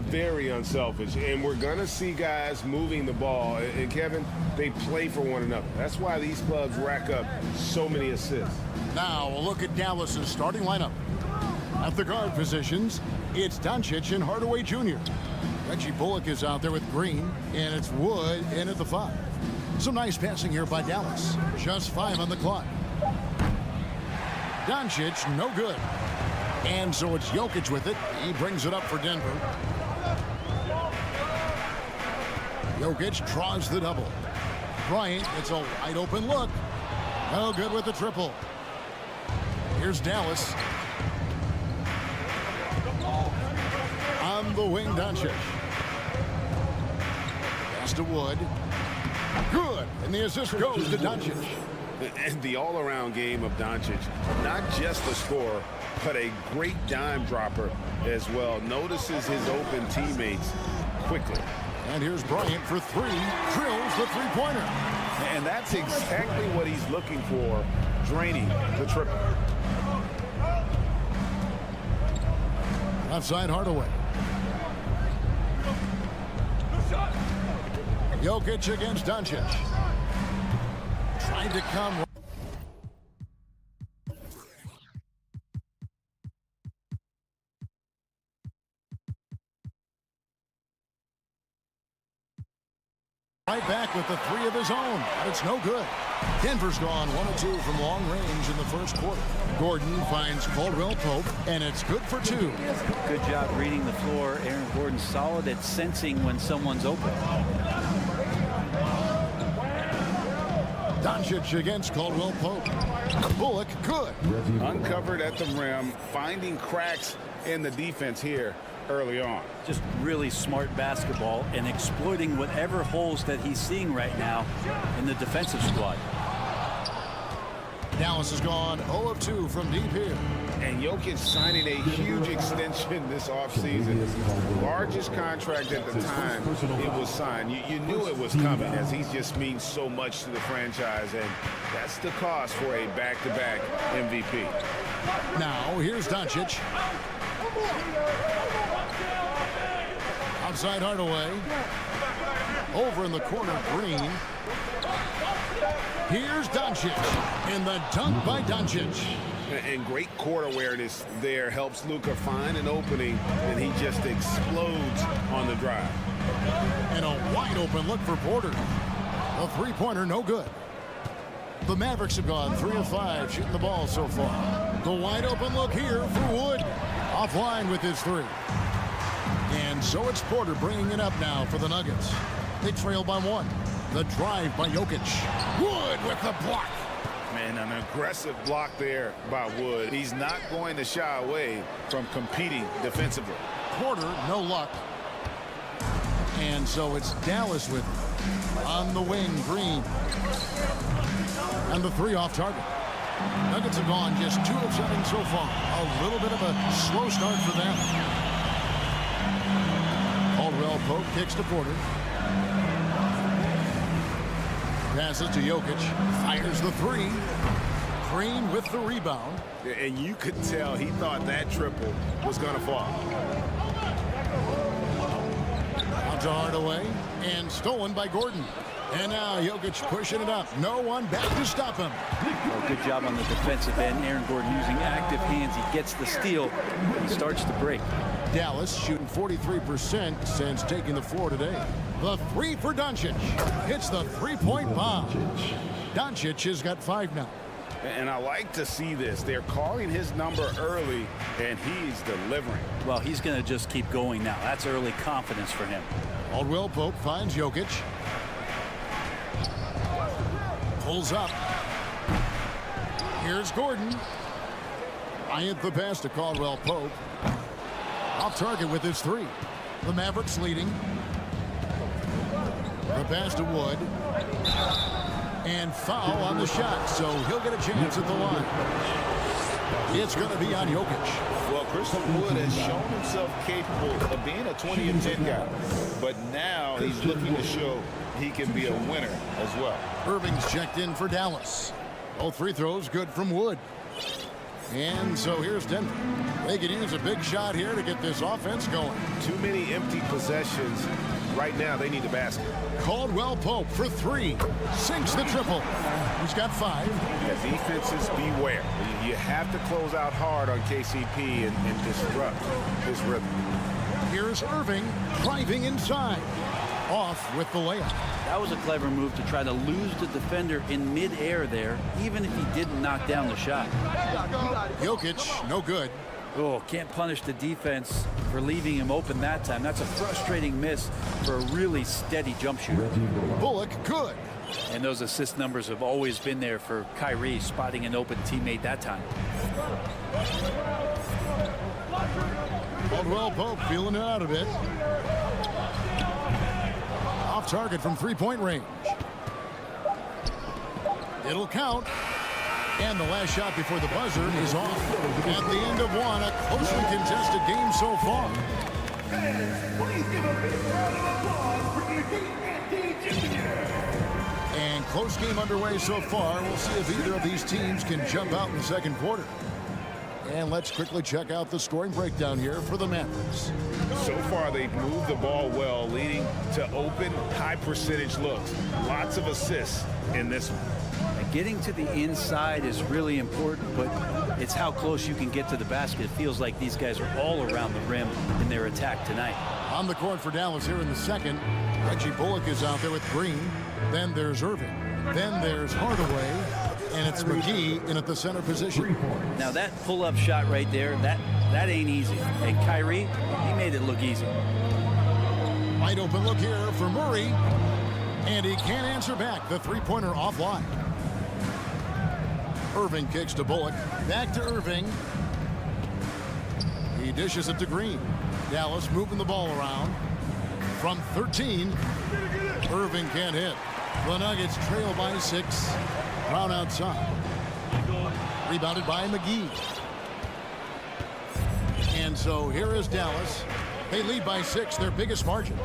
Very unselfish, and we're going to see guys moving the ball. And Kevin, they play for one another. That's why these clubs rack up so many assists. Now a look at Dallas's starting lineup. At the guard positions, it's Doncic and Hardaway Jr. Reggie Bullock is out there with Green, and it's Wood in at the 5. Some nice passing here by Dallas. Just 5 on the clock. Doncic, no good. And so it's Jokic with it. He brings it up for Denver. Jokic draws the double. Bryant gets a wide open look. No good with the triple. Here's Dallas. On the wing, Doncic. Pass to Wood. Good. And the assist goes to Doncic. And the all-around game of Doncic, not just a scorer, but a great dime dropper as well. Notices his open teammates quickly. And here's Bryant for 3. Drills the three-pointer. And that's exactly what he's looking for, draining the triple. Outside Hardaway. Jokic against Doncic. Trying to come. Right back with the 3 of his own. It's no good. Denver's gone 1 of 2 from long range in the first quarter. Gordon finds Caldwell Pope, and it's good for 2. Good job reading the floor. Aaron Gordon solid at sensing when someone's open. Doncic against Caldwell Pope. Bullock, good. Uncovered at the rim, finding cracks in the defense here early on. Just really smart basketball and exploiting whatever holes that he's seeing right now in the defensive squad. Dallas has gone 0 of 2 from deep here. And Jokic signing a huge extension this offseason. Largest contract at the time it was signed. You knew it was coming, as he just means so much to the franchise, and that's the cost for a back-to-back MVP. Now here's Doncic. Outside Hardaway. Over in the corner, Green. Here's Doncic. And the dunk by Doncic. And great court awareness there helps Luka find an opening, and he just explodes on the drive. And a wide open look for Porter. A three-pointer, no good. The Mavericks have gone 3 of 5 shooting the ball so far. The wide open look here for Wood. Offline with his 3. And so it's Porter bringing it up now for the Nuggets. They trail by 1. The drive by Jokic. Wood with the block. Man, an aggressive block there by Wood. He's not going to shy away from competing defensively. Porter, no luck. And so it's Dallas with it. On the wing, Green. And the 3 off target. Nuggets have gone just 2 of 7 so far. A little bit of a slow start for them. Caldwell Pope kicks to Porter. Passes to Jokic. Fires the 3. Green with the rebound. And you could tell he thought that triple was going to fall. Out to Hardaway. And stolen by Gordon. And now Jokic pushing it up. No one back to stop him. Well, good job on the defensive end. Aaron Gordon using active hands. He gets the steal. He starts to break. Dallas shooting 43% since taking the floor today. The 3 for Doncic. Hits the three-point bomb. Doncic has got 5 now. And I like to see this. They're calling his number early, and he's delivering. Well, he's going to just keep going now. That's early confidence for him. Caldwell Pope finds Jokic. Pulls up. Here's Gordon. Bryant the pass to Caldwell Pope. Off target with his 3. The Mavericks leading. The pass to Wood. And foul on the shot, so he'll get a chance at the line. It's going to be on Jokic. Well, Christian Wood has shown himself capable of being a 20 and 10 guy, but now he's looking to show he can be a winner as well. Irving's checked in for Dallas. Both free throws good from Wood. And so here's Denver. They could use a big shot here to get this offense going. Too many empty possessions. Right now, they need the basket. Caldwell Pope for 3. Sinks the triple. He's got 5. Yeah, defenses, beware. You have to close out hard on KCP and disrupt his rhythm. Here's Irving driving inside. Off with the layup. That was a clever move to try to lose the defender in midair there, even if he didn't knock down the shot. Jokic, no good. Oh, can't punish the defense for leaving him open that time. That's a frustrating miss for a really steady jump shooter. Bullock, good. And those assist numbers have always been there for Kyrie, spotting an open teammate that time. Caldwell Pope feeling it out a bit. Off target from three-point range. It'll count. And the last shot before the buzzer is off. At the end of one, a closely contested game so far. Please give a big round of applause for your team. And close game underway so far. We'll see if either of these teams can jump out in the second quarter. And let's quickly check out the scoring breakdown here for the Mavericks. So far, they've moved the ball well, leading to open, high-percentage looks. Lots of assists in this one. And getting to the inside is really important, but it's how close you can get to the basket. It feels like these guys are all around the rim in their attack tonight. On the court for Dallas here in the second, Reggie Bullock is out there with Green. Then there's Irving. Then there's Hardaway. And it's McGee in at the center position. Now that pull-up shot right there, that ain't easy. And Kyrie, he made it look easy. Wide open look here for Murray. And he can't answer back. The three-pointer offline. Irving kicks to Bullock. Back to Irving. He dishes it to Green. Dallas moving the ball around. From 13, Irving can't hit. The Nuggets trail by 6. Brown outside. Rebounded by McGee. And so here is Dallas. They lead by 6, their biggest margin.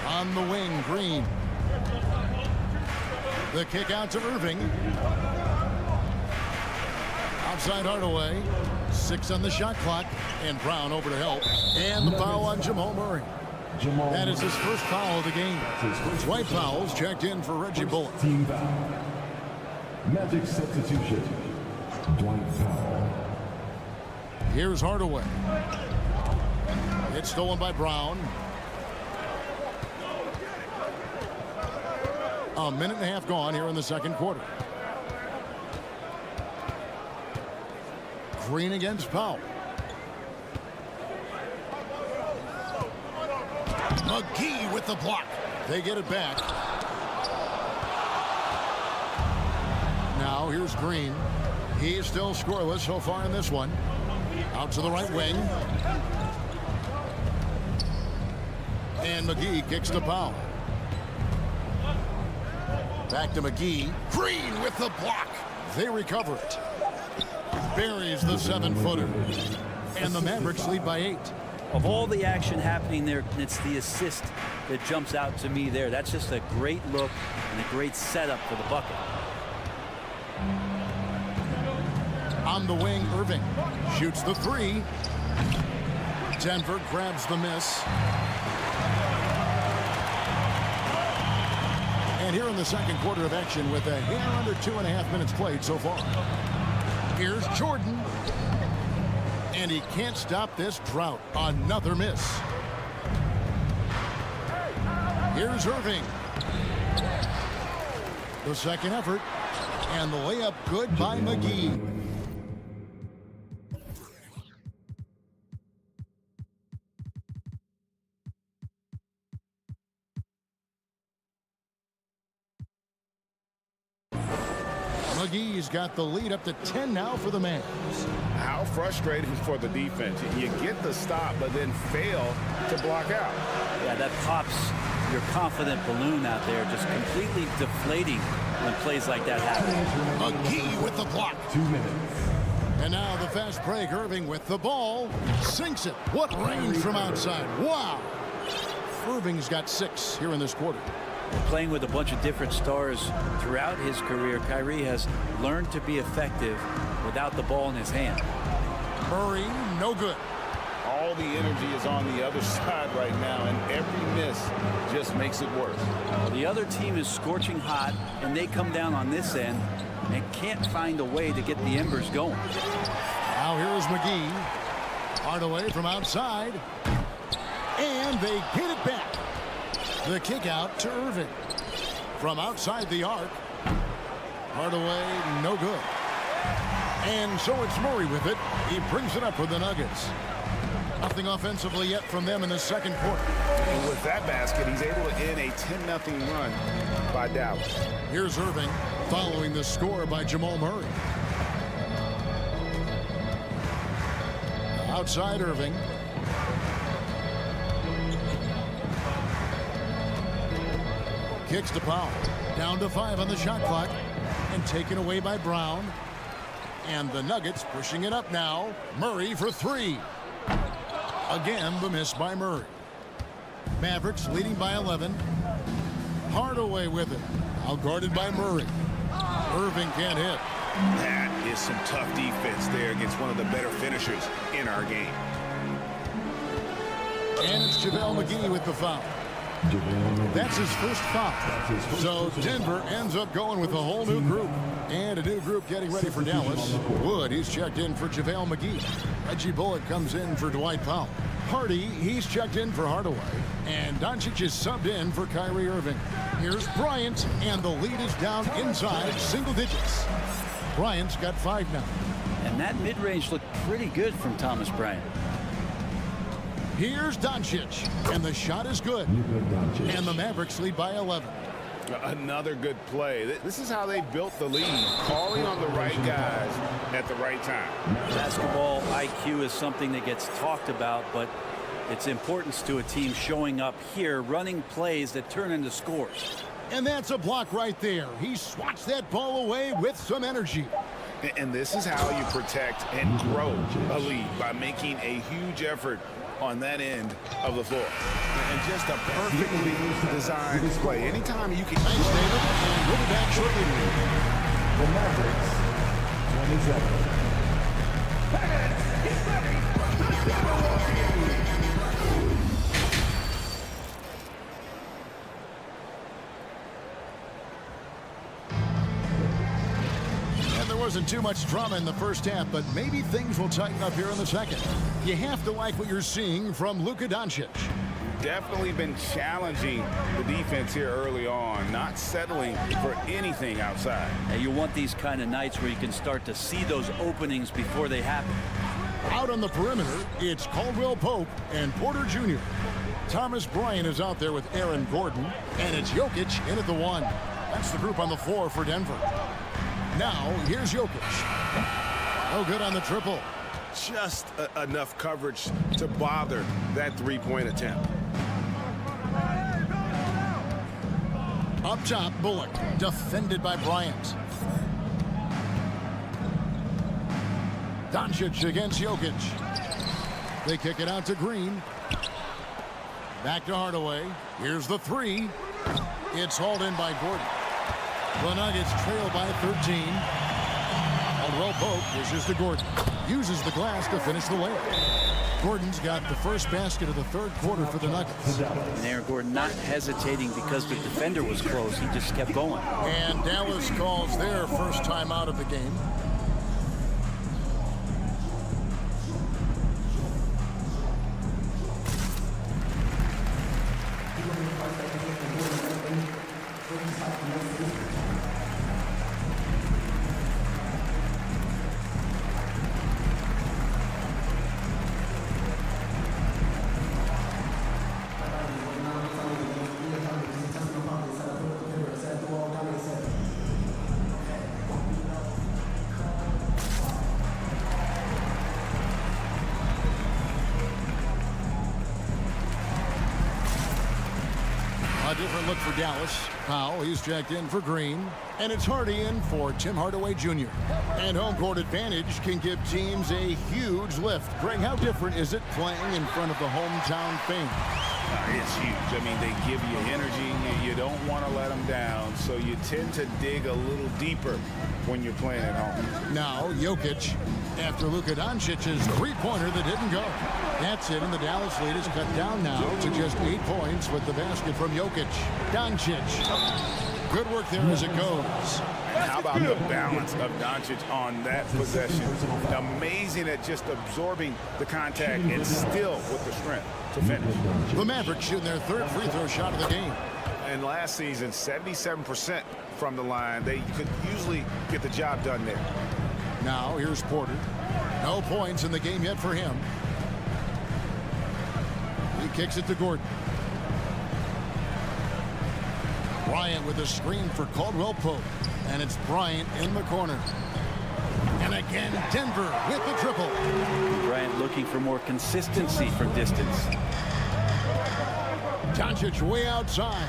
On the wing, Green. The kick out to Irving. Outside Hardaway. 6 on the shot clock. And Brown over to help. And the foul on Jamal Murray. That is his first foul of the game. White fouls checked in for Reggie Bullock. Team foul. Magic substitution. Dwight foul. Here's Hardaway. It's stolen by Brown. A minute and a half gone here in the second quarter. Green against Powell. McGee with the block. They get it back. Now here's Green. He's still scoreless so far in this one. Out to the right wing. And McGee kicks to Powell. Back to McGee. Green with the block. They recover it. Buries the 7-footer. And the Mavericks lead by 8. Of all the action happening there, it's the assist that jumps out to me there. That's just a great look and a great setup for the bucket. On the wing, Irving shoots the 3. Denver grabs the miss. And here in the second quarter of action with a hair under 2.5 minutes played so far. Here's Jordan. And he can't stop this drought. Another miss. Here's Irving. The second effort. And the layup good by McGee. McGee's got the lead up to 10 now for the Mavs. How frustrating for the defense. You get the stop, but then fail to block out. Yeah, that pops your confident balloon out there, just completely deflating when plays like that happen. McGee with the block. 2 minutes. And now the fast break. Irving with the ball. Sinks it. What range from outside. Wow. Irving's got 6 here in this quarter. Playing with a bunch of different stars throughout his career, Kyrie has learned to be effective without the ball in his hand. Murray, no good. All the energy is on the other side right now, and every miss just makes it worse. The other team is scorching hot, and they come down on this end and can't find a way to get the embers going. Now here's McGee. Hardaway from outside. And they get it back. The kick out to Irving. From outside the arc. Hardaway, no good. And so it's Murray with it. He brings it up for the Nuggets. Nothing offensively yet from them in the second quarter. And with that basket, he's able to end a 10-0 run by Dallas. Here's Irving following the score by Jamal Murray. Outside Irving. Kicks to Powell. Down to 5 on the shot clock. And taken away by Brown. And the Nuggets pushing it up now. Murray for 3. Again, the miss by Murray. Mavericks leading by 11. Hardaway with it. Outguarded by Murray. Irving can't hit. That is some tough defense there against one of the better finishers in our game. And it's JaVale McGee with the foul. That's his first foul. So Denver ends up going with a whole new group. And a new group getting ready for Dallas. Wood, he's checked in for JaVale McGee. Reggie Bullock comes in for Dwight Powell. Hardy, he's checked in for Hardaway. And Doncic is subbed in for Kyrie Irving. Here's Bryant, and the lead is down inside single digits. Bryant's got 5 now. And that mid-range looked pretty good from Thomas Bryant. Here's Doncic, and the shot is good. And the Mavericks lead by 11. Another good play. This is how they built the lead, calling on the right guys at the right time. Basketball IQ is something that gets talked about, but its importance to a team showing up here, running plays that turn into scores. And that's a block right there. He swats that ball away with some energy. And this is how you protect and grow a lead, by making a huge effort on that end of the floor. And just a perfectly designed play. Anytime you can... Thanks, David. And we'll be back shortly. The Mavericks, 27. And there wasn't too much drama in the first half, but maybe things will tighten up here in the second. You have to like what you're seeing from Luka Doncic. Definitely been challenging the defense here early on, not settling for anything outside. And you want these kind of nights where you can start to see those openings before they happen. Out on the perimeter, it's Caldwell Pope and Porter Jr. Thomas Bryant is out there with Aaron Gordon, and it's Jokic in at the 1. That's the group on the floor for Denver. Now, here's Jokic. No good on the triple. Just enough coverage to bother that three-point attempt. Up top, Bullock, defended by Bryant. Doncic against Jokic. They kick it out to Green. Back to Hardaway. Here's the 3. It's hauled in by Gordon. The Nuggets trail by 13. Caldwell Pope pushes to Gordon. Uses the glass to finish the layup. Gordon's got the first basket of the third quarter for the Nuggets. And Aaron Gordon not hesitating because the defender was close. He just kept going. And Dallas calls their first time out of the game. A different look for Dallas. Powell, he's checked in for Green. And it's Hardy in for Tim Hardaway Jr. And home court advantage can give teams a huge lift. Greg, how different is it playing in front of the hometown fans? It's huge. I mean, they give you energy. You don't want to let them down, so you tend to dig a little deeper when you're playing at home. Now, Jokic, after Luka Doncic's three-pointer that didn't go. That's it, and the Dallas lead is cut down now to just 8 points with the basket from Jokic. Doncic. Good work there as it goes. And how about the balance of Doncic on that possession? Amazing at just absorbing the contact and still with the strength to finish. The Mavericks shooting their third free throw shot of the game. And last season, 77% from the line. They could usually get the job done there. Now, here's Porter. No points in the game yet for him. He kicks it to Gordon. Bryant with a screen for Caldwell Pope. And it's Bryant in the corner. And again, Denver with the triple. Bryant looking for more consistency from distance. Doncic way outside.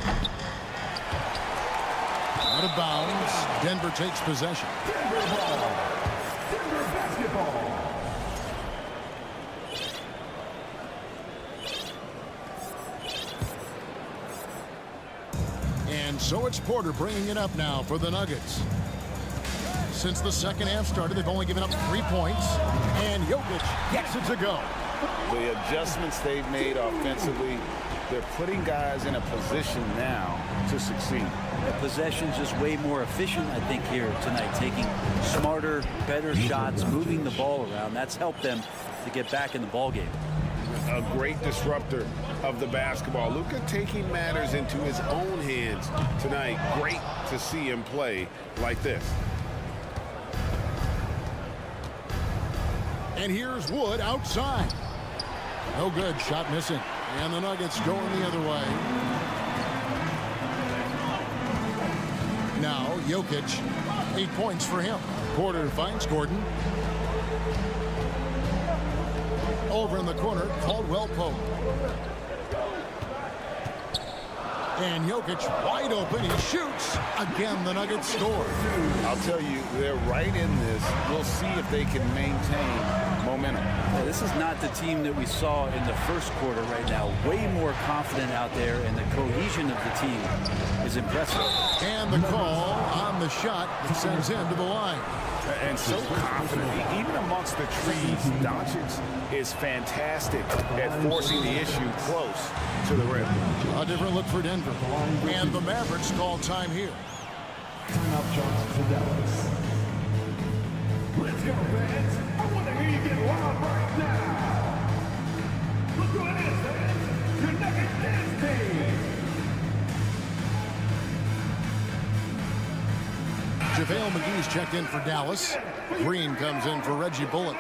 Out of bounds. Denver takes possession. Denver ball. Denver basketball. And so it's Porter bringing it up now for the Nuggets. Since the second half started, they've only given up 3 points. And Jokic gets it to go. The adjustments they've made offensively, they're putting guys in a position now to succeed. The possession's just way more efficient, I think, here tonight. Taking smarter, better shots, moving the ball around. That's helped them to get back in the ball game. A great disruptor of the basketball. Luka taking matters into his own hands tonight. Great to see him play like this. And here's Wood outside. No good. Shot missing. And the Nuggets going the other way. Now, Jokic. 8 points for him. Porter finds Gordon. Over in the corner, Caldwell Pope. And Jokic wide open. He shoots. Again, the Nuggets score. I'll tell you, they're right in this. We'll see if they can maintain momentum. Yeah, this is not the team that we saw in the first quarter right now. Way more confident out there, and the cohesion of the team is impressive. And the call on the shot that sends him to the line. And so confident. Even amongst the trees, Doncic is fantastic at forcing the issue close to the rim. A different look for Denver. And the Mavericks call time here. Timeout shots to Dallas. Let's go, fans. I want to hear you get wild right now. Look who it is, fans. Your Nuggets dance team. JaVale McGee's checked in for Dallas. Green comes in for Reggie Bullock.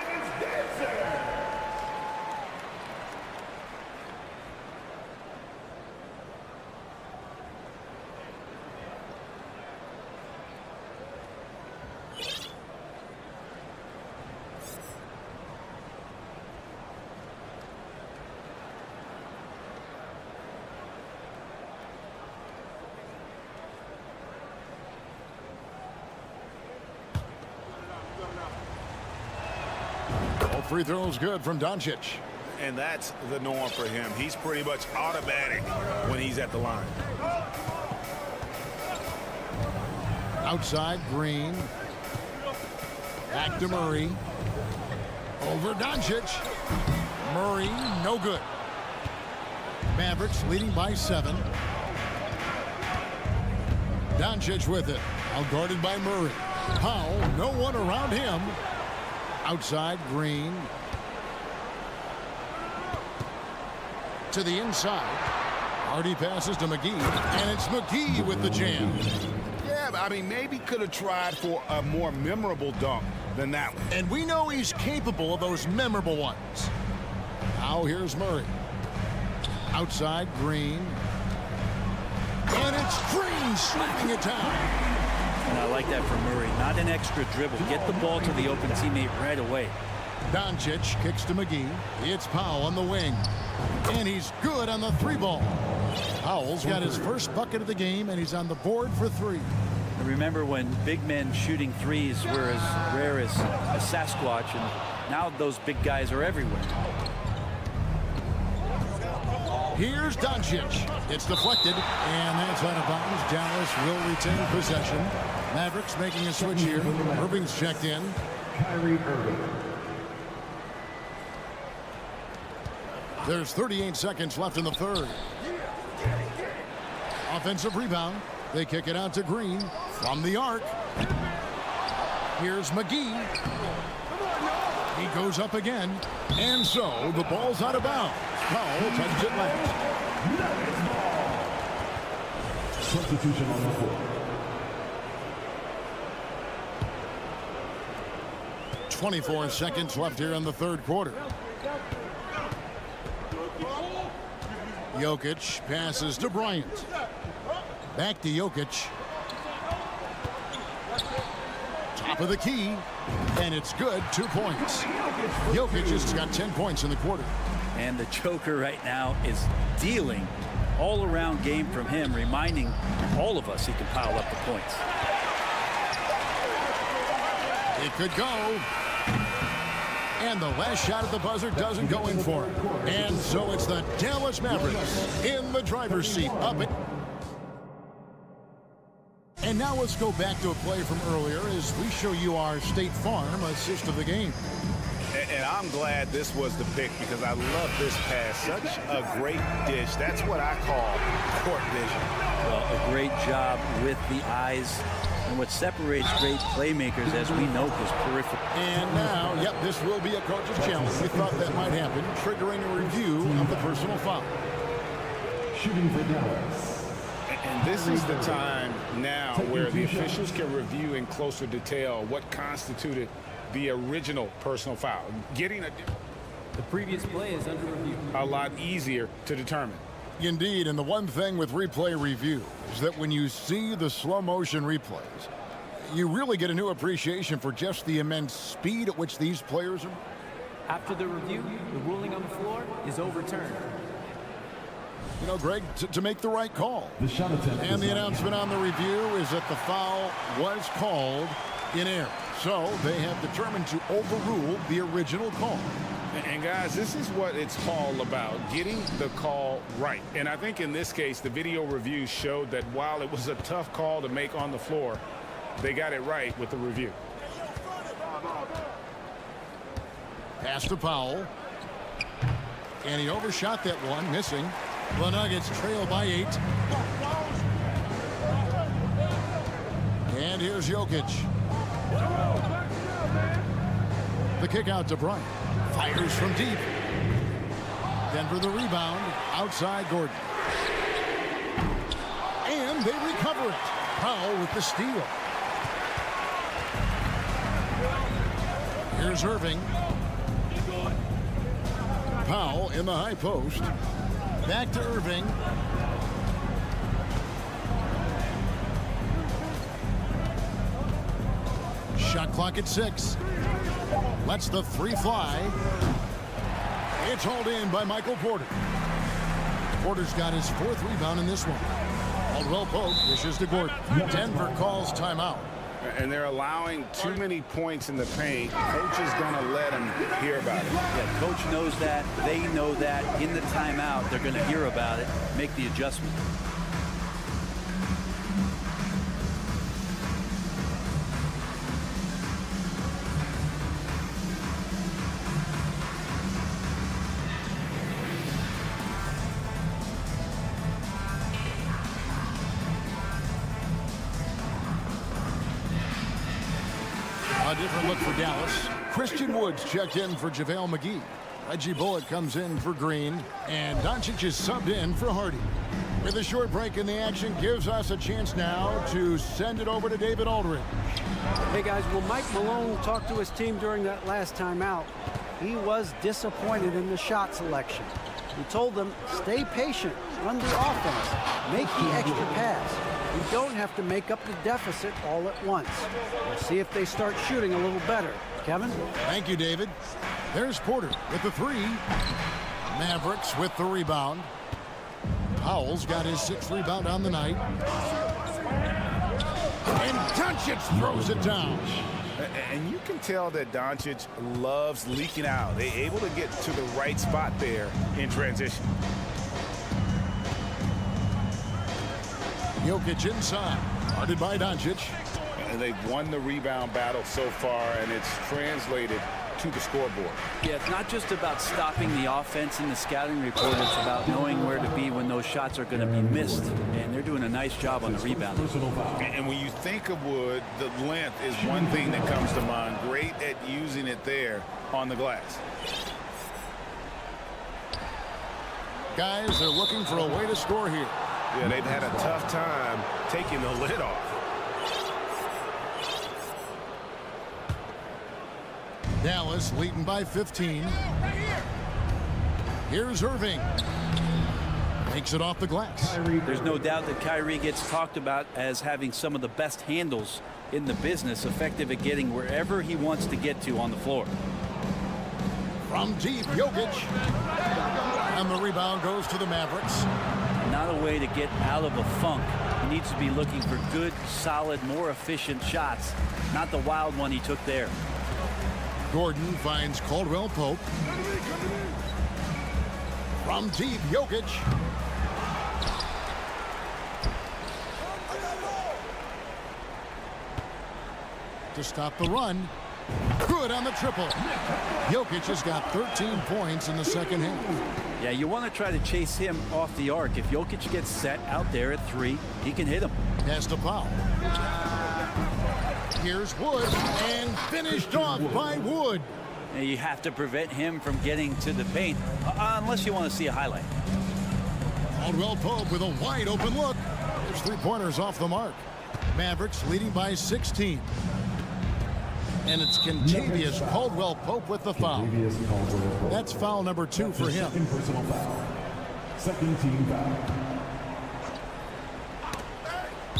Free throws good from Doncic. And that's the norm for him. He's pretty much automatic when he's at the line. Outside, Green. Back to Murray. Over Doncic. Murray, no good. Mavericks leading by 7. Doncic with it. Outguarded by Murray. Powell, no one around him. Outside, Green. To the inside. Hardy passes to McGee. And it's McGee with the jam. Yeah, I mean, maybe could have tried for a more memorable dunk than that one. And we know he's capable of those memorable ones. Now here's Murray. Outside, Green. And it's Green sweeping it down. And I like that from Murray. Not an extra dribble. Get the ball to the open teammate right away. Doncic kicks to McGee. It's Powell on the wing. And he's good on the 3 ball. Powell's got his first bucket of the game, and he's on the board for 3. And remember when big men shooting threes were as rare as a Sasquatch, and now those big guys are everywhere. Here's Doncic. It's deflected, and that's out of bounds. Dallas will retain possession. Mavericks making a switch here. Irving's checked in. Kyrie Irving. There's 38 seconds left in the third. Offensive rebound. They kick it out to Green from the arc. Here's McGee. He goes up again. And so the ball's out of bounds. Powell touches it last. Substitution on the floor. 24 seconds left here in the third quarter. Jokic passes to Bryant. Back to Jokic. Top of the key. And it's good. 2 points. Jokic has got 10 points in the quarter. And the Joker right now is dealing all-around game from him, reminding all of us he can pile up the points. It could go. And the last shot at the buzzer doesn't go in for it. And so it's the Dallas Mavericks in the driver's seat. Up it. And now let's go back to a play from earlier as we show you our State Farm assist of the game. And I'm glad this was the pick because I love this pass. Such a great dish. That's what I call court vision. Well, a great job with the eyes. And what separates great playmakers, as we know, is peripheral. And now, yep, this will be a coach's challenge. We thought that might happen, triggering a review of the personal foul. Shooting for Dallas. And this is the time now where the officials can review in closer detail what constituted the original personal foul. Getting the previous play is under review. A lot easier to determine. Indeed, and the one thing with replay review is that when you see the slow motion replays, you really get a new appreciation for just the immense speed at which these players are. After the review, the ruling on the floor is overturned. You know, Greg, to make the right call. The shot attempt. And the announcement on the review is that the foul was called in error. So they have determined to overrule the original call. And guys, this is what it's all about, getting the call right. And I think in this case, the video review showed that while it was a tough call to make on the floor, they got it right with the review. Pass to Powell. And he overshot that one, missing. The Nuggets trail by 8. And here's Jokic. The kick out to Bryant. Fires from deep. Denver the rebound. Outside Gordon. And they recover it. Powell with the steal. Here's Irving. Powell in the high post. Back to Irving. Shot clock at 6. Lets the 3 fly. It's hauled in by Michael Porter. Porter's got his 4th rebound in this one. Caldwell Pope dishes to Gordon. Denver calls timeout. And they're allowing too many points in the paint. Coach is going to let them hear about it. Yeah, coach knows that. They know that. In the timeout, they're going to hear about it, make the adjustment. A different look for Dallas. Christian Woods checked in for JaVale McGee. Reggie Bullock comes in for Green. And Doncic is subbed in for Hardy. With a short break in the action gives us a chance now to send it over to David Aldridge. Hey guys, well, Mike Malone talked to his team during that last timeout. He was disappointed in the shot selection. He told them, stay patient, run the offense, make the extra pass. You don't have to make up the deficit all at once. We'll see if they start shooting a little better. Kevin? Thank you, David. There's Porter with the 3. Mavericks with the rebound. Powell's got his 6th rebound on the night. And Doncic throws it down. And you can tell that Doncic loves leaking out. They're able to get to the right spot there in transition. Jokic inside, guarded by Doncic. And they've won the rebound battle so far, and it's translated to the scoreboard. Yeah, it's not just about stopping the offense in the scouting report. It's about knowing where to be when those shots are going to be missed. And they're doing a nice job on the rebound. And when you think of Wood, the length is one thing that comes to mind. Great at using it there on the glass. Guys are looking for a way to score here. Yeah, they've had a tough time taking the lid off. Dallas leading by 15. Here's Irving. Makes it off the glass. There's no doubt that Kyrie gets talked about as having some of the best handles in the business, effective at getting wherever he wants to get to on the floor. From deep, Jokic. And the rebound goes to the Mavericks. Not a way to get out of a funk. He needs to be looking for good, solid, more efficient shots, not the wild one he took there. Gordon finds Caldwell Pope. From deep, Jokic. To stop the run. Good on the triple. Jokic has got 13 points in the second half. Yeah, you want to try to chase him off the arc. If Jokic gets set out there at 3, he can hit him. Pass to Powell. Here's Wood, and finished off by Wood. And you have to prevent him from getting to the paint, unless you want to see a highlight. Caldwell Pope with a wide open look. There's 3-pointers off the mark. Mavericks leading by 16. And it's Contavious Caldwell Pope with the foul. That's foul number 2 for him. Second team foul.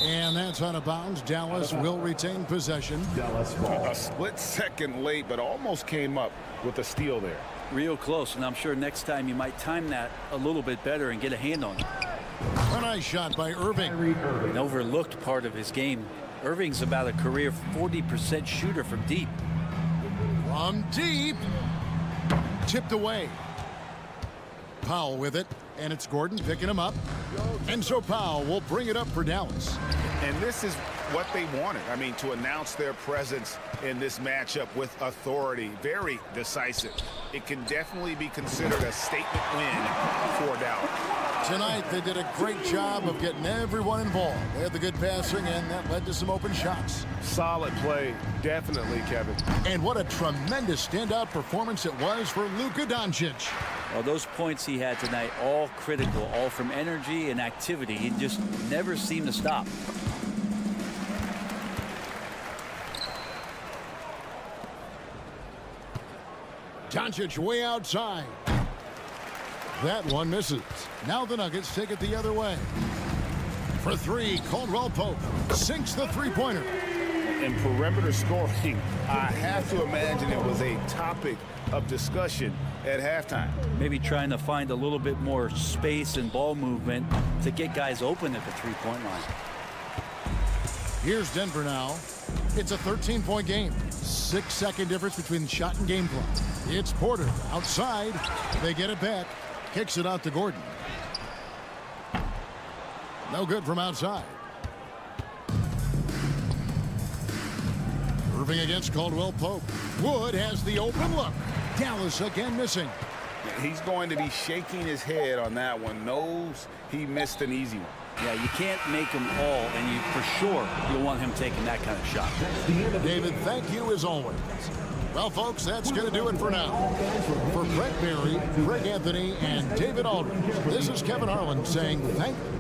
And that's out of bounds. Dallas will retain possession. A split second late, but almost came up with a steal there. Real close, and I'm sure next time you might time that a little bit better and get a hand on it. A nice shot by Irving. An overlooked part of his game. Irving's about a career 40% shooter from deep. From deep. Tipped away. Powell with it, and it's Gordon picking him up. And so Powell will bring it up for Dallas. And this is what they wanted. I mean, to announce their presence in this matchup with authority. Very decisive. It can definitely be considered a statement win for Dallas. Tonight, they did a great job of getting everyone involved. They had the good passing, and that led to some open shots. Solid play, definitely, Kevin. And what a tremendous standout performance it was for Luka Doncic. Well, those points he had tonight, all critical, all from energy and activity. He just never seemed to stop. Doncic way outside. That one misses. Now the Nuggets take it the other way. For 3, Caldwell Pope sinks the 3-pointer. And perimeter scoring, I have to imagine it was a topic of discussion at halftime. Maybe trying to find a little bit more space and ball movement to get guys open at the 3-point line. Here's Denver now. It's a 13-point game. 6-second difference between shot and game clock. It's Porter outside. They get it back. Kicks it out to Gordon. No good from outside. Irving against Caldwell Pope. Wood has the open look. Dallas again missing. He's going to be shaking his head on that one. Knows he missed an easy one. Yeah, you can't make them all, and you for sure you'll want him taking that kind of shot. David, thank you as always. Well, folks, that's going to do it for now. For Brett Berry, Greg Anthony, and David Aldridge, this is Kevin Harlan saying thank you.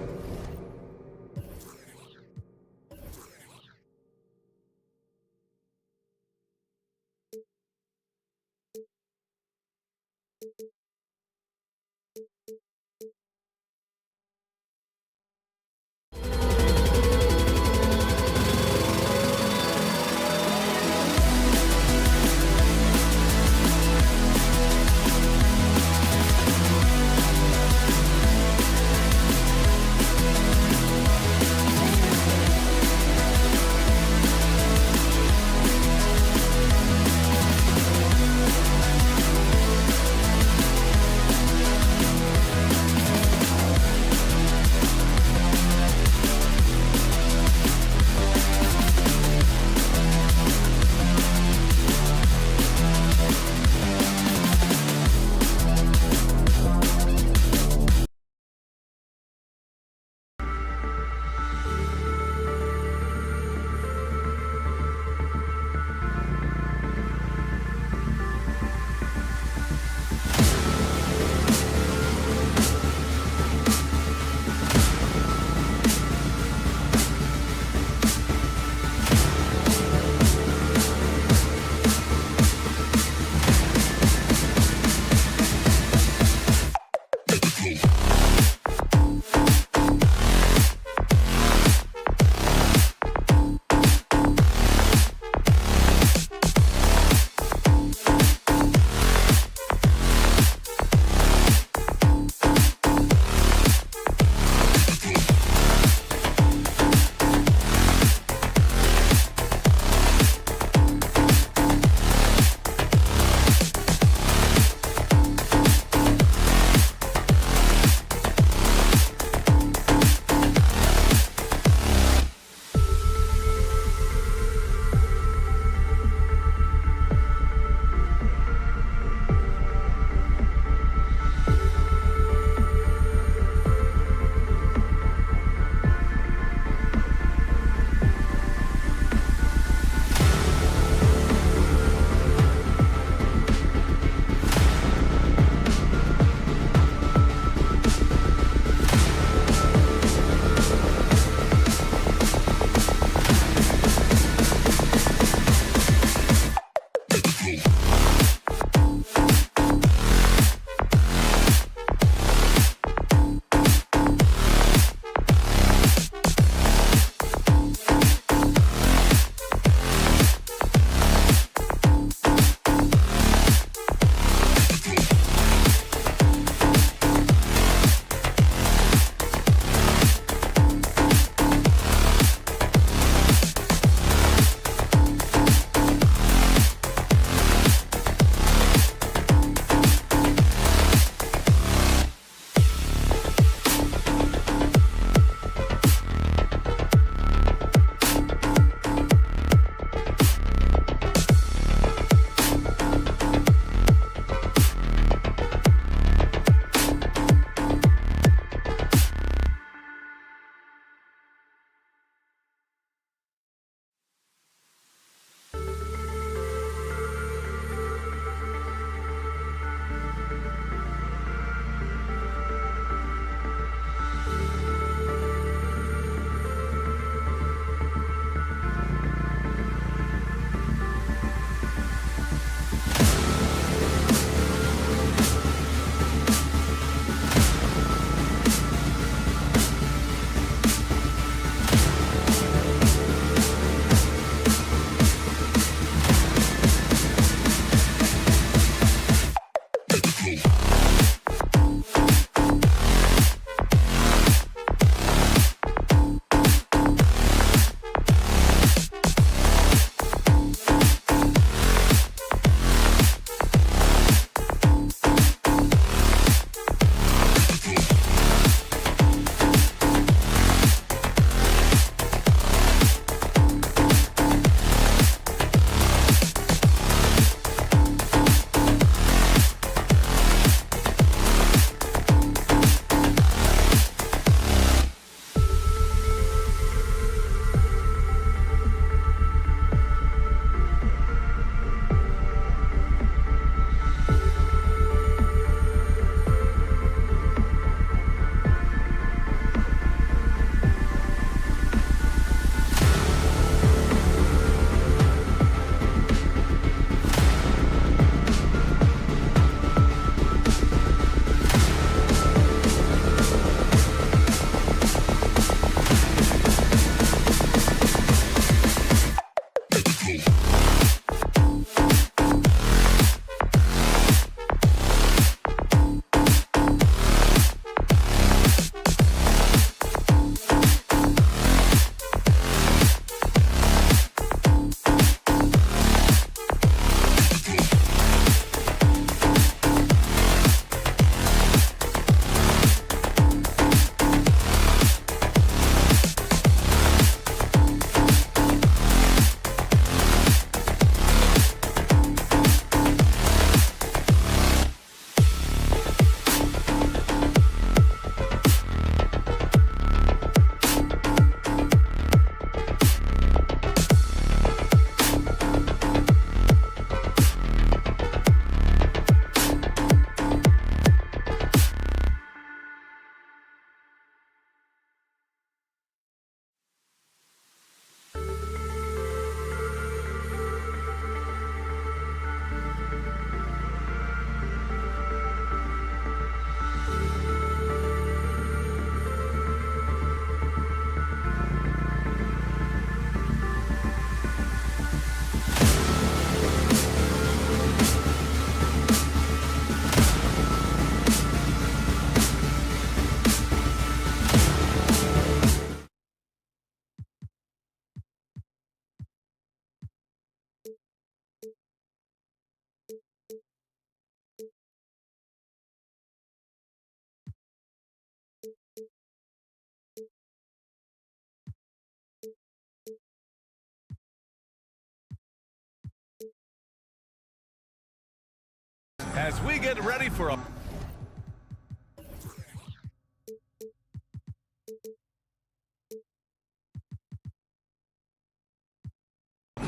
as we get ready for a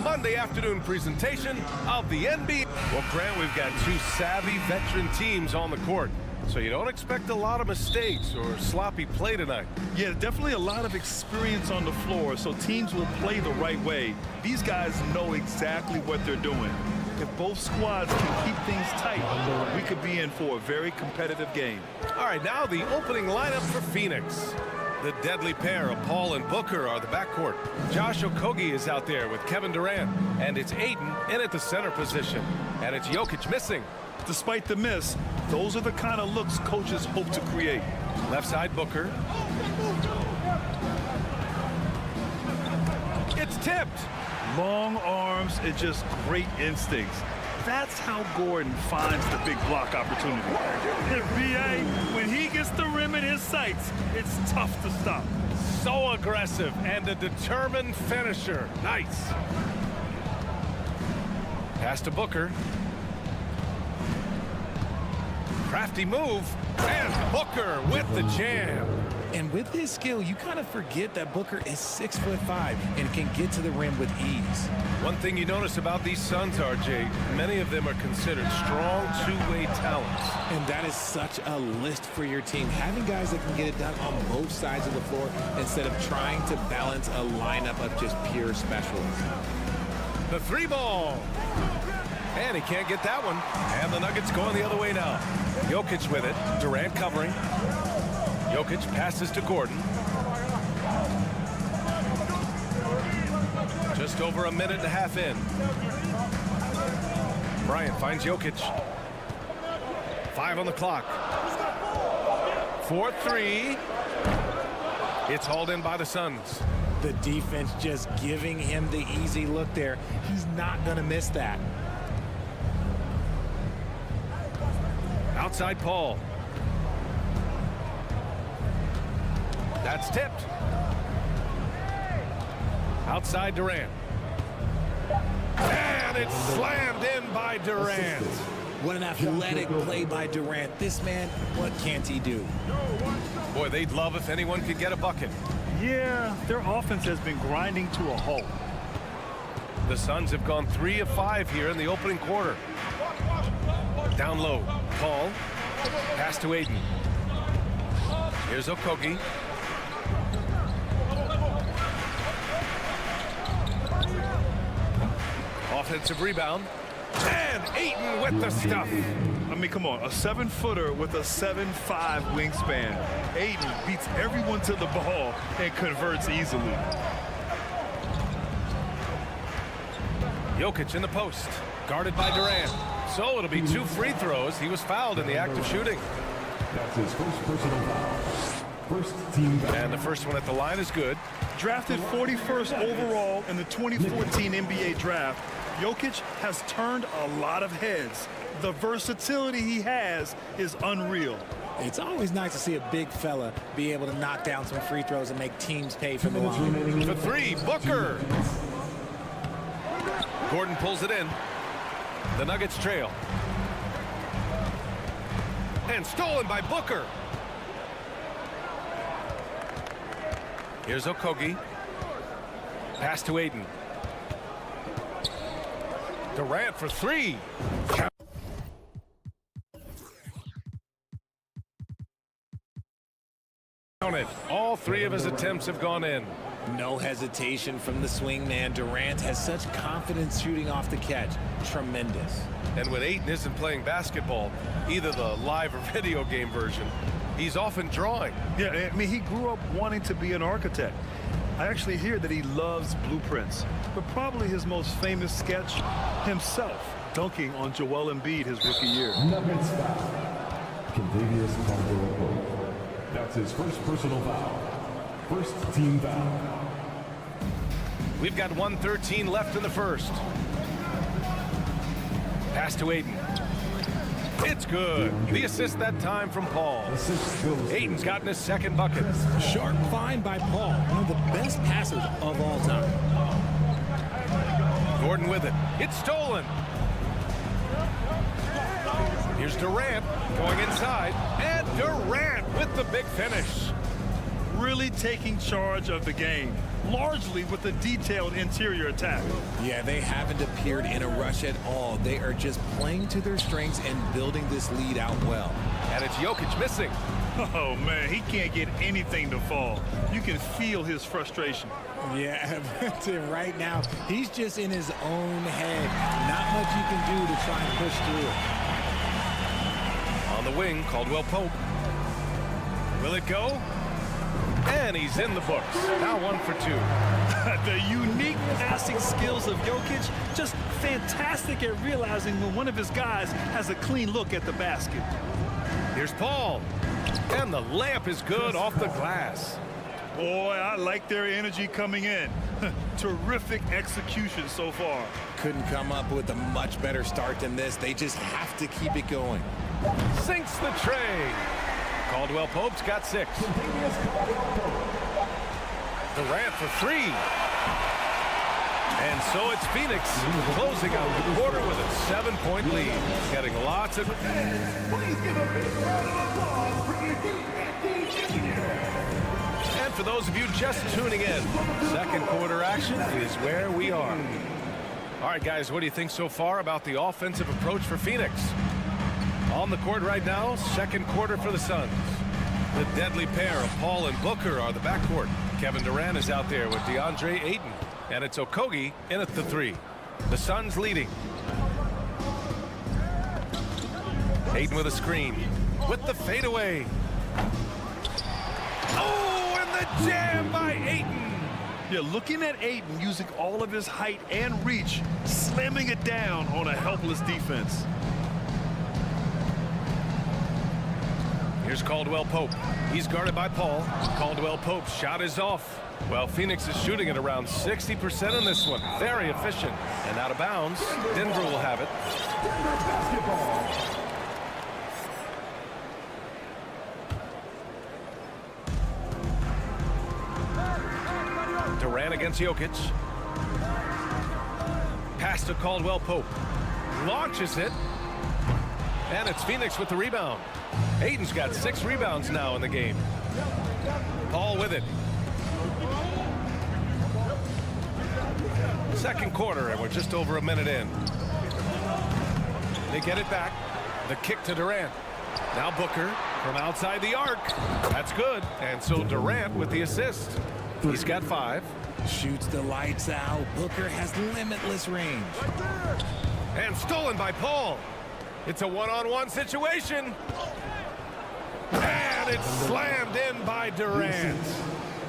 Monday afternoon presentation of the NBA. Well, Grant, we've got two savvy veteran teams on the court, so you don't expect a lot of mistakes or sloppy play tonight. Yeah, definitely a lot of experience on the floor, so teams will play the right way. These guys know exactly what they're doing. If both squads can keep things tight, we could be in for a very competitive game. All right, now the opening lineup for Phoenix. The deadly pair of Paul and Booker are the backcourt. Josh Okogie is out there with Kevin Durant, and it's Aiden in at the center position, and it's Jokic missing. Despite the miss, those are the kind of looks coaches hope to create. Left side, Booker. It's tipped. Long arms and just great instincts. That's how Gordon finds the big block opportunity. And BA, when he gets the rim in his sights, it's tough to stop. So aggressive and a determined finisher. Nice. Pass to Booker. Crafty move, and Booker with the jam. And with his skill, you kind of forget that Booker is 6'5" and can get to the rim with ease. One thing you notice about these Suns, RJ, many of them are considered strong two-way talents. And that is such a list for your team. Having guys that can get it done on both sides of the floor instead of trying to balance a lineup of just pure specialists. The three ball. And he can't get that one. And the Nuggets going the other way now. Jokic with it. Durant covering. Jokic passes to Gordon. Just over a minute and a half in. Bryant finds Jokic. 5 on the clock. 4-3. It's hauled in by the Suns. The defense just giving him the easy look there. He's not going to miss that. Outside Paul. That's tipped. Outside Durant. And it's slammed in by Durant. What an athletic play by Durant. This man, what can't he do? Boy, they'd love if anyone could get a bucket. Yeah, their offense has been grinding to a halt. The Suns have gone 3 of 5 here in the opening quarter. Down low, Paul. Pass to Aiden. Here's Okogie. Offensive rebound. And Ayton with the stuff. I mean, come on, a 7-footer with a 7'5" wingspan. Aiden beats everyone to the ball and converts easily. Jokic in the post, guarded by Durant. So it'll be 2 free throws. He was fouled in the act of shooting. That's his first personal foul. First team foul. And the first one at the line is good. Drafted 41st overall in the 2014 NBA draft, Jokic has turned a lot of heads. The versatility he has is unreal. It's always nice to see a big fella be able to knock down some free throws and make teams pay for the line. For 3, Booker. Gordon pulls it in. The Nuggets trail. And stolen by Booker. Here's Okogie. Pass to Aiden. Durant for 3. Count it. All 3 of his attempts have gone in. No hesitation from the swing man. Durant has such confidence shooting off the catch. Tremendous. And when Ayton isn't playing basketball, either the live or video game version, he's often drawing. Yeah, I mean, he grew up wanting to be an architect. I actually hear that he loves blueprints, but probably his most famous sketch, himself dunking on Joel Embiid his rookie year. Nuggets foul. Contavious Caldwell-Pope. That's his first personal foul. First team foul. We've got 1:13 left in the first. Pass to Aiden. It's good. The assist that time from Paul. Aiden's gotten his second bucket. Sharp find by Paul. One of the best passers of all time. Gordon with it. It's stolen. Here's Durant going inside, and Durant with the big finish. Really taking charge of the game, largely with a detailed interior attack. Yeah, they haven't appeared in a rush at all. They are just playing to their strengths and building this lead out well. And it's Jokic missing. Oh, man, he can't get anything to fall. You can feel his frustration. Yeah, but right now, he's just in his own head. Not much you can do to try and push through it. On the wing, Caldwell Pope. Will it go? And he's in the books. Now 1 for 2. The unique passing skills of Jokic, just fantastic at realizing when one of his guys has a clean look at the basket. Here's Paul. And the layup is good off the glass. Boy, I like their energy coming in. Terrific execution so far. Couldn't come up with a much better start than this. They just have to keep it going. Sinks the tray. Caldwell Pope's got 6. Durant for 3. And so it's Phoenix closing out the quarter with a 7-point lead. Getting lots of... And for those of you just tuning in, second quarter action is where we are. All right, guys, what do you think so far about the offensive approach for Phoenix? On the court right now, second quarter for the Suns. The deadly pair of Paul and Booker are the backcourt. Kevin Durant is out there with DeAndre Ayton. And it's Okogie in at the 3. The Suns leading. Ayton with a screen. With the fadeaway. Oh, and the jam by Ayton. Yeah, looking at Ayton using all of his height and reach, slamming it down on a helpless defense. Here's Caldwell Pope. He's guarded by Paul. Caldwell Pope's shot is off. Well, Phoenix is shooting at around 60% in this one. Very efficient. And out of bounds. Denver will have it. Durant against Jokic. Pass to Caldwell Pope. Launches it. And it's Phoenix with the rebound. Ayton's got 6 rebounds now in the game. Paul with it. Second quarter, and we're just over a minute in. They get it back. The kick to Durant. Now Booker from outside the arc. That's good. And so Durant with the assist. He's got 5. Shoots the lights out. Booker has limitless range. And stolen by Paul. It's a one-on-one situation. And it's slammed in by Durant.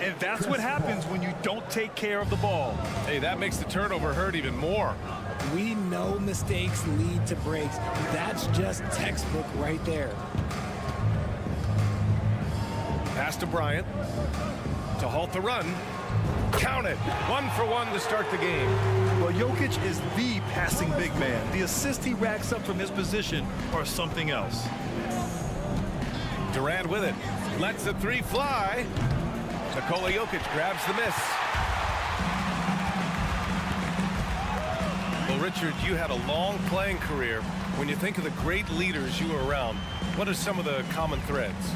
And that's what happens when you don't take care of the ball. Hey, that makes the turnover hurt even more. We know mistakes lead to breaks. That's just textbook right there. Pass to Bryant to halt the run. Count it. 1 for 1 to start the game. Well, Jokic is the passing big man. The assists he racks up from his position are something else. Durant with it. Lets the 3 fly. Nikola Jokic grabs the miss. Well, Richard, you had a long playing career. When you think of the great leaders you were around, what are some of the common threads?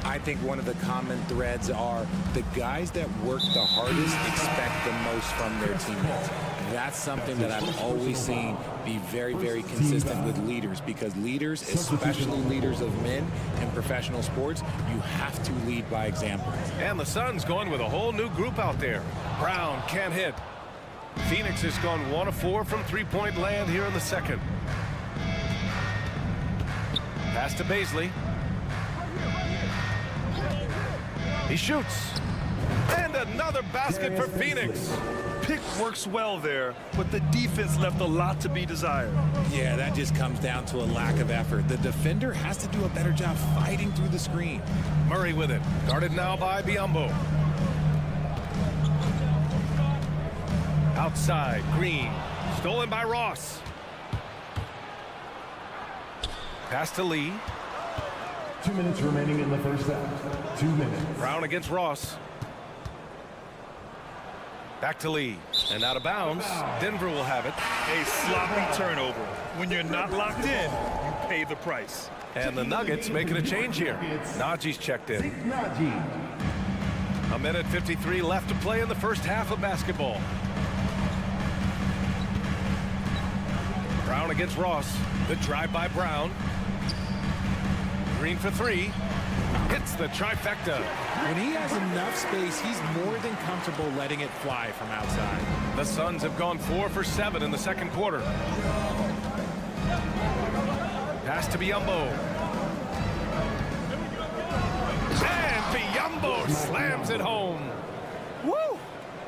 I think one of the common threads are the guys that work the hardest expect the most from their teammates. That's something that I've always seen be very, very consistent with leaders, because leaders, especially leaders of men in professional sports, you have to lead by example. And the Suns going with a whole new group out there. Brown can't hit. Phoenix has gone 1 of 4 from three-point land here in the second. Pass to Baisley. He shoots. And another basket for Phoenix. Pick works well there, but the defense left a lot to be desired. Yeah, that just comes down to a lack of effort. The defender has to do a better job fighting through the screen. Murray with it. Guarded now by Biyombo. Outside, Green. Stolen by Ross. Pass to Lee. 2 minutes remaining in the first half. 2 minutes. Brown against Ross. Back to Lee. And out of bounds, Denver will have it. A sloppy turnover. When you're not locked in, you pay the price. And the Nuggets making a change here. Najee's checked in. A minute 53 left to play in the first half of basketball. Brown against Ross. Good drive by Brown. Green for three. Hits the trifecta. When he has enough space, he's more than comfortable letting it fly from outside. The Suns have gone 4 for 7 in the second quarter. Pass to Biyombo. And Biyombo slams it home. Woo!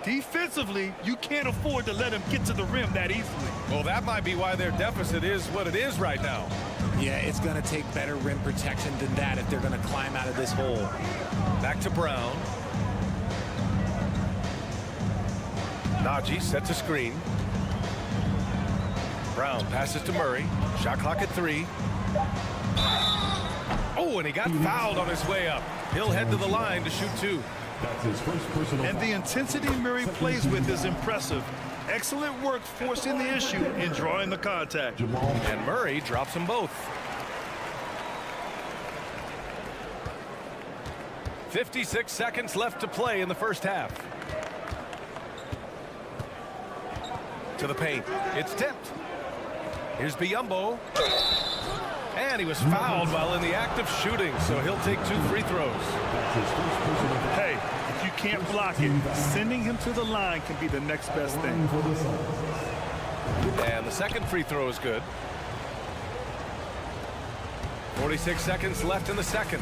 Defensively, you can't afford to let him get to the rim that easily. Well, that might be why their deficit is what it is right now. Yeah, it's going to take better rim protection than that if they're going to climb out of this hole. Back to Brown. Najee sets a screen. Brown passes to Murray. Shot clock at 3. Oh, and he got fouled on his way up. He'll head to the line to shoot 2. That's his first personal And the intensity Murray plays with is impressive. Excellent work forcing the issue and drawing the contact. And Murray drops them both. 56 seconds left to play in the first half. To the paint. It's tipped. Here's Biyombo. And he was fouled while in the act of shooting, so he'll take 2 free throws. Hey, if you can't block it, sending him to the line can be the next best thing. And the second free throw is good. 46 seconds left in the second.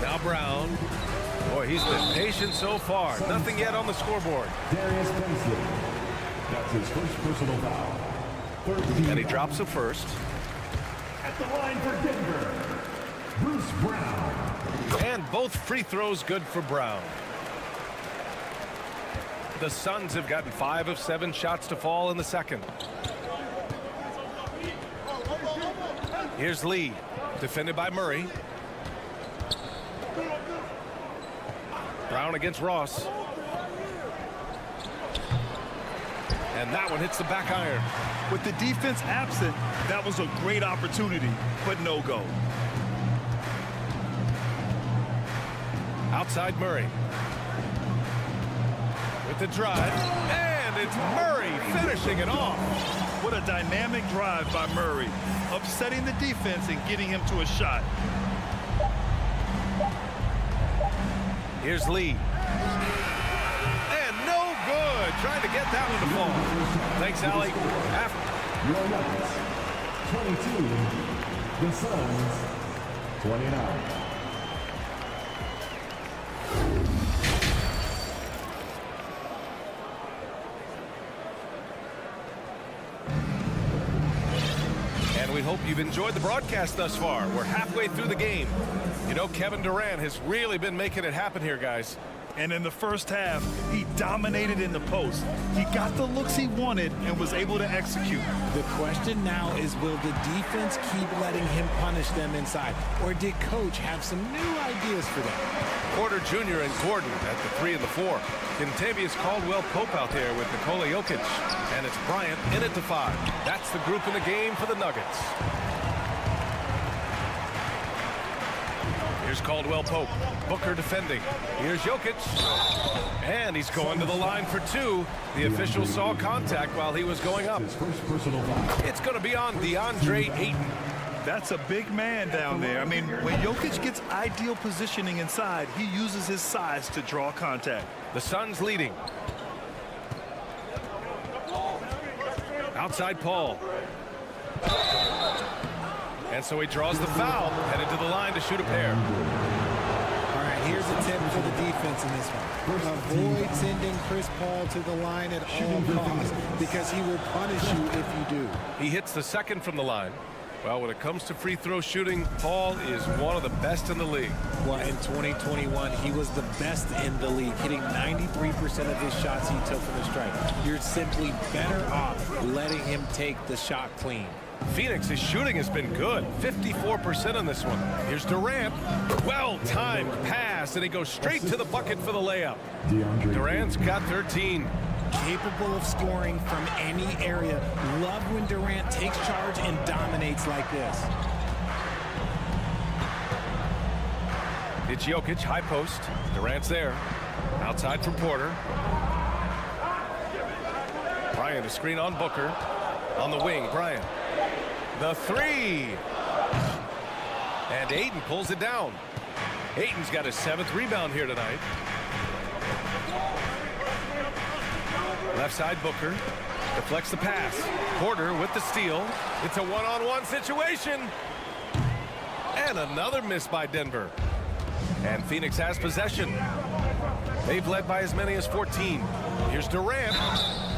Now Brown. Boy, he's been patient so far. Nothing yet on the scoreboard. Darius Bensley. That's his first personal foul. And he drops the first. At the line for Denver, Bruce Brown. And both free throws good for Brown. The Suns have gotten 5 of 7 shots to fall in the second. Here's Lee, defended by Murray. Brown against Ross. And that one hits the back iron. With the defense absent, that was a great opportunity, but no go. Outside Murray. With the drive. And it's Murray finishing it off. What a dynamic drive by Murray, upsetting the defense and getting him to a shot. Here's Lee. And no good. Trying to get that one to fall. Thanks, Allie. Your Nuggets, 22. The Suns, 29. And we hope you've enjoyed the broadcast thus far. We're halfway through the game. You know, Kevin Durant has really been making it happen here, guys. And in the first half, he dominated in the post. He got the looks he wanted and was able to execute. The question now is, will the defense keep letting him punish them inside? Or did Coach have some new ideas for them? Porter Jr. and Gordon at the 3 and the 4. Kentavious Caldwell-Pope out there with Nikola Jokic. And it's Bryant in at the 5. That's the group in the game for the Nuggets. Here's Caldwell-Pope. Booker defending. Here's Jokic. And he's going to the line for 2. The official saw contact while he was going up. It's going to be on DeAndre Ayton. That's a big man down there. I mean, when Jokic gets ideal positioning inside, he uses his size to draw contact. The Suns leading. Outside Paul. And so he draws the foul, headed to the line to shoot a pair. All right, here's a tip for the defense in this one. Avoid sending Chris Paul to the line at all costs, because he will punish you if you do. He hits the second from the line. Well, when it comes to free throw shooting, Paul is one of the best in the league. Well, in 2021, he was the best in the league, hitting 93% of his shots he took from the stripe. You're simply better off letting him take the shot clean. Phoenix's shooting has been good. 54% on this one. Here's Durant. Well-timed pass, and he goes straight to the bucket for the layup. Durant's got 13. Capable of scoring from any area. Love when Durant takes charge and dominates like this. It's Jokic, high post. Durant's there. Outside from Porter. Bryant, a screen on Booker. On the wing, Bryant. The three. And Ayton pulls it down. Ayton's got his 7th rebound here tonight. Left side, Booker. Deflects the pass. Porter with the steal. It's a one-on-one situation. And another miss by Denver. And Phoenix has possession. They've led by as many as 14. Here's Durant.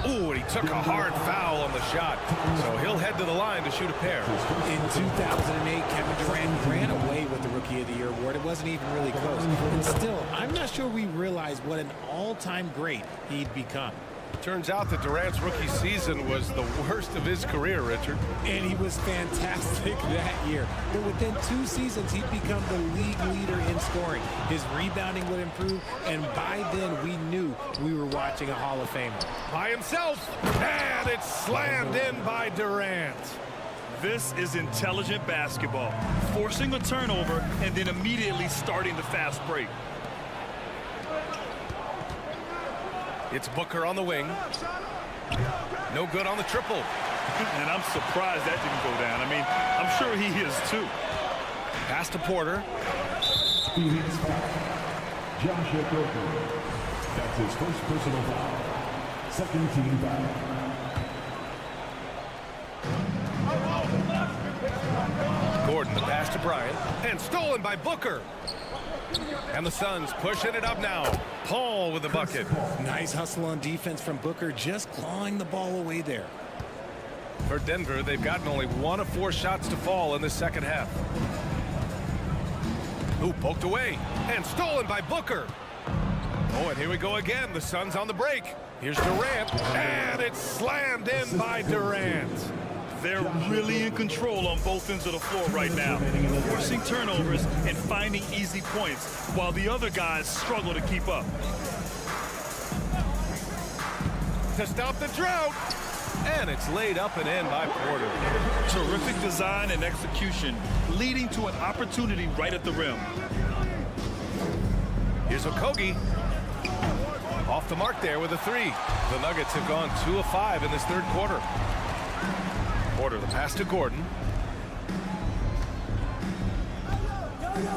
Ooh, and he took a hard foul on the shot. So he'll head to the line to shoot a pair. In 2008, Kevin Durant ran away with the Rookie of the Year award. It wasn't even really close. And still, I'm not sure we realize what an all-time great he'd become. Turns out that Durant's rookie season was the worst of his career, Richard. And he was fantastic that year. But within 2 seasons, he'd become the league leader in scoring. His rebounding would improve, and by then we knew we were watching a Hall of Famer. By himself, and it's slammed in by Durant. This is intelligent basketball. Forcing a turnover and then immediately starting the fast break. It's Booker on the wing. No good on the triple. And I'm surprised that didn't go down. I mean, I'm sure he is too. Pass to Porter. Phoenix foul. Josh Okogie. That's his first personal foul. Second team foul. Gordon, the pass to Bryant. And stolen by Booker. And the Suns pushing it up now. Paul with the bucket. Nice hustle on defense from Booker, just clawing the ball away there. For Denver, they've gotten only 1 of 4 shots to fall in the second half. Ooh, poked away. And stolen by Booker. Oh, and here we go again. The Suns on the break. Here's Durant. And it's slammed in by Durant. They're really in control on both ends of the floor right now, forcing turnovers and finding easy points while the other guys struggle to keep up. To stop the drought. And it's laid up and in by Porter. Terrific design and execution, leading to an opportunity right at the rim. Here's Okogie. Off the mark there with a 3. The Nuggets have gone 2 of 5 in this third quarter. Porter, the pass to Gordon.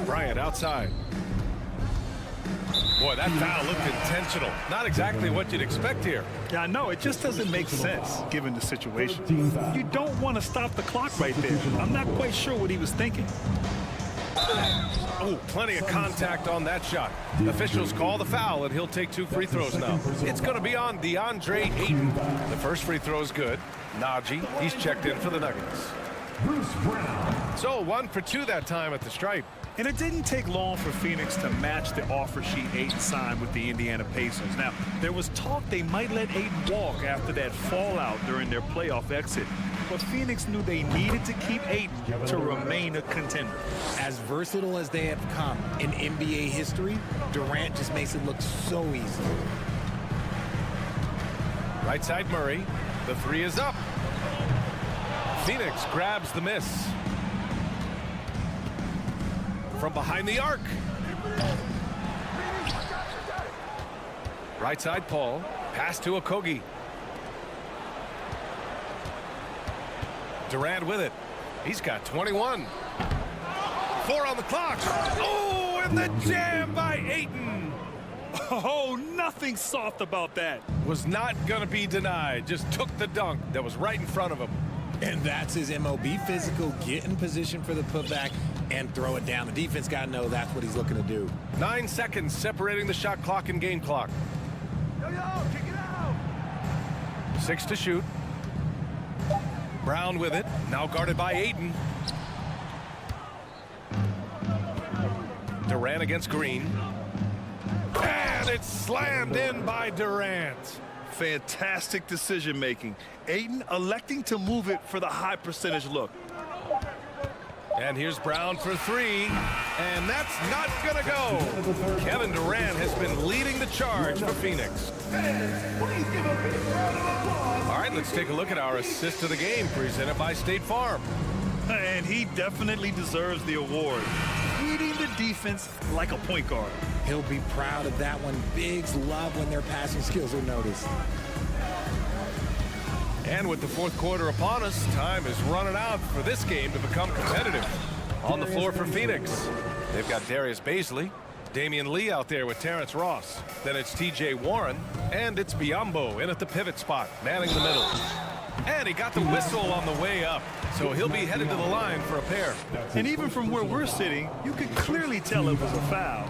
Bryant outside. Boy, that foul looked intentional. Not exactly what you'd expect here. Yeah, I know. It just doesn't make sense given the situation. You don't want to stop the clock right there. I'm not quite sure what he was thinking. Oh, plenty of contact on that shot. Officials call the foul, and he'll take 2 free throws now. It's going to be on DeAndre Ayton. The first free throw is good. Najee, he's checked in for the Nuggets. Bruce Brown. So 1 for 2 that time at the stripe. And it didn't take long for Phoenix to match the offer sheet Ayton signed with the Indiana Pacers. Now, there was talk they might let Ayton walk after that fallout during their playoff exit. But Phoenix knew they needed to keep Ayton to remain a contender. As versatile as they have come in NBA history, Durant just makes it look so easy. Right side Murray. The 3 is up. Phoenix grabs the miss. From behind the arc. Right side Paul. Pass to Okogie. Durant with it. He's got 21. 4 on the clock. Oh, and the jam by Ayton. Oh, nothing soft about that. Was not going to be denied. Just took the dunk that was right in front of him. And that's his MO. Be physical, get in position for the putback, and throw it down. The defense got to know that's what he's looking to do. 9 seconds separating the shot clock and game clock. Yo, kick it out. 6 to shoot. Brown with it. Now guarded by Ayton. Durant against Green. And it's slammed in by Durant. Fantastic decision making. Ayton electing to move it for the high percentage look. And here's Brown for three, and that's not gonna go. Kevin Durant has been leading the charge for Phoenix. All right, let's take a look at our assist of the game presented by State Farm. And he definitely deserves the award. Leading the defense like a point guard. He'll be proud of that one. Bigs love when their passing skills are noticed. And with the fourth quarter upon us, time is running out for this game to become competitive. On the floor for Phoenix, they've got Darius Bazley, Damian Lee out there with Terrence Ross. Then it's TJ Warren, and it's Biyombo in at the pivot spot, manning the middle. And he got the whistle on the way up, so he'll be headed to the line for a pair. And even from where we're sitting, you can clearly tell it was a foul.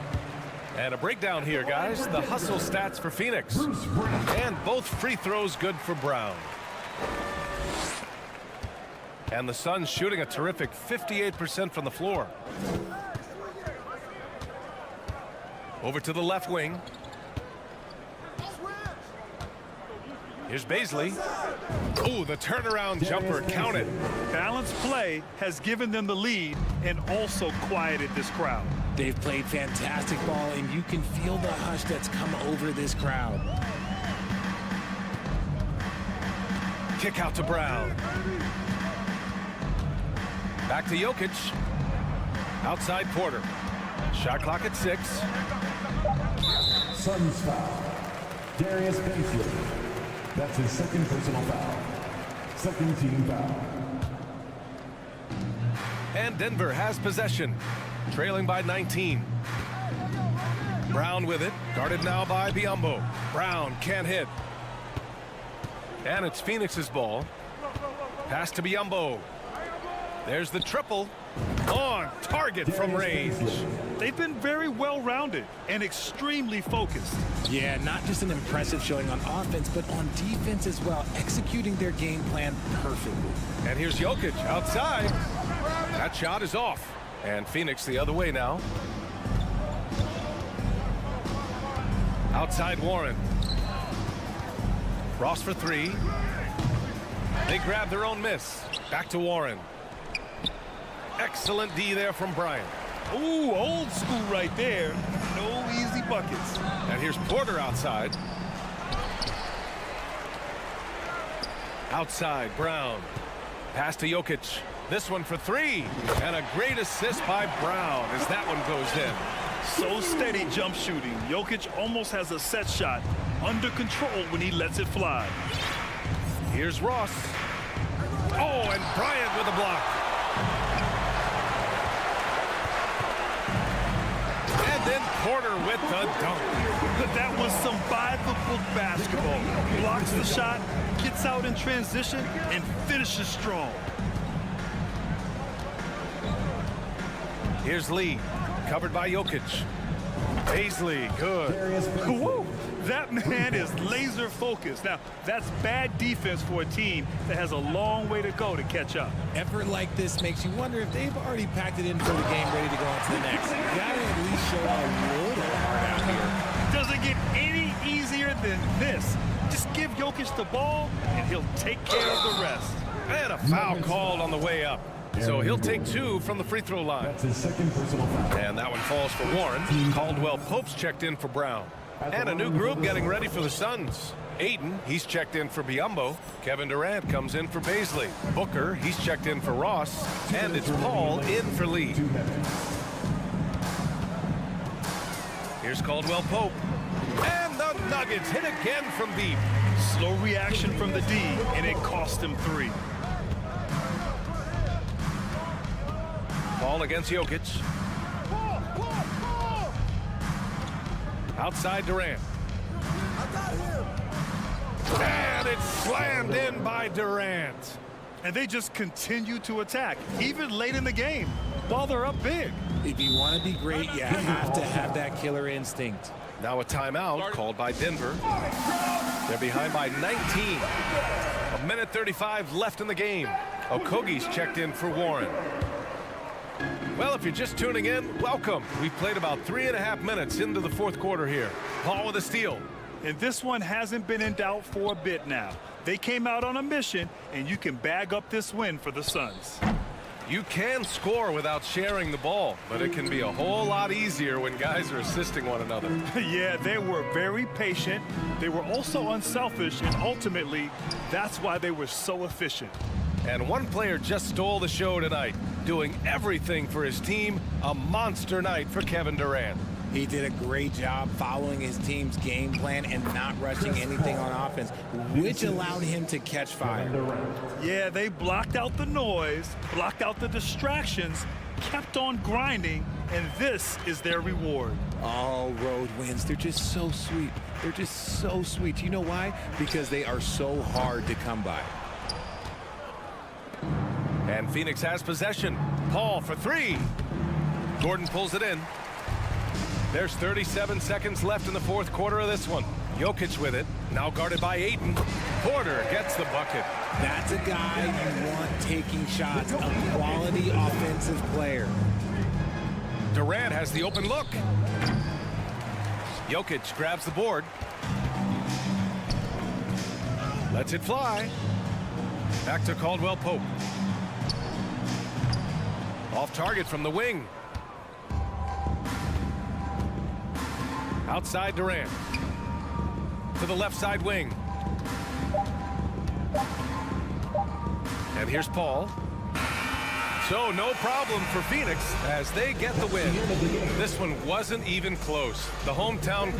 And a breakdown here, guys. The hustle stats for Phoenix. And both free throws good for Brown. And the Suns shooting a terrific 58% from the floor. Over to the left wing. Here's Bazley. Ooh, the turnaround jumper counted. Balanced play has given them the lead and also quieted this crowd. They've played fantastic ball, and you can feel the hush that's come over this crowd. Kick out to Brown. Back to Jokic. Outside Porter. Shot clock at 6. Suns foul. Darius Bazley. That's his second personal foul. Second team foul. And Denver has possession, trailing by 19. Brown with it, guarded now by Biyombo. Brown can't hit. And it's Phoenix's ball. Pass to Biyombo. There's the triple. On target from range. They've been very well-rounded and extremely focused. Yeah, not just an impressive showing on offense, but on defense as well, executing their game plan perfectly. And here's Jokic outside. That shot is off. And Phoenix the other way now. Outside Warren. Ross for 3. They grab their own miss. Back to Warren. Excellent D there from Bryant. Ooh, old school right there. No easy buckets. And here's Porter outside. Outside, Brown. Pass to Jokic. This one for 3. And a great assist by Brown as that one goes in. So steady jump shooting. Jokic almost has a set shot under control when he lets it fly. Here's Ross. Oh, and Bryant with a block. And then Porter with the dunk. That was some by-the-book basketball. Blocks the shot, gets out in transition, and finishes strong. Here's Lee, covered by Jokic. Bazley, good. Woo! That man is laser focused. Now, that's bad defense for a team that has a long way to go to catch up. Effort like this makes you wonder if they've already packed it in for the game, ready to go on to the next. You gotta at least show a little heart out here. Doesn't get any easier than this. Just give Jokic the ball, and he'll take care of the rest. And a foul called on the way up. So he'll take 2 from the free throw line. That's his second personal foul. And that one falls for Warren. Caldwell Pope's checked in for Brown. And a new group getting ready for the Suns. Ayton, he's checked in for Biyombo. Kevin Durant comes in for Bazley. Booker, he's checked in for Ross. And it's Paul in for Lee. Here's Caldwell Pope. And the Nuggets hit again from deep. Slow reaction from the D, and it cost him 3. Ball against Jokic. Outside Durant. And it's slammed in by Durant. And they just continue to attack, even late in the game, while they're up big. If you want to be great, you have to have that killer instinct. Now a timeout called by Denver. They're behind by 19. 1:35 left in the game. Okogie's checked in for Warren. Well, if you're just tuning in, welcome. We've played about 3.5 minutes into the fourth quarter here. Paul with a steal. And this one hasn't been in doubt for a bit now. They came out on a mission, and you can bag up this win for the Suns. You can score without sharing the ball, but it can be a whole lot easier when guys are assisting one another. Yeah, they were very patient. They were also unselfish, and ultimately, that's why they were so efficient. And one player just stole the show tonight, doing everything for his team. A monster night for Kevin Durant. He did a great job following his team's game plan and not rushing anything on offense, which allowed him to catch fire. Yeah, they blocked out the noise, blocked out the distractions, kept on grinding, and this is their reward. All road wins, they're just so sweet. They're just so sweet. You know why? Because they are so hard to come by. And Phoenix has possession. Paul for three. Gordon pulls it in. There's 37 seconds left in the fourth quarter of this one. Jokic with it, now guarded by Ayton. Porter gets the bucket. That's a guy you want taking shots, a quality offensive player. Durant has the open look. Jokic grabs the board. Lets it fly. Back to Caldwell Pope. Off target from the wing. Outside Durant. To the left side wing. And here's Paul. So no problem for Phoenix as they get the win. This one wasn't even close. The hometown